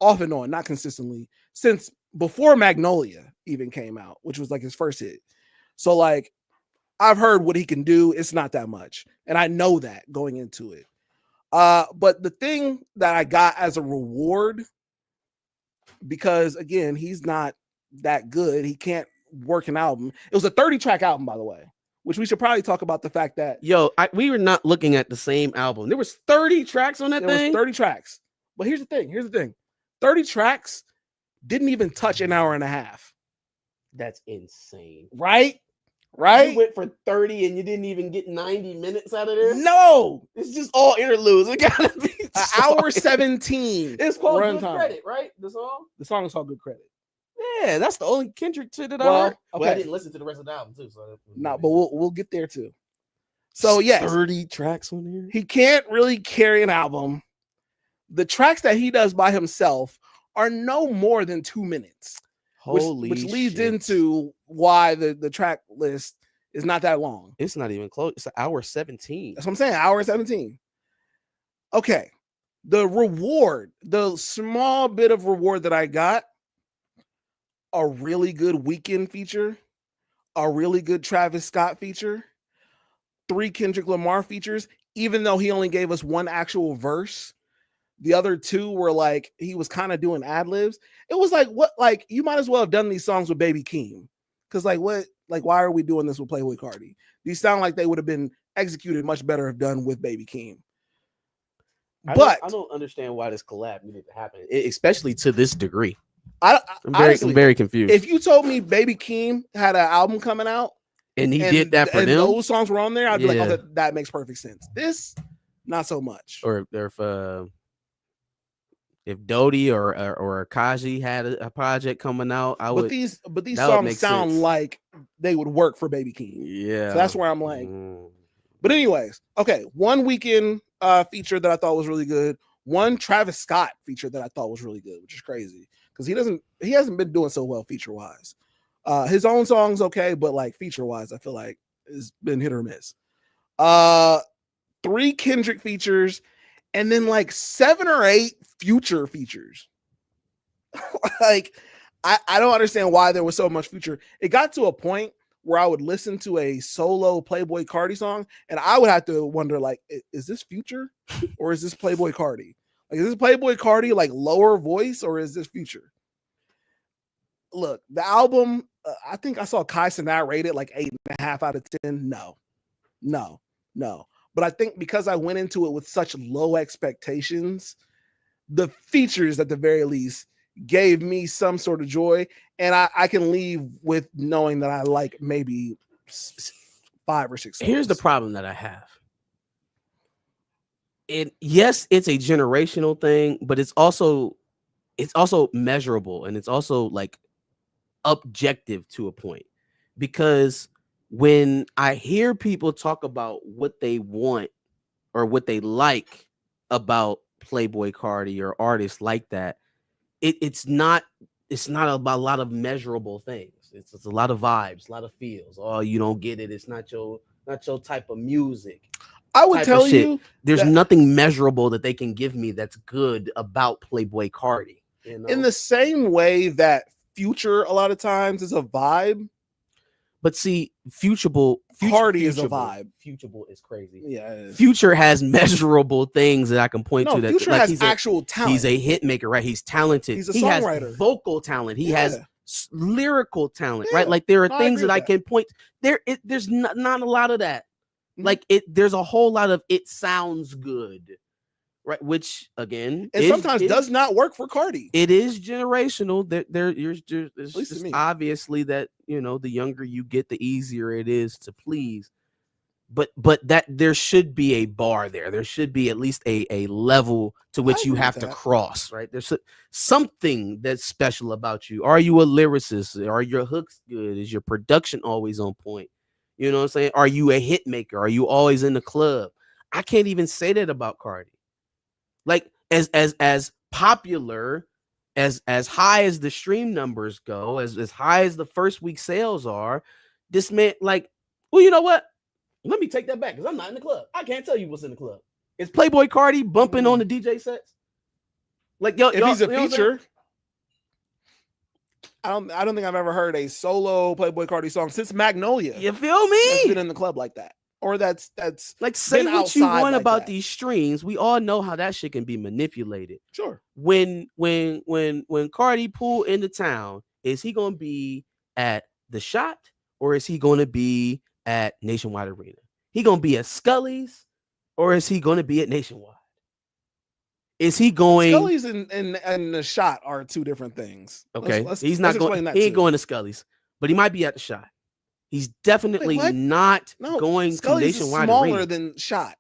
off and on, not consistently, since before Magnolia even came out, which was like his first hit. So like I've heard what he can do. It's not that much. And I know that going into it. But the thing that I got as a reward, because again, he's not that good. He can't work an album. It was a 30-track album, by the way, which we should probably talk about the fact that we were not looking at the same album. There was 30 tracks on that thing. There was 30 tracks. But here's the thing. 30 tracks didn't even touch an hour and a half. That's insane. Right? You went for 30 and you didn't even get 90 minutes out of this? No. It's just all interludes. It gotta be an hour 17. It's called Good time. Credit, right? The song? The song is called Good Credit. Yeah, that's the only Kendrick shit that I heard. Okay. Well, I didn't listen to the rest of the album too. But we'll get there too. So yes, 30 tracks on here. He can't really carry an album. The tracks that he does by himself are no more than 2 minutes. Which leads into why the track list is not that long. It's not even close. It's an hour 17. That's what I'm saying. Hour 17. Okay. The reward, the small bit of reward that I got, a really good Weeknd feature, a really good Travis Scott feature, 3 Kendrick Lamar features, even though he only gave us 1 actual verse. The other 2 were like, he was kind of doing ad libs. It was like, what, like, you might as well have done these songs with Baby Keem. Cause like, what, like, why are we doing this with Playboi Carti? These sound like they would have been executed much better if done with Baby Keem. But I don't understand why this collab needed to happen, especially to this degree. I'm very confused. If you told me Baby Keem had an album coming out and he did that for them, those songs were on there, I'd be like, oh, that makes perfect sense. This, not so much. Or if if Dodie or Kaji had a project coming out, I would. But these that would songs make sound sense. like they would work for Baby Keem. Yeah. So that's where I'm like. Mm. But anyways, okay. One Weeknd feature that I thought was really good. One Travis Scott feature that I thought was really good, which is crazy because he hasn't been doing so well feature wise. His own songs okay, but like feature wise, I feel like it's been hit or miss. 3 Kendrick features, and then like 7 or 8 Future features. Like I don't understand why there was so much Future. It got to a point where I would listen to a solo Playboi Carti song, and I would have to wonder, like, is this Future or is this Playboi Carti? Like, is this Playboi Carti like lower voice or is this Future? Look, the album, I think I saw Kai Cenat rated like 8.5 out of 10. No. But I think because I went into it with such low expectations, the features at the very least gave me some sort of joy, and I can leave with knowing that I like maybe 5 or 6 songs. Here's the problem that I have. Yes, it's a generational thing, but it's also measurable, and it's also like objective to a point, because when I hear people talk about what they want or what they like about Playboi Carti or artists like that, it's not about a lot of measurable things. It's a lot of vibes, a lot of feels. Oh, you don't get it. It's not your type of music. I would tell you there's nothing measurable that they can give me that's good about Playboi Carti. You know? In the same way that Future a lot of times is a vibe. But see, Carti is a vibe. Futurable is crazy. Yeah, it is. Future has measurable things that I can point to. That Future like, has actual talent. He's a hit maker, right? He's talented. He's a he songwriter. Has vocal talent. He has lyrical talent, right? Like there are things that I can point. There's not a lot of that. Mhm. Like there's a whole lot of it sounds good, right? Which again, sometimes does not work for Carti. It is generational. It's least to just me. obviously that the younger you get, the easier it is to please. But that there should be a bar there. There should be at least a level to which you have to cross, right? There's something that's special about you. Are you a lyricist? Are your hooks good? Is your production always on point? You know what I'm saying? Are you a hit maker? Are you always in the club? I can't even say that about Carti. Like as popular, as high as the stream numbers go, as high as the first week sales are, this man, like, well, you know what? Let me take that back because I'm not in the club. I can't tell you what's in the club. Is Playboi Carti bumping on the DJ sets? Like, if he's a feature, I don't think I've ever heard a solo Playboi Carti song since Magnolia. You feel me? That's been in the club like that, or that's like, say what you want like about that. these streams. We all know how that shit can be manipulated. Sure. When Carti pull into town, is he gonna be at the Shot or is he gonna be at Nationwide Arena? He gonna be at Scully's or is he gonna be at Nationwide? Is he going? Scully's and the Shot are two different things. Okay, let's he's not going. He ain't going to Scully's, but he might be at the Shot. He's definitely not going Scully's to Nationwide is smaller Arena. than Shot.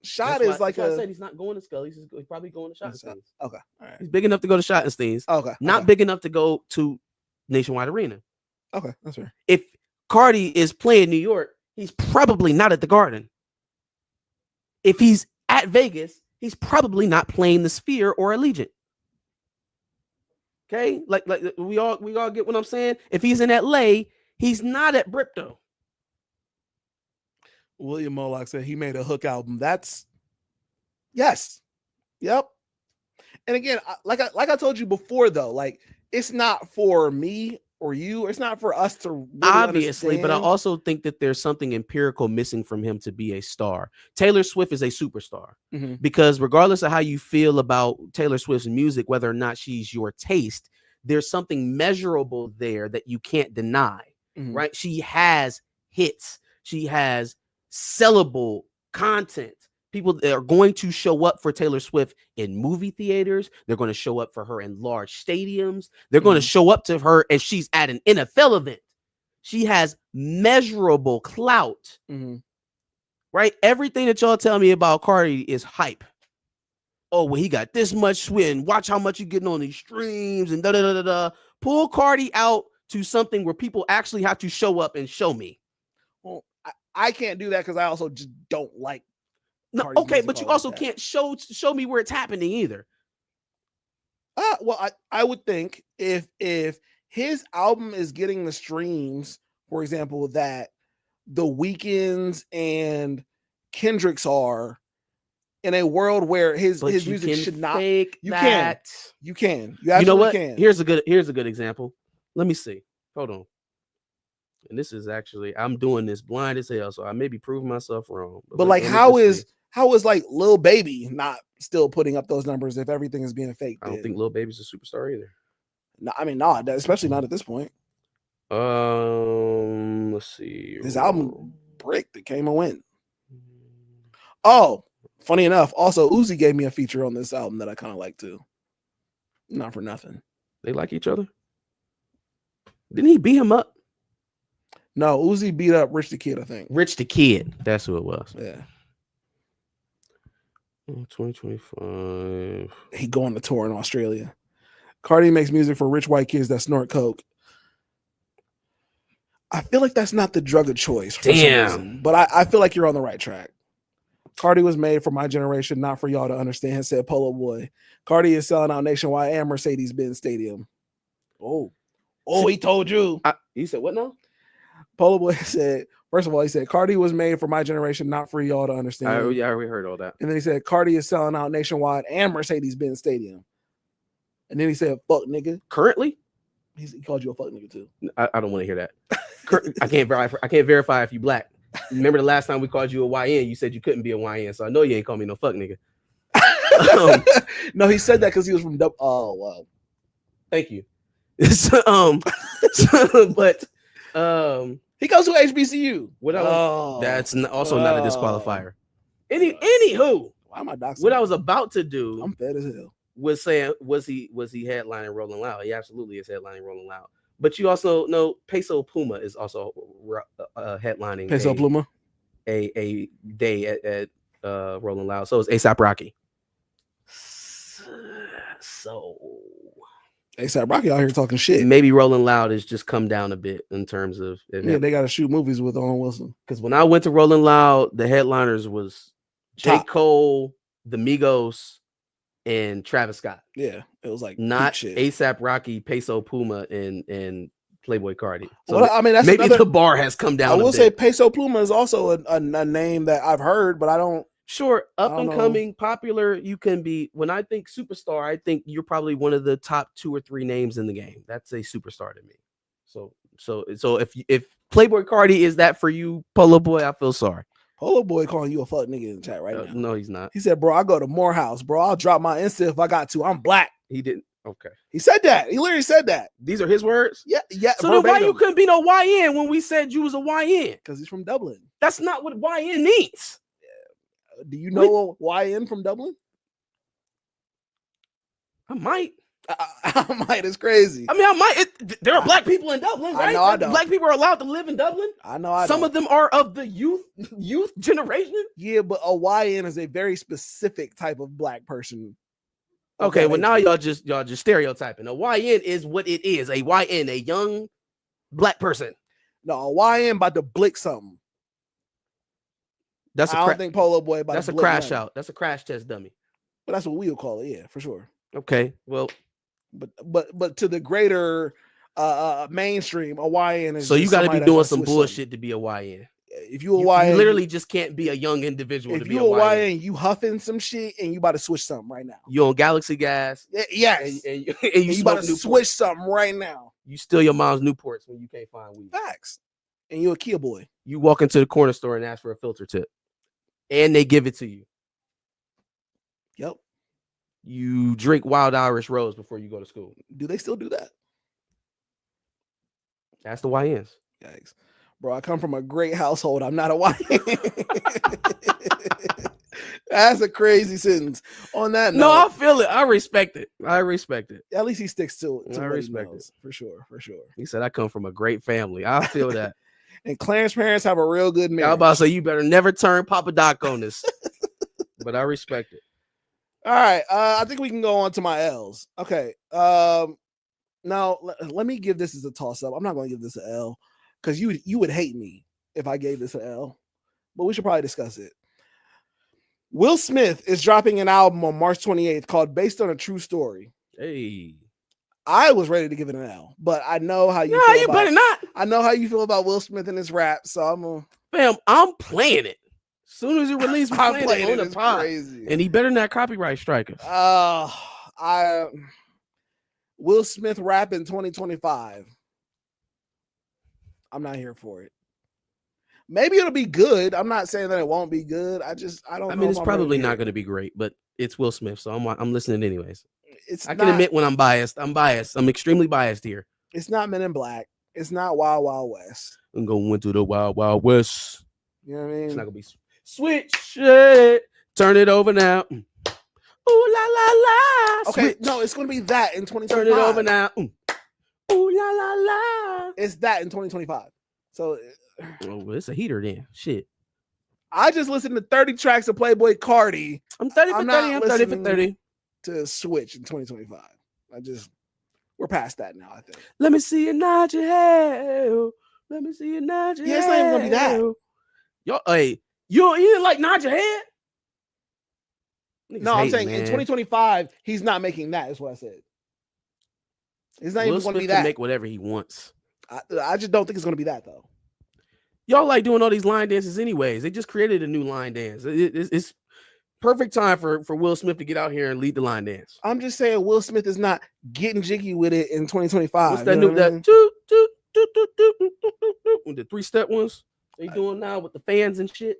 Shot That's is like I said he's not going to Scully's. He's probably going to Shot and Steens. Okay, all right. He's big enough to go to Shot and Steens. Okay, not big enough to go to Nationwide Arena. Okay, that's fair. If Carti is playing New York, he's probably not at the Garden. If he's at Vegas, he's probably not playing the Sphere or Allegiant. Okay, like we all get what I'm saying. If he's in LA, he's not at Brypto. William Moloch said he made a hook album. That's yes, yep. And again, like I told you before, though, like it's not for me or you. It's not for us to really obviously, but I understand. also think that there's something empirical missing from him to be a star. Taylor Swift is a superstar because regardless of how you feel about Taylor Swift's music, whether or not she's your taste, there's something measurable there that you can't deny, right? She has hits. She has sellable content. People are going to show up for Taylor Swift in movie theaters. They're going to show up for her in large stadiums. They're going to show up to her if she's at an NFL event. She has measurable clout, right? Everything that y'all tell me about Carti is hype. oh, well, he got this much swing. Watch how much you getting on these streams and da da da da da. Pull Cardi out to something where people actually have to show up and show me. Well, I can't do that because I also just don't like. No, Cardi's okay, music but you all also like that. can't show me where it's happening either. Well, I would think if his album is getting the streams, for example, that The Weeknd's and Kendrick's are, in a world where his But you music can should not. fake You that. You can. You know absolutely what? Can. Here's a good example. Let me see. Hold on. And this is actually, I'm doing this blind as hell, so I may be proving myself wrong. But like, how is like Lil Baby not still putting up those numbers if everything is being faked? I don't think Lil Baby's a superstar either. No, I mean, not especially not at this point. Let's see. His album Brick that came and went. Oh, funny enough, also Uzi gave me a feature on this album that I kind of like too. Not for nothing. They like each other. Didn't he beat him up? No, Uzi beat up Rich the Kid, I think. Rich the Kid. That's who it was. Yeah. 2025. He going to tour in Australia. Cardi makes music for rich white kids that snort coke. I feel like that's not the drug of choice. For some reason, but I feel like you're on the right track. Cardi was made for my generation, not for y'all to understand, said Polo Boy. Cardi is selling out nationwide and Mercedes-Benz Stadium. Oh, he told you. You said what now? Polo Boy said, first of all, he said, Cardi was made for my generation, not for y'all to understand. I already heard all that. And then he said, Cardi is selling out nationwide and Mercedes-Benz Stadium. And then he said, fuck nigga. Currently? He called you a fuck nigga too. I don't want to hear that. I can't verify if you black. Remember the last time we called you a YN, you said you couldn't be a YN, so I know you ain't call me no fuck nigga. No, he said that because he was from oh wow. Thank you. But he goes to HBCU. That's also not a disqualifier. Anywho, why am I doxing? What I was about to do, I'm fed as hell. Was saying was he headlining Rolling Loud? He absolutely is headlining Rolling Loud. But you also know Peso Pluma is also headlining Peso Pluma a day at Rolling Loud. So is A$AP Rocky. So A$AP Rocky out here talking shit. Maybe Rolling Loud has just come down a bit in terms of they got to shoot movies with Owen Wilson. Because when I went to Rolling Loud, the headliners was J. Cole, the Migos, and Travis Scott. Yeah, it was like not A$AP Rocky, Peso Pluma, and Playboy Cardi. So well, I mean, that's maybe the bar has come down. I will say Peso Pluma is also a name that I've heard, but I don't. Sure, up and coming, popular. You can be. When I think superstar, I think you're probably one of the top 2 or 3 names in the game. That's a superstar to me. So if Playboy Cardi is that for you, Polo Boy, I feel sorry. Polo Boy calling you a fuck nigga in the chat right now. No, he's not. He said, bro, I go to Morehouse, bro. I'll drop my Insta if I got to. I'm black. He didn't. Okay. He said that. He literally said that. These are his words? Yeah. So then why you couldn't be no YN when we said you was a YN? Because he's from Dublin. That's not what YN means. Yeah. Do you know a YN from Dublin? I might. I might. It's crazy. I mean, I might. There are black people in Dublin, right? I know. I don't. Black people are allowed to live in Dublin. I know. Some of them are of the youth generation. Yeah, but a YN is a very specific type of black person. Okay, well now y'all just stereotyping. A YN is what it is. A YN, a young black person. No, a YN about to blick something. I don't think Polo Boy about. That's to a blick crash nothing. out. That's a crash test dummy. But that's what we would call it. Yeah, for sure. Okay, well. But to the greater mainstream, a YN is so you got to be doing some bullshit to be a YN. If you a YN, you literally just can't be a young individual. If to be you a YN, you huffing some shit and you about to switch something right now. You on Galaxy Gas? Yes, and you about to switch something right now. You steal your mom's Newports when you can't find weed. Facts. And you a Kia boy. You walk into the corner store and ask for a filter tip, and they give it to you. Yep. You drink Wild Irish Rose before you go to school. Do they still do that? That's the YNs. Yikes. Bro, I come from a great household. I'm not a YN. That's a crazy sentence. On that note, no, I feel it. I respect it. At least he sticks to I respect it. For sure. He said, I come from a great family. I feel that. And Clarence's parents have a real good marriage. I was about to say, you better never turn Papa Doc on this. But I respect it. All right. I think we can go on to my L's. Okay. Now let me give this as a toss up. I'm not going to give this an L because you would hate me if I gave this an L, but we should probably discuss it. Will Smith is dropping an album on March 28th called "Based on a True Story." Hey, I was ready to give it an L, but I know how you. no, feel you about, better not, I know how you feel about Will Smith and his rap, so I'm gonna. fam. I'm playing it. As soon as it releases, I'm I'm playing playing it. it on It's the pod. crazy. And he better not copyright strike us. Will Smith rap in 2025. I'm not here for it. Maybe it'll be good. I'm not saying that it won't be good. I don't. I know mean, if it's I'm probably ready to not hear going to be great, but it's Will Smith, so I'm listening anyways. It's I can not, admit when I'm biased. I'm biased. I'm extremely biased here. It's not Men in Black. It's not Wild Wild West. I'm going to the Wild Wild West. You know what I It's mean? not gonna be switch it. Turn it over now. Ooh la la la. Okay, Switch. no, it's gonna be that in 2025. Turn it over now. Ooh la la la. It's that in 2025. So Oh, well, it's a heater then. Shit. I just listened to 30 tracks of Playboy Cardi I'm 30 for I'm 30. not I'm 30 for listening. 30. to Switch in 2025. We're past that now, I think. Let me see you nod your head. Let me see you nod your head. Yeah, it's not even gonna be that. Y'all, hey, you didn't like nod your head? Niggas No, I'm hating, saying in man. 2025, he's not making that, is what I said. It's not Will even going to be Smith can that. make whatever he wants. I just don't think it's going to be that, though. Y'all like doing all these line dances anyways. They just created a new line dance. It's perfect time for Will Smith to get out here and lead the line dance. I'm just saying Will Smith is not getting jiggy with it in 2025. What's that you new know what I mean? that toot, toot, toot, toot, toot, toot, toot, toot, the 3-step ones they doing now with the fans and shit?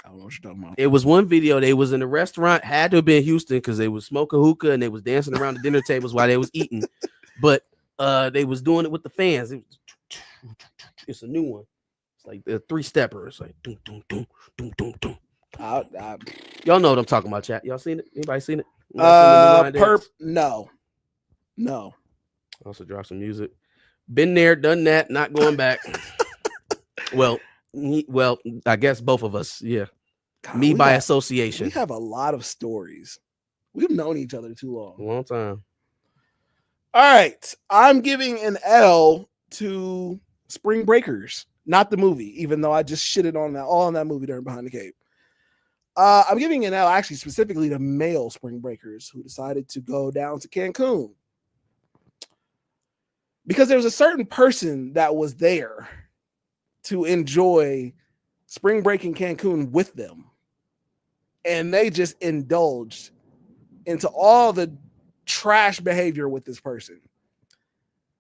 I don't know what you're talking about. It was one video. They was in a restaurant, had to have been Houston because they was smoking hookah and they was dancing around the dinner tables while they was eating. But they was doing it with the fans. It's a new one. It's like the 3-stepper. It's like doom, doom, doom, doom, doom, doom. Y'all know what I'm talking about, chat. Y'all seen it? Anybody seen it? Anybody seen the new line Perp, dance? no. Also drop some music. Been there, done that, not going back. well, I guess both of us. Yeah. God, Me we by have- association. We have a lot of stories. We've known each other too long. A long time. All right. I'm giving an L to Spring Breakers, not the movie, even though I just shitted on that all on that movie during Behind the Cape. I'm giving an L actually specifically to male Spring Breakers who decided to go down to Cancun. Because there was a certain person that was there to enjoy spring break in Cancun with them. And they just indulged into all the trash behavior with this person.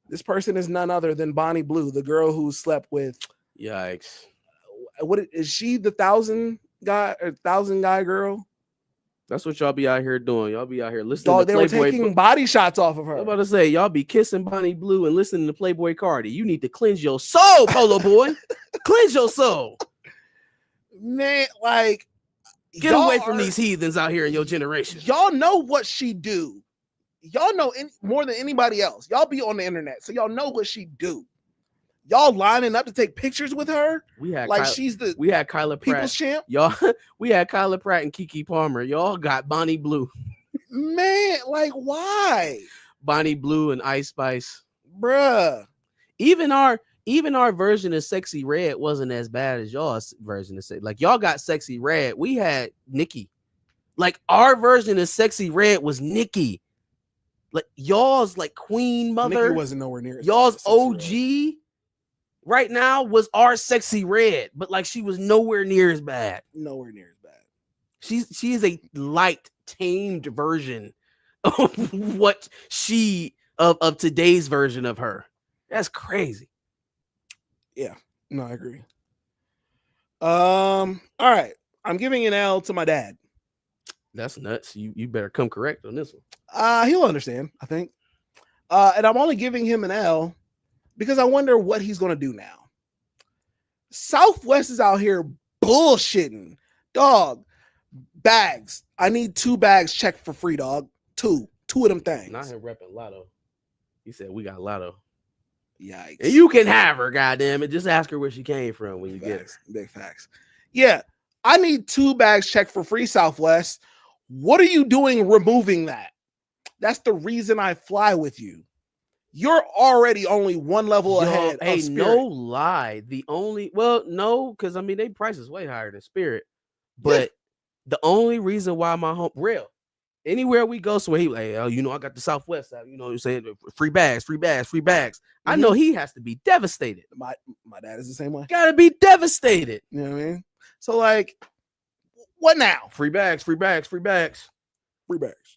This person is none other than Bonnie Blue, the girl who slept with. Yikes. What is she? The 1,000 guy girl? That's what y'all be out here doing. Y'all be out here listening Dog, to they were Playboy. taking body shots off of her. I'm about to say, y'all be kissing Bonnie Blue and listening to Playboy Cardi. You need to cleanse your soul, Polo Boy. Cleanse your soul. Man, like, Get away from these heathens out here in your generation. Y'all know what she do. Y'all know more than anybody else. Y'all be on the internet, so y'all know what she do. Y'all lining up to take pictures with her We had like she's the we had Kyla Pratt. people's champ. Y'all, we had Kyla Pratt and Kiki Palmer. Y'all got Bonnie Blue. Man, like why? Bonnie Blue and Ice Spice. Bruh. Even our version of Sexy Red wasn't as bad as y'all's version of Sexy. Like y'all got Sexy Red. We had Nikki. Like our version of Sexy Red was Nikki. Like y'all's like Queen Mother. Nikki wasn't nowhere near as Y'all's bad as Sexy OG right now was our Sexy Red, but like she was nowhere near as bad. Red. Nowhere near as bad. She is a light, tamed version of what of today's version of her. That's crazy. No, I agree. All right. I'm giving an L to my dad. That's nuts. You better come correct on this one. He'll understand, I think. And I'm only giving him an L because I wonder what he's gonna do now. Southwest is out here bullshitting. Dog, bags. I need 2 bags checked for free, dog. Two of them things. Not him repping Lotto. He said we got Lotto. Yikes. And you can have her, goddamn it. Just ask her where she came from when you get her. Big facts. Yeah, I need 2 bags checked for free, Southwest. What are you doing removing that? That's the reason I fly with you. You're already only one level ahead Hey, of Spirit. no lie. No, because I mean they price is way higher than Spirit. But the only reason why my home real anywhere we go, so he like, oh, you know, I got the Southwest out, you know what I'm saying? Free bags. I know he has to be devastated. My dad is the same way. Gotta be devastated. You know what I mean? So like, what now? Free bags. Free bags.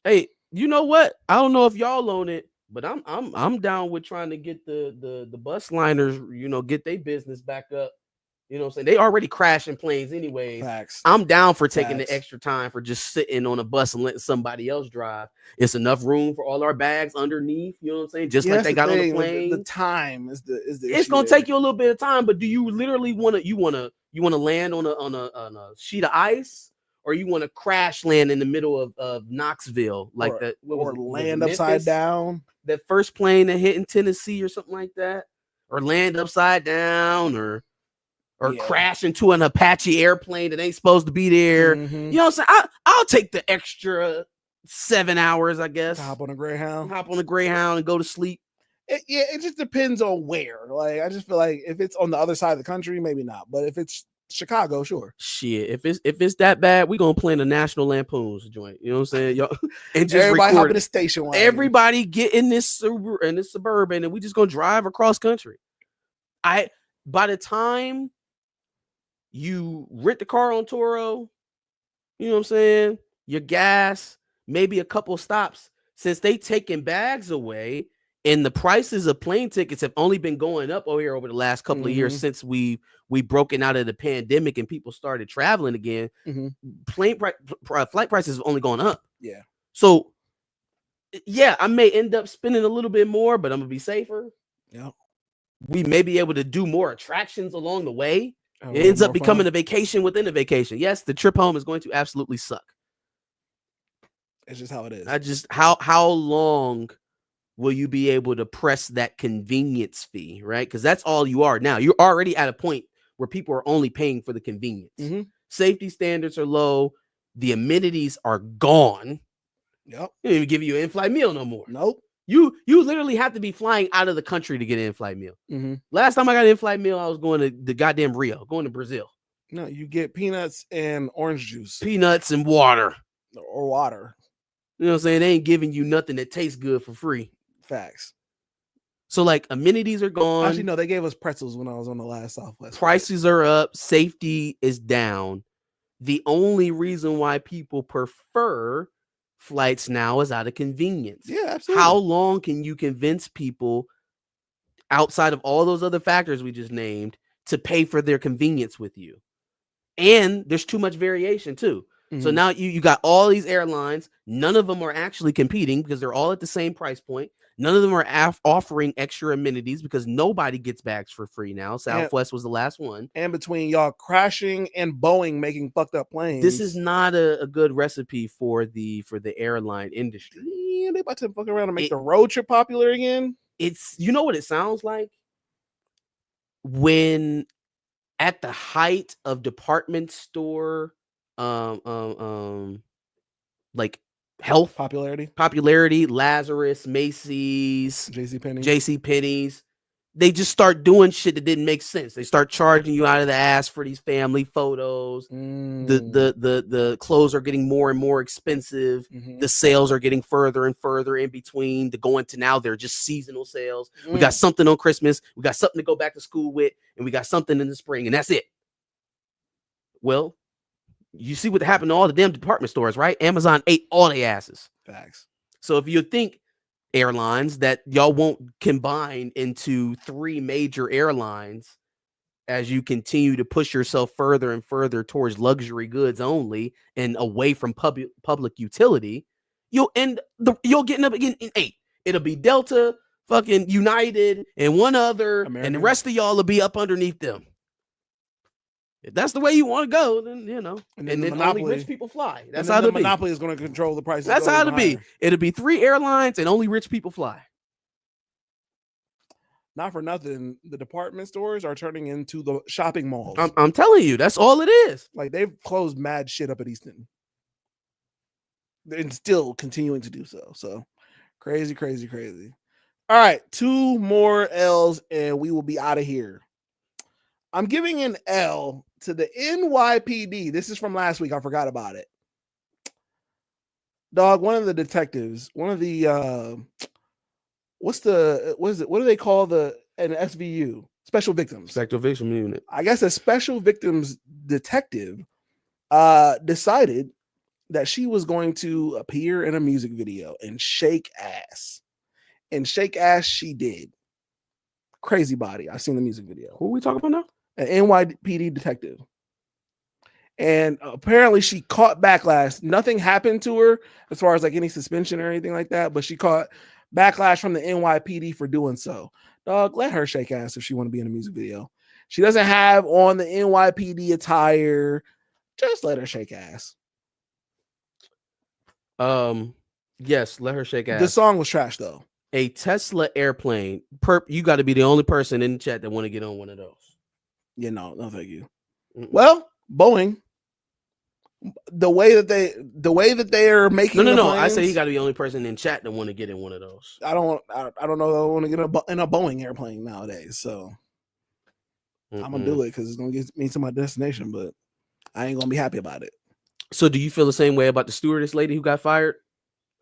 Hey, you know what? I don't know if y'all own it, but I'm down with trying to get the bus liners, you know, get their business back up. You know what I'm saying? They already crashing planes anyways. Facts. I'm down for taking Facts. the extra time for just sitting on a bus and letting somebody else drive. It's enough room for all our bags underneath. You know what I'm saying? Just like they got on the plane. The time is the it's gonna take you a little bit of time, but do you literally want to land on a sheet of ice, or you want to crash land in the middle of Knoxville like or, that, or land upside down? That first plane that hit in Tennessee or something like that, or land upside down, or crash into an Apache airplane that ain't supposed to be there. Mm-hmm. You know what I'm saying? I'll take the extra 7 hours, I guess. Hop on a Greyhound and go to sleep. It just depends on where. Like, I just feel like if it's on the other side of the country, maybe not. But if it's Chicago, sure. Shit, if it's that bad, we gonna play in the National Lampoon's joint. You know what I'm saying, y'all? And just everybody hop in the the station wagon. Everybody get in this Suburban, and we just gonna drive across country. By the time you rent the car on Turo, you know what I'm saying? Your gas, maybe a couple stops. Since they taking bags away, and the prices of plane tickets have only been going up over here over the last couple of years since we broken out of the pandemic and people started traveling again. Flight prices have only gone up. Yeah. So, yeah, I may end up spending a little bit more, but I'm gonna be safer. Yeah. We may be able to do more attractions along the way. It ends up becoming a vacation within a vacation. Yes, the trip home is going to absolutely suck. It's just how it is. How long will you be able to press that convenience fee, right? Because that's all you are now. You're already at a point where people are only paying for the convenience. Safety standards are low. The amenities are gone. Yep. They don't even give you an in-flight meal no more. Nope. You literally have to be flying out of the country to get an in-flight meal. Last time I got an in-flight meal, I was going to the goddamn Rio, going to Brazil. No, you get peanuts and orange juice. Peanuts and water. Or water. You know what I'm saying? They ain't giving you nothing that tastes good for free. Facts. So, like, amenities are gone. Actually, no, they gave us pretzels when I was on the last Southwest. Prices are up. Safety is down. The only reason why people prefer flights now is out of convenience. Yeah, absolutely. How long can you convince people outside of all those other factors we just named to pay for their convenience with you? And there's too much variation too. So now you got all these airlines. None of them are actually competing because they're all at the same price point. None of them are offering extra amenities because nobody gets bags for free now. Southwest was the last one. And between y'all crashing and Boeing making fucked up planes, this is not a good recipe for the airline industry. Yeah, they about to fuck around and make the road trip popular again. It's, you know what it sounds like? When at the height of department store like health popularity, Lazarus, Macy's, JCPenney's, they just start doing shit that didn't make sense. They start charging you out of the ass for these family photos. The clothes are getting more and more expensive. The sales are getting further and further in between. To go into now, they're just seasonal sales. We got something on Christmas, we got something to go back to school with, and we got something in the spring, and that's it. Well, you see what happened to all the damn department stores, right? Amazon ate all their asses. Facts. So if you think airlines that y'all won't combine into 3 major airlines as you continue to push yourself further and further towards luxury goods only and away from public utility, you'll end up again in 8. It'll be Delta, fucking United, and one other, and the rest of y'all will be up underneath them. If that's the way you want to go, then you know, and then only rich people fly. That's how the monopoly is going to control the prices. That's how it'll be. It'll be 3 airlines and only rich people fly. Not for nothing, the department stores are turning into the shopping malls. I'm telling you, that's all it is. Like, they've closed mad shit up at Easton. and still continuing to do so. So crazy. All right, 2 more L's and we will be out of here. I'm giving an L to the NYPD. This is from last week. I forgot about it. Dog, one of the detectives, one of the what do they call an SVU? Special victims. Special victim unit. I guess a special victims detective decided that she was going to appear in a music video and shake ass. And shake ass she did. Crazy body. I've seen the music video. Who are we talking about now? An NYPD detective. And apparently she caught backlash. Nothing happened to her as far as like any suspension or anything like that, but she caught backlash from the NYPD for doing so. Dog, let her shake ass if she want to be in a music video. She doesn't have on the NYPD attire. Just let her shake ass. Yes, let her shake ass. The song was trash though. A Tesla airplane. You got to be the only person in the chat that want to get on one of those. Yeah, no, thank you. Well, Boeing, the way that they are making no. planes, I say he got to be the only person in chat that want to get in one of those. I don't know. I want to get in a Boeing airplane nowadays, so I'm gonna do it because it's gonna get me to my destination. But I ain't gonna be happy about it. So, do you feel the same way about the stewardess lady who got fired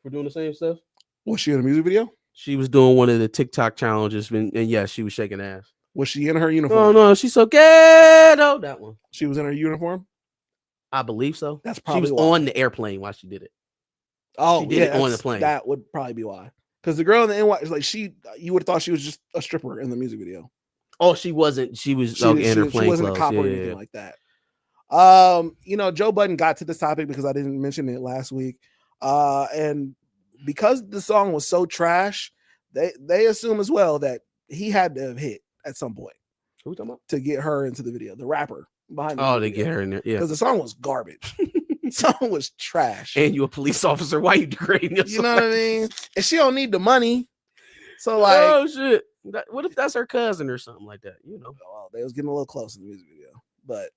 for doing the same stuff? Was she in a music video? She was doing one of the TikTok challenges, and yes, she was shaking ass. Was she in her uniform? Oh no, she's so ghetto. That one. She was in her uniform. I believe so. That's probably she was why. on the airplane while she did it. Oh, she did it on the plane. That would probably be why. Because the girl in the NY is like you would have thought she was just a stripper in the music video. Oh, she wasn't. She was in her plane She wasn't clothes. a cop or anything like that. Joe Budden got to this topic because I didn't mention it last week. And because the song was so trash, they assume as well that he had to have hit at some point. Who we talking about? To get her into the video, the rapper behind. To get her in there, yeah. Because the song was garbage. The song was trash. And you a police officer? Why you degrading yourself? You know what I mean? And she don't need the money. So like, oh shit! What if that's her cousin or something like that? You know, well, they was getting a little close in the music video, but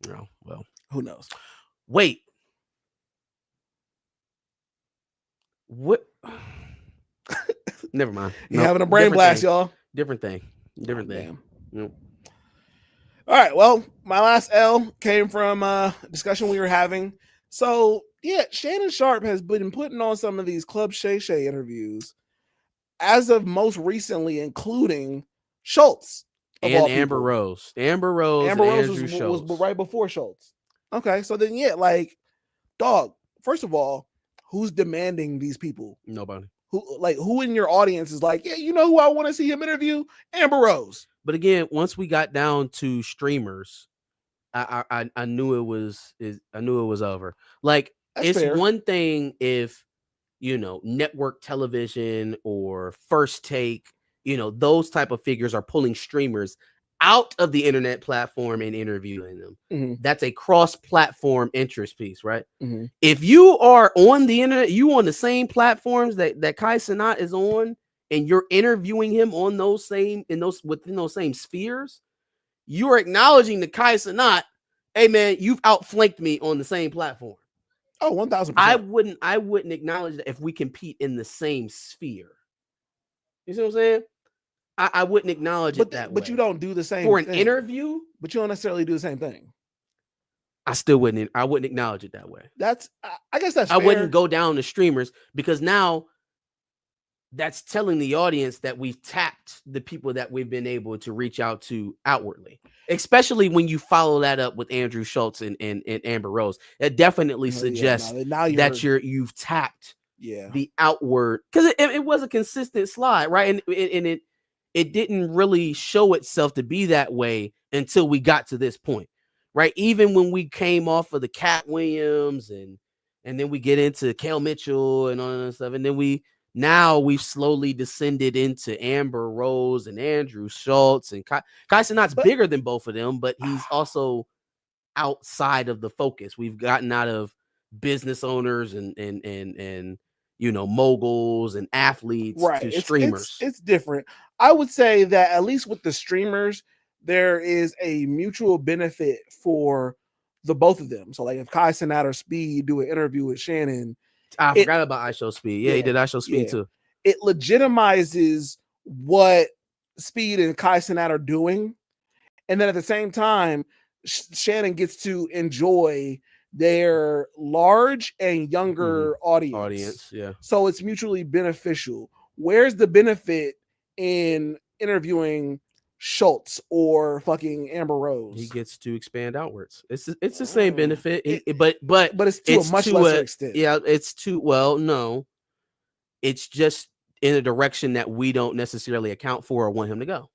no. Well, who knows? Wait, what? Never mind. You having a brain blast, y'all? Different thing. Yep. All right. Well, my last L came from a discussion we were having. So yeah, Shannon Sharpe has been putting on some of these Club Shay Shay interviews as of most recently, including Schultz and Amber Rose. Amber Rose was right before Schultz. Okay, so then yeah, like, dog. First of all, who's demanding these people? Nobody. Who in your audience is like, yeah, you know who I want to see him interview? Amber Rose. But again, once we got down to streamers, I knew it was over. Like, that's it's fair. one thing if network television or First Take, those type of figures are pulling streamers out of the internet platform and interviewing them. Mm-hmm. That's a cross-platform interest piece, right? Mm-hmm. If you are on the internet, you on the same platforms that Kai Cenat is on, and you're interviewing him on within those same spheres, you are acknowledging to Kai Cenat, hey man, you've outflanked me on the same platform. Oh, 1,000%. I wouldn't acknowledge that if we compete in the same sphere. You see what I'm saying? I wouldn't acknowledge it that way. But you don't do the same for thing. An interview. But you don't necessarily do the same thing. I still wouldn't. I wouldn't acknowledge it that way. I guess that's. I wouldn't go down to streamers because now that's telling the audience that we've tapped the people that we've been able to reach out to outwardly. Especially when you follow that up with Andrew Schultz and Amber Rose, it definitely suggests that you've tapped the outward, because it was a consistent slide, right? And it didn't really show itself to be that way until we got to this point, right? Even when we came off of the Cat Williams and then we get into Kel Mitchell and all that stuff, and then we've slowly descended into Amber Rose and Andrew Schultz, and Kai Cenat's bigger than both of them, but he's also outside of the focus. We've gotten out of business owners and moguls and athletes to streamers. It's different. I would say that at least with the streamers, there is a mutual benefit for the both of them. So like if Kai Cenat or Speed do an interview with Shannon, I It- forgot about I Show Speed. Yeah, he Yeah, did I Show Speed yeah. too. it legitimizes what Speed and Kai Cenat are doing. And then at the same time, Shannon gets to enjoy their large and younger audience. Yeah. So it's mutually beneficial. Where's the benefit in interviewing Schultz or fucking Amber Rose? He gets to expand outwards. It's the same Mm. benefit, It- but but it's to a much lesser extent. Yeah, it's too well. No, it's just in a direction that we don't necessarily account for or want him to go,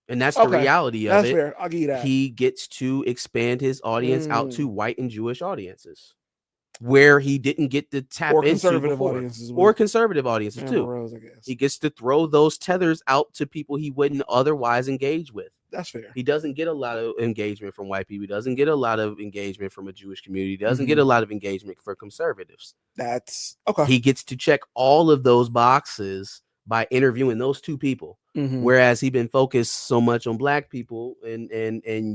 and that's the Okay, reality of that's it. fair. I'll give you that. He gets to expand his audience out to Mm. white and Jewish audiences, where he didn't get to tap or into conservative before. audiences. Or with conservative audiences Amber too. Rose, I guess. He gets to throw those tethers out to people he wouldn't otherwise engage with. That's fair. He doesn't get a lot of engagement from white people. He doesn't get a lot of engagement from a Jewish community. He doesn't get a lot of engagement for conservatives. That's okay. He gets to check all of those boxes by interviewing those two people. Mhm. Whereas he's been focused so much on black people and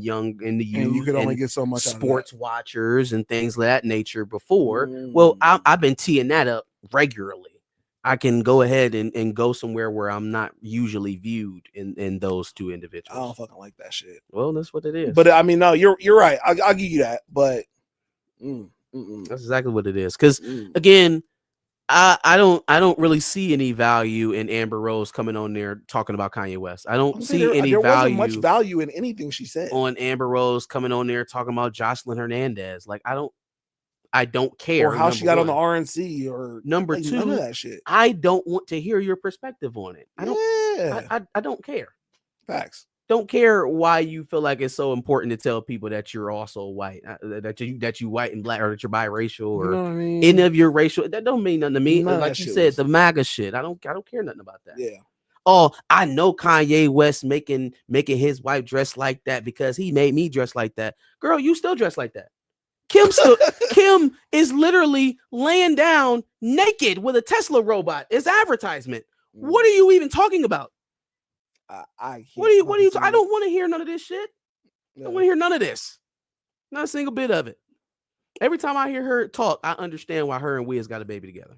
young and the youth And you could only and get so much out of that. sports watchers and things of that nature before. Well, I've been teeing that up regularly. I can go ahead and go somewhere where I'm not usually viewed in those two I don't individuals. fucking like that shit. Well, that's what it is. But I mean, no, you're right. I'll give you that. But That's exactly what it is. Because mm. again, I don't really see any value in Amber Rose coming on there talking about Kanye West. I don't I'm see saying any there wasn't value much value in anything she said. on Amber Rose coming on there talking about Jocelyn Hernandez. Like I don't care. Or how she got number on the one. RNC or Number like, none two, of that shit. I don't want to hear your perspective on it. I don't. Yeah, I don't care. facts. Don't care why you feel like it's so important to tell people that you're also white, that you white and black, or that you're biracial, or You know what I mean? any of your racial. That don't mean nothing to me. None of Like that you shit said, was- the MAGA shit. I don't care nothing about that. Yeah, Oh, I know Kanye West making his wife dress like that because he made me dress like that. Girl, you still dress like that. Kim is literally laying down naked with a Tesla robot. It's advertisement. What are you even talking about? What are you? I don't want to hear none of this shit. I don't want to hear none of this. Not a single bit of it. Every time I hear her talk, I understand why her and Wiz got a baby together.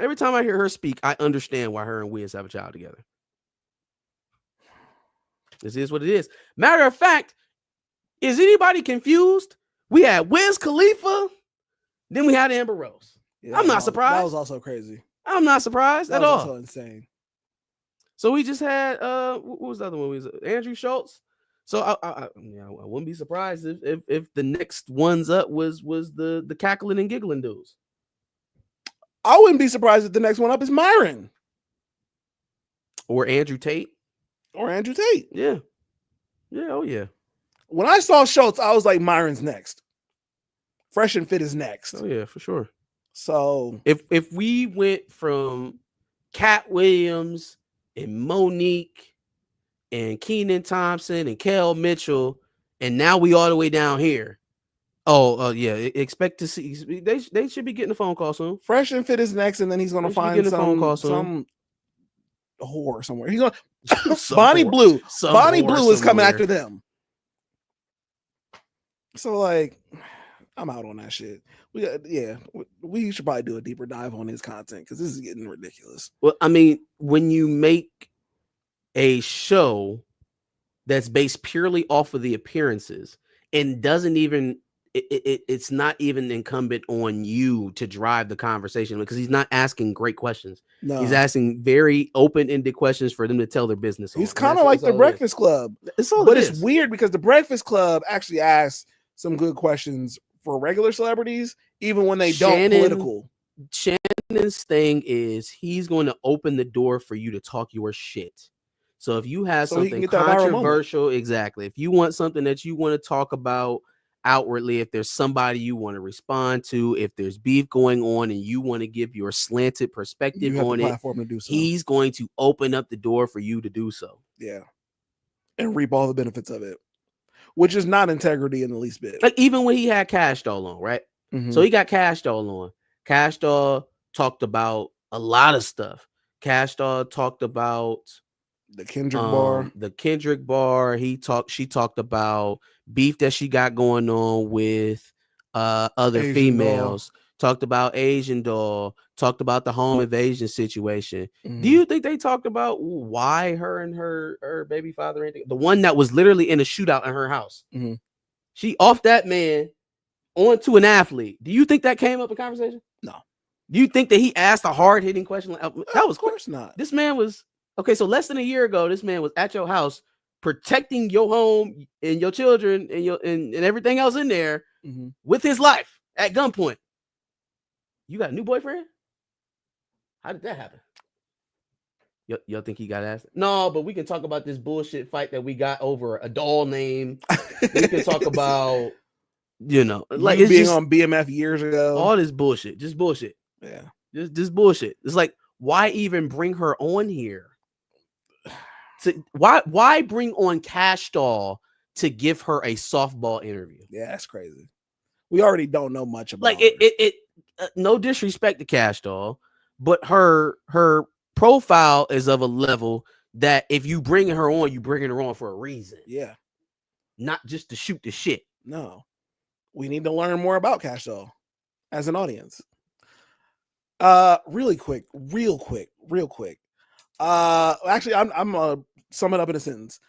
Every time I hear her speak, I understand why her and Wiz have a child together. This is what it is. Matter of fact, is anybody confused? We had Wiz Khalifa, then we had Amber Rose. Yeah, I'm not that surprised. was also crazy. I'm not surprised That at was all. also insane. So we just had what was the other one? Was Andrew Schultz. So I wouldn't be surprised if the next ones up was the cackling and giggling dudes. I wouldn't be surprised if the next one up is Myron Or Andrew Tate. or Andrew Tate. Yeah. Yeah, oh yeah. When I saw Schultz, I was like, Myron's next. Fresh and Fit is next. Oh yeah, for sure. So If we went from Cat Williams and Monique and Kenan Thompson and Kel Mitchell, and now we all the way down here. Oh, yeah. Expect to see. They should be getting a phone call soon. Fresh and Fit is next, and then he's gonna They should be find getting a phone call some whore somewhere. He's gonna Some Bonnie whore- Blue. some Bonnie whore Blue is coming somewhere. after them. So like, I'm out on that shit. We should probably do a deeper dive on his content because this is getting ridiculous. Well, I mean, when you make a show that's based purely off of the appearances and doesn't even it's not even incumbent on you to drive the conversation because he's not asking great questions. No, He's asking very open-ended questions for them to tell their business. he's on. kind of That's like the all it is. Breakfast Club, It's all but it it's is. weird because the Breakfast Club actually asks some good questions for regular celebrities, even when they don't Shannon- political. Shannon's thing is he's going to open the door for you to talk your shit. So if you have So he can something get that viral moment. controversial, exactly. If you want something that you want to talk about outwardly, if there's somebody you want to respond to, if there's beef going on and you want to give your slanted perspective You have on the it, platform to do so. he's going to open up the door for you to do so. Yeah, and reap all the benefits of it, which is not integrity in the least bit. Like even when he had Cash Doll on, right? Mhm. So he got Cash Doll on. Cash Doll talked about a lot of stuff. Cash Doll talked about The Kendrick bar. The Kendrick bar. She talked about beef that she got going on with other Asian females. Talked about Asian doll. Talked about the home invasion situation. Mhm. Do you think they talked about why her and her baby father, the one that was literally in a shootout in her house? Mhm. She off that man onto an athlete. Do you think that came up in conversation? No. Do you think that he asked a hard hitting question? That was Of course not. This man was okay. So less than a year ago, this man was at your house protecting your home and your children and and everything else in there Mhm. with his life at gunpoint. You got a new boyfriend? How did that happen? Y'all think he got asked? No, but we can talk about this bullshit fight that we got over a doll name. We can talk about, like You it's being just on BMF years ago. all this bullshit, just bullshit. Yeah. Just bullshit. It's like, why even bring her on here? Why bring on Cash Doll to give her a softball interview? Yeah, that's crazy. We already don't know much about Like her. it no disrespect to Cash Doll, but her profile is of a level that if you bring her on, you bringing her on for a reason, Yeah. not just to shoot the shit. No. We need to learn more about Cash Doll as an audience. Real quick. Actually, I'm gonna sum it up in a sentence.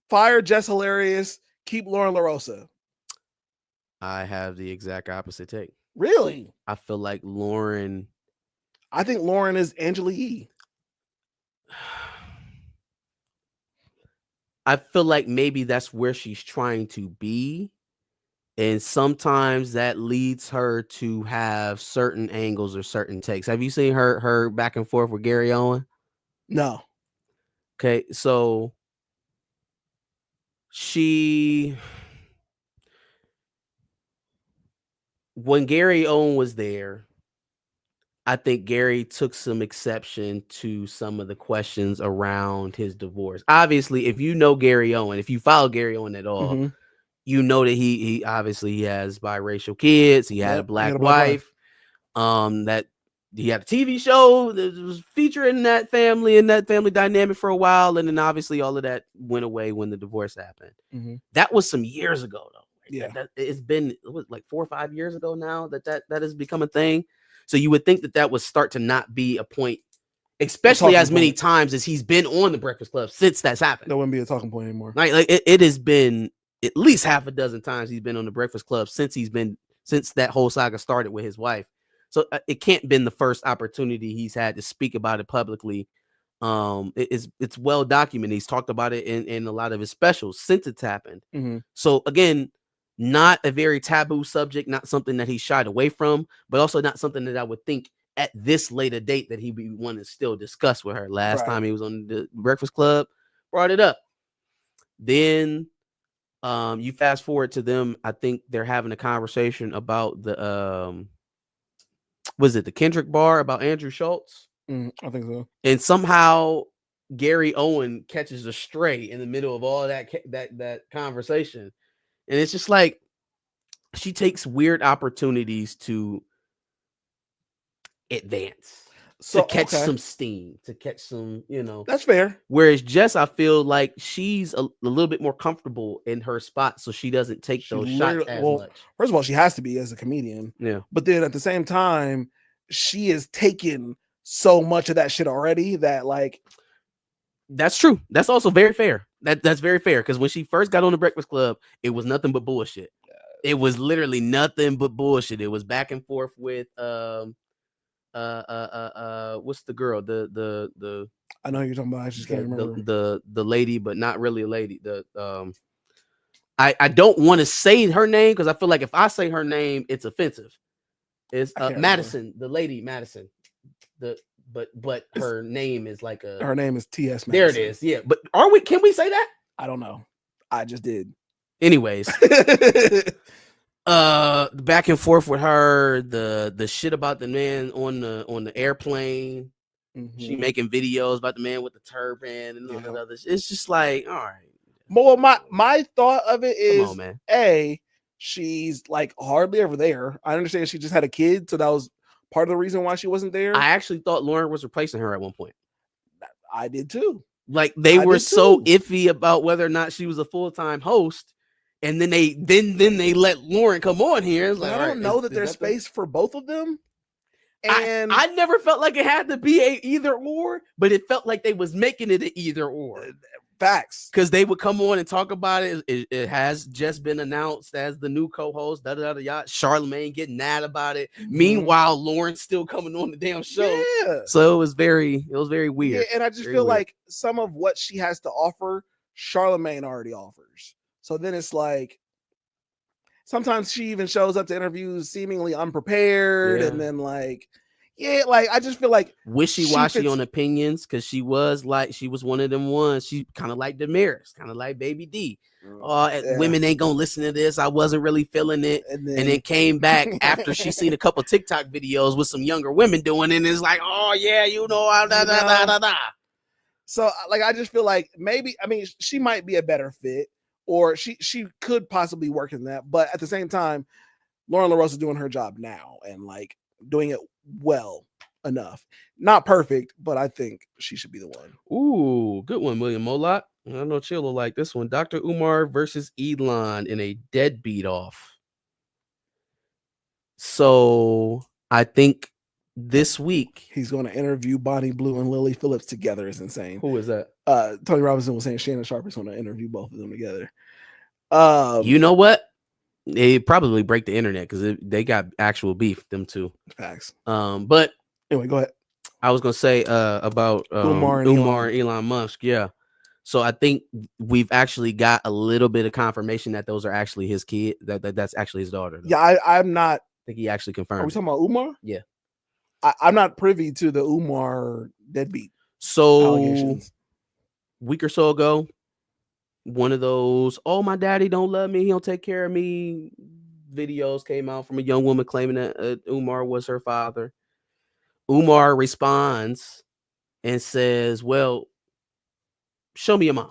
Fire Jess Hilarious, keep Lauren LaRosa. I have the exact opposite take. Really? I feel like Lauren. I think Lauren is Angela Yee. I feel like maybe that's where she's trying to be. And sometimes that leads her to have certain angles or certain takes. Have you seen her back and forth with Gary Owen? No. Okay, so when Gary Owen was there, I think Gary took some exception to some of the questions around his divorce. Obviously, if you know Gary Owen, if you follow Gary Owen at all, Mhm. you know that he obviously has biracial kids. He had a Yep, he black had a black wife. That he had a TV show that was featuring that family dynamic for a while, and then obviously all of that went away when the divorce happened. Mhm. That was some years ago, though. Yeah. It's been like 4 or 5 years ago now that has become a thing. So you would think that would start to not be a point, especially talking as many point. times as he's been on the Breakfast Club since that's happened. That wouldn't be a talking point anymore. Like it has been at least half a dozen times he's been on the Breakfast Club since that whole saga started with his wife. So it can't been the first opportunity he's had to speak about it publicly. It's well documented. He's talked about it in a lot of his specials since it's happened. Mhm. So again, not a very taboo subject, not something that he shied away from, but also not something that I would think at this later date that he'd be wanting to still discuss with her. Last Right. time he was on the Breakfast Club, brought it up. Then you fast forward to them. I think they're having a conversation about the was it the Kendrick bar about Andrew Schultz? I think so. And somehow Gary Owen catches a stray in the middle of all that conversation. And it's just like she takes weird opportunities to advance, So to catch okay. some steam, to catch some, That's fair. Whereas Jess, I feel like she's a little bit more comfortable in her spot, so she doesn't take She those shots as much. First of all, she has to be as a comedian. Yeah. But then at the same time, she has taken so much of that shit already that like That's true. That's also very fair. That's very fair, because when she first got on the Breakfast Club, it was nothing but bullshit. It was literally nothing but bullshit. It was back and forth with what's the girl? The I know who you're talking about. I just can't remember. the lady, but not really a lady. I don't want to say her name because I feel like if I say her name, it's offensive. It's Madison, the lady Madison. But her name is like her name is T.S. Madison. There it is. Yeah, but can we say that? I don't know. I just did. Anyways, back and forth with her, the shit about the man on the airplane. Mm-hmm. She making videos about the man with the turban and all that other shit. It's just like, all right. Well, my thought of it is, Come on, man. A, she's like hardly ever there. I understand she just had a kid, so that was part of the reason why she wasn't there. I actually thought Lauren was replacing her at one point. I did too. Like they I were did so too. iffy about whether or not she was a full-time host, and then they let Lauren come on here. It's But like, I all don't right, know is that there's the- space for both of them. And I never felt like it had to be a either or, but it felt like they was making it an either or. facts. Because they would come on and talk about it. It has just been announced as the new co-host. Charlemagne getting mad about it. Meanwhile, Lauren's still coming on the damn show. Yeah. So it was very weird. Yeah, and I just Very feel weird. like some of what she has to offer, Charlemagne already offers. So then it's like sometimes she even shows up to interviews seemingly unprepared, Yeah. and then like, yeah, like I just feel like wishy-washy fits- on opinions because she was one of them ones. She kind of like Damaris, kind of like Baby D. Yeah. Women ain't gonna listen to this. I wasn't really feeling it. and And then came back after she seen a couple TikTok videos with some younger women doing it. And it's like, oh yeah, da. So like I just feel like maybe she might be a better fit, or she could possibly work in that, but at the same time, Lauren LaRosa is doing her job now and like doing it well enough. Not perfect, but I think she should be the one. Ooh, good one, William Molot. I know Chill will like this one. Dr. Umar versus Elon in a deadbeat off. So I think this week He's going to interview Bonnie Blue and Lily Phillips together. Is insane. who is that? Tony Robinson was saying Shannon Sharp is going to interview both of them together. You know what? They probably break the internet because they got actual beef, them two. Facts. But Anyway, go ahead. I was gonna say about Umar and Umar and Elon Musk. Yeah. So I think we've actually got a little bit of confirmation that those are actually his kid. That's actually his daughter. Though. Yeah, I'm not. I think he actually Are we confirmed. talking about Umar? Yeah. I'm not privy to the Umar deadbeat So allegations. week or so ago, one of those, oh, my daddy don't love me, he don't take care of me videos came out from a young woman claiming that Umar was her father. Umar responds and says, well, show me your mom,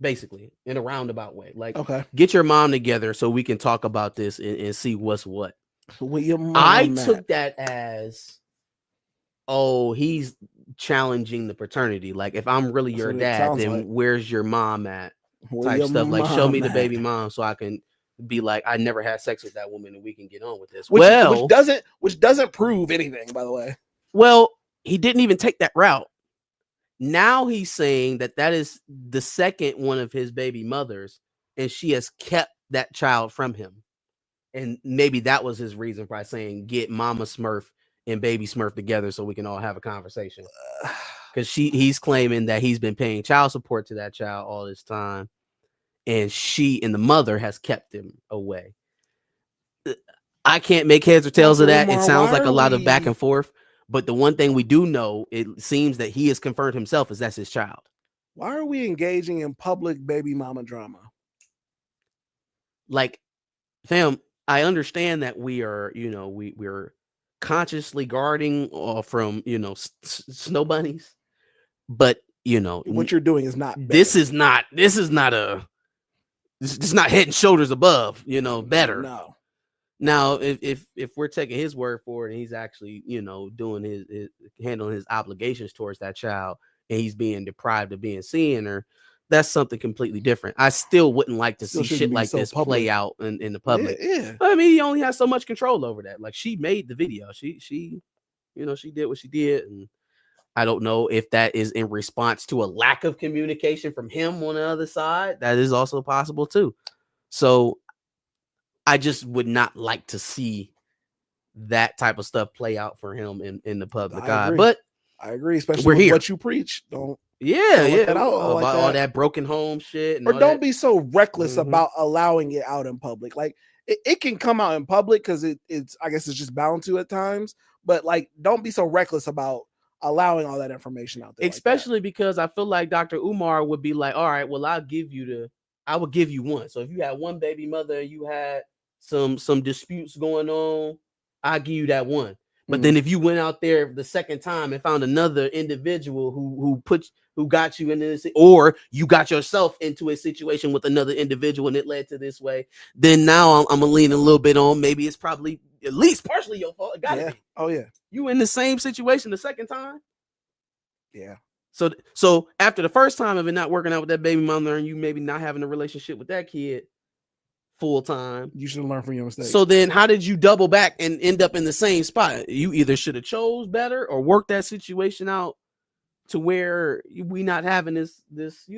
basically, in a roundabout way. Like, Okay. get your mom together so we can talk about this and see what's what. With your mom, I Matt. took that as, oh, he's challenging the paternity. Like, if I'm really That's your what it dad, sounds then like. where's your mom at? Where Type your stuff. Like, show me the mom baby at? mom so I can be like, I never had sex with that woman and we can get on with this. Which Well, doesn't prove anything, by the way. well, he didn't even take that route. Now he's saying that is the second one of his baby mothers, and she has kept that child from him. And maybe that was his reason for saying, get Mama Smurf and Baby Smurf together so we can all have a conversation. Because he's claiming that he's been paying child support to that child all this time, and she and the mother has kept him away. I can't make heads or tails of that. It Umar, sounds why like a are lot of back we- and forth. But the one thing we do know, it seems that he has confirmed himself is that's his child. Why are we engaging in public baby mama drama? Like, fam, I understand that we are, we're consciously guarding from, snow bunnies, but What you're doing is not this better. is not head and shoulders above, better. No. Now, if we're taking his word for it and he's actually, doing his handling his obligations towards that child and he's being deprived of being seeing her, that's something completely different. I still wouldn't like to Still see shouldn't shit be like so this public. play out in the public. Yeah. I mean, he only has so much control over that. Like, she made the video. She she did what she did, and I don't know if that is in response to a lack of communication from him on the other side. That is also possible too. So I just would not like to see that type of stuff play out for him in the public I eye. agree. But I agree, especially We're with here. what you preach. Don't yeah, let yeah, that out about like all that. that broken home shit, and or all don't that. be so reckless Mhm. about allowing it out in public. Like it can come out in public because it's I guess it's just bound to at times, but like don't be so reckless about allowing all that information out there. Especially because I feel like Dr. Umar would be like, all right, well, I would give you one. So if you had one baby mother and you had some disputes going on, I'll give you that one. But Mhm. then if you went out there the second time and found another individual who got you into this, or you got yourself into a situation with another individual and it led to this way, then now I'm gonna lean a little bit on maybe it's probably at least partially your fault. It gotta Yeah. be. Oh yeah. You in the same situation the second time. Yeah. So after the first time of it not working out with that baby mother and you maybe not having a relationship with that kid full time, You should learn from your mistakes. so then how did you double back and end up in the same spot? You either should have chose better or worked that situation out to where we not having this this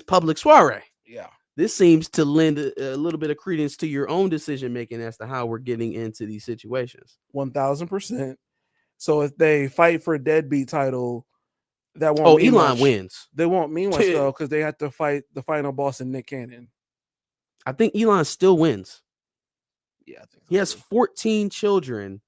public soiree. yeah. This seems to lend a little bit of credence to your own decision making as to how we're getting into these situations. 1000%. So if they fight for a deadbeat title, that won't. Oh, mean Elon much. wins. They won't mean much though, because they have to fight the final boss in Nick Cannon. I think Elon still wins. Yeah, I think so He has too. 14 children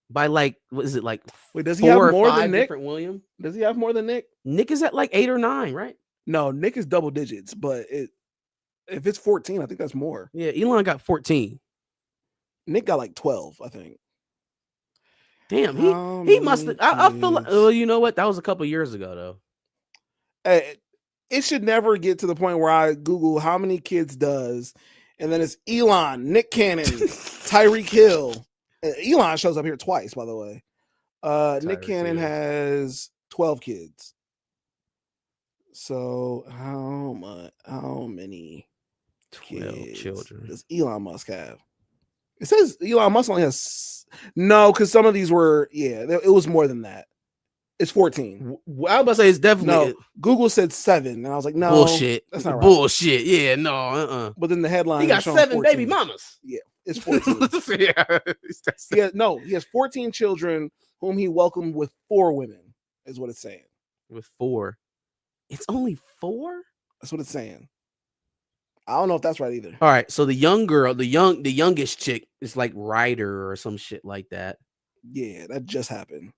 by like, what is it, like Wait, does he have 4 or more 5 than Nick? different William? Does he have more than Nick? Nick is at like 8 or 9, right? No, Nick is double digits, but if it's 14, I think that's more. Yeah, Elon got 14. Nick got like 12, I think. Damn, How he must many have. I feel like, kids? oh, you know what? That was a couple years ago, though. It should never get to the point where I Google how many kids does, and then it's Elon, Nick Cannon, Tyreek Hill. Elon shows up here twice, by the way. Nick Tyreek Cannon Hill. has 12 kids. So how many 12 kids children. does Elon Musk have? It says Elon Musk only has because some of these were it was more than that. It's 14. I was about to say it's definitely No, Google said 7, and I was like, no, bullshit. that's not right. Bullshit. Yeah, no, But then the headline He got is showing 7 baby 14. mamas. It's 14. Yeah. He has 14 children whom he welcomed with 4 women, is what it's saying. With 4. It's only 4? That's what it's saying. I don't know if that's right either. All right. So the young girl, the youngest chick is like Ryder or some shit like that. Yeah, that just happened.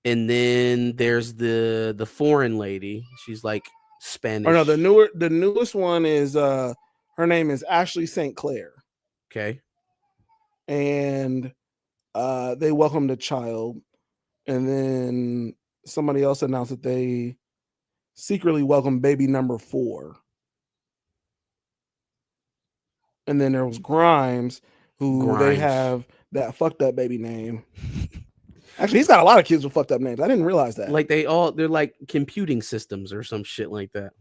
And then there's the foreign lady. She's like Spanish. Oh no, the newest one is her name is Ashley St. Clair. Okay. And they welcomed a child, and then somebody else announced that they secretly welcomed baby number 4. And then there was Grimes, who they Grimes. have that fucked up baby name. Actually, he's got a lot of kids with fucked up names. I didn't realize that. Like they're like computing systems or some shit like that.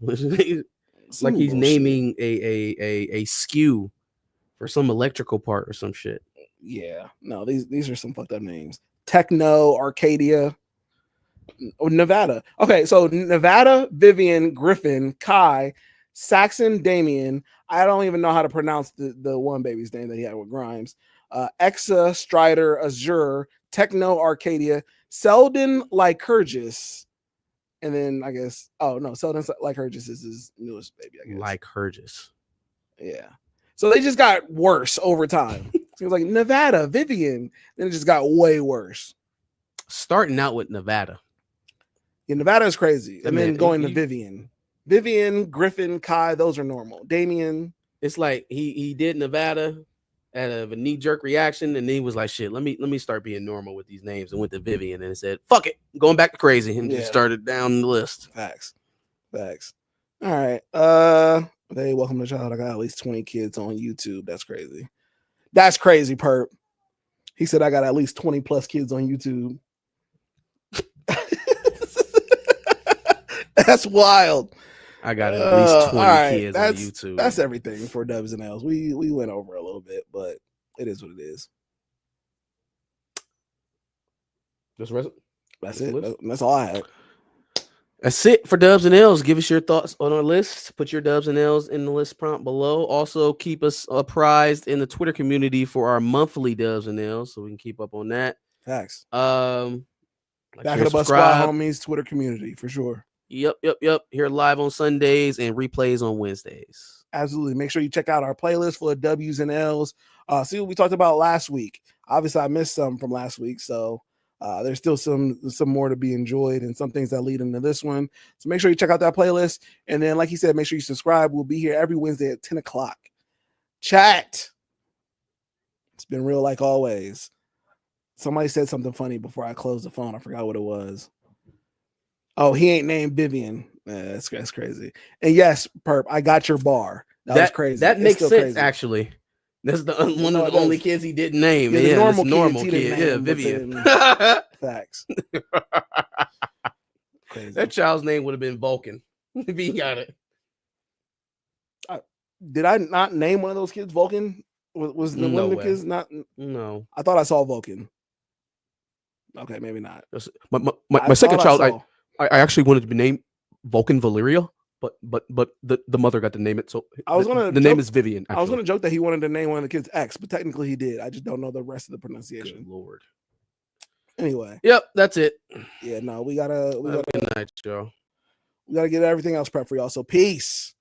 Some Like he's bullshit. naming a SKU for some electrical part or some shit. Yeah, no, these are some fucked up names. Techno, Arcadia, Nevada. Okay, so Nevada, Vivian, Griffin, Kai, Saxon, Damien. I don't even know how to pronounce the one baby's name that he had with Grimes. Exa, Strider, Azure, Techno, Arcadia, Selden, Lycurgus, and then I guess Selden Lycurgus is his newest baby. I guess Lycurgus. Yeah. So they just got worse over time. It was like Nevada, Vivian, then it just got way worse. Starting out with Nevada. Yeah, Nevada is crazy, I and then mean, going to Vivian, Griffin, Kai, those are normal. Damien, It's like he did Nevada out of a knee-jerk reaction, and then he was like, shit, let me start being normal with these names, and went to Vivian and said, fuck it, going back to crazy, and Yeah. just started down the list. facts. All right. They welcome the child. I got at least 20 kids on YouTube. That's crazy. That's crazy, Perp. He said I got at least 20 plus kids on YouTube. That's wild. I got at least 20 all right, kids on YouTube. That's everything for Dubs and L's. We went over a little bit, but it is what it is. Just rest- That's That's the it. list? That's all I had. That's it for Dubs and L's. Give us your thoughts on our list. Put your Dubs and L's in the list prompt below. Also, keep us apprised in the Twitter community for our monthly Dubs and L's, so we can keep up on that. Facts. Like, Back share, of the bus squad subscribe. homies Twitter community for sure. Yep. Here live on Sundays and replays on Wednesdays. Absolutely. Make sure you check out our playlist full of W's and L's. See what we talked about last week. Obviously, I missed some from last week, so there's still some more to be enjoyed and some things that lead into this one. So make sure you check out that playlist. And then, like he said, make sure you subscribe. We'll be here every Wednesday at 10 o'clock. Chat. It's been real like always. Somebody said something funny before I closed the phone. I forgot what it was. Oh, he ain't named Vivian. That's crazy. And yes, Perp, I got your bar. That was crazy. That It's makes still sense, crazy. actually. That's one No, of it the only does. kids he didn't name. Yeah, the Yeah, normal normal kids he kid. didn't Yeah, name, but Vivian. Facts. crazy. That child's name would have been Vulcan if he got it. Did I not name one of those kids Vulcan? Was the No one of the way. kids not? No. I thought I saw Vulcan. Okay, maybe not. My I second thought child, saw. I actually wanted to be named Vulcan Valeria, but the mother got to name it. So I was gonna the name joke- is Vivian. I was actually. going to joke that he wanted to name one of the kids X, but technically he did. I just don't know the rest of the pronunciation. Good Lord. Anyway, Yep, that's it. yeah, no, we gotta Good night, Joe. get everything else prepped for y'all. So peace.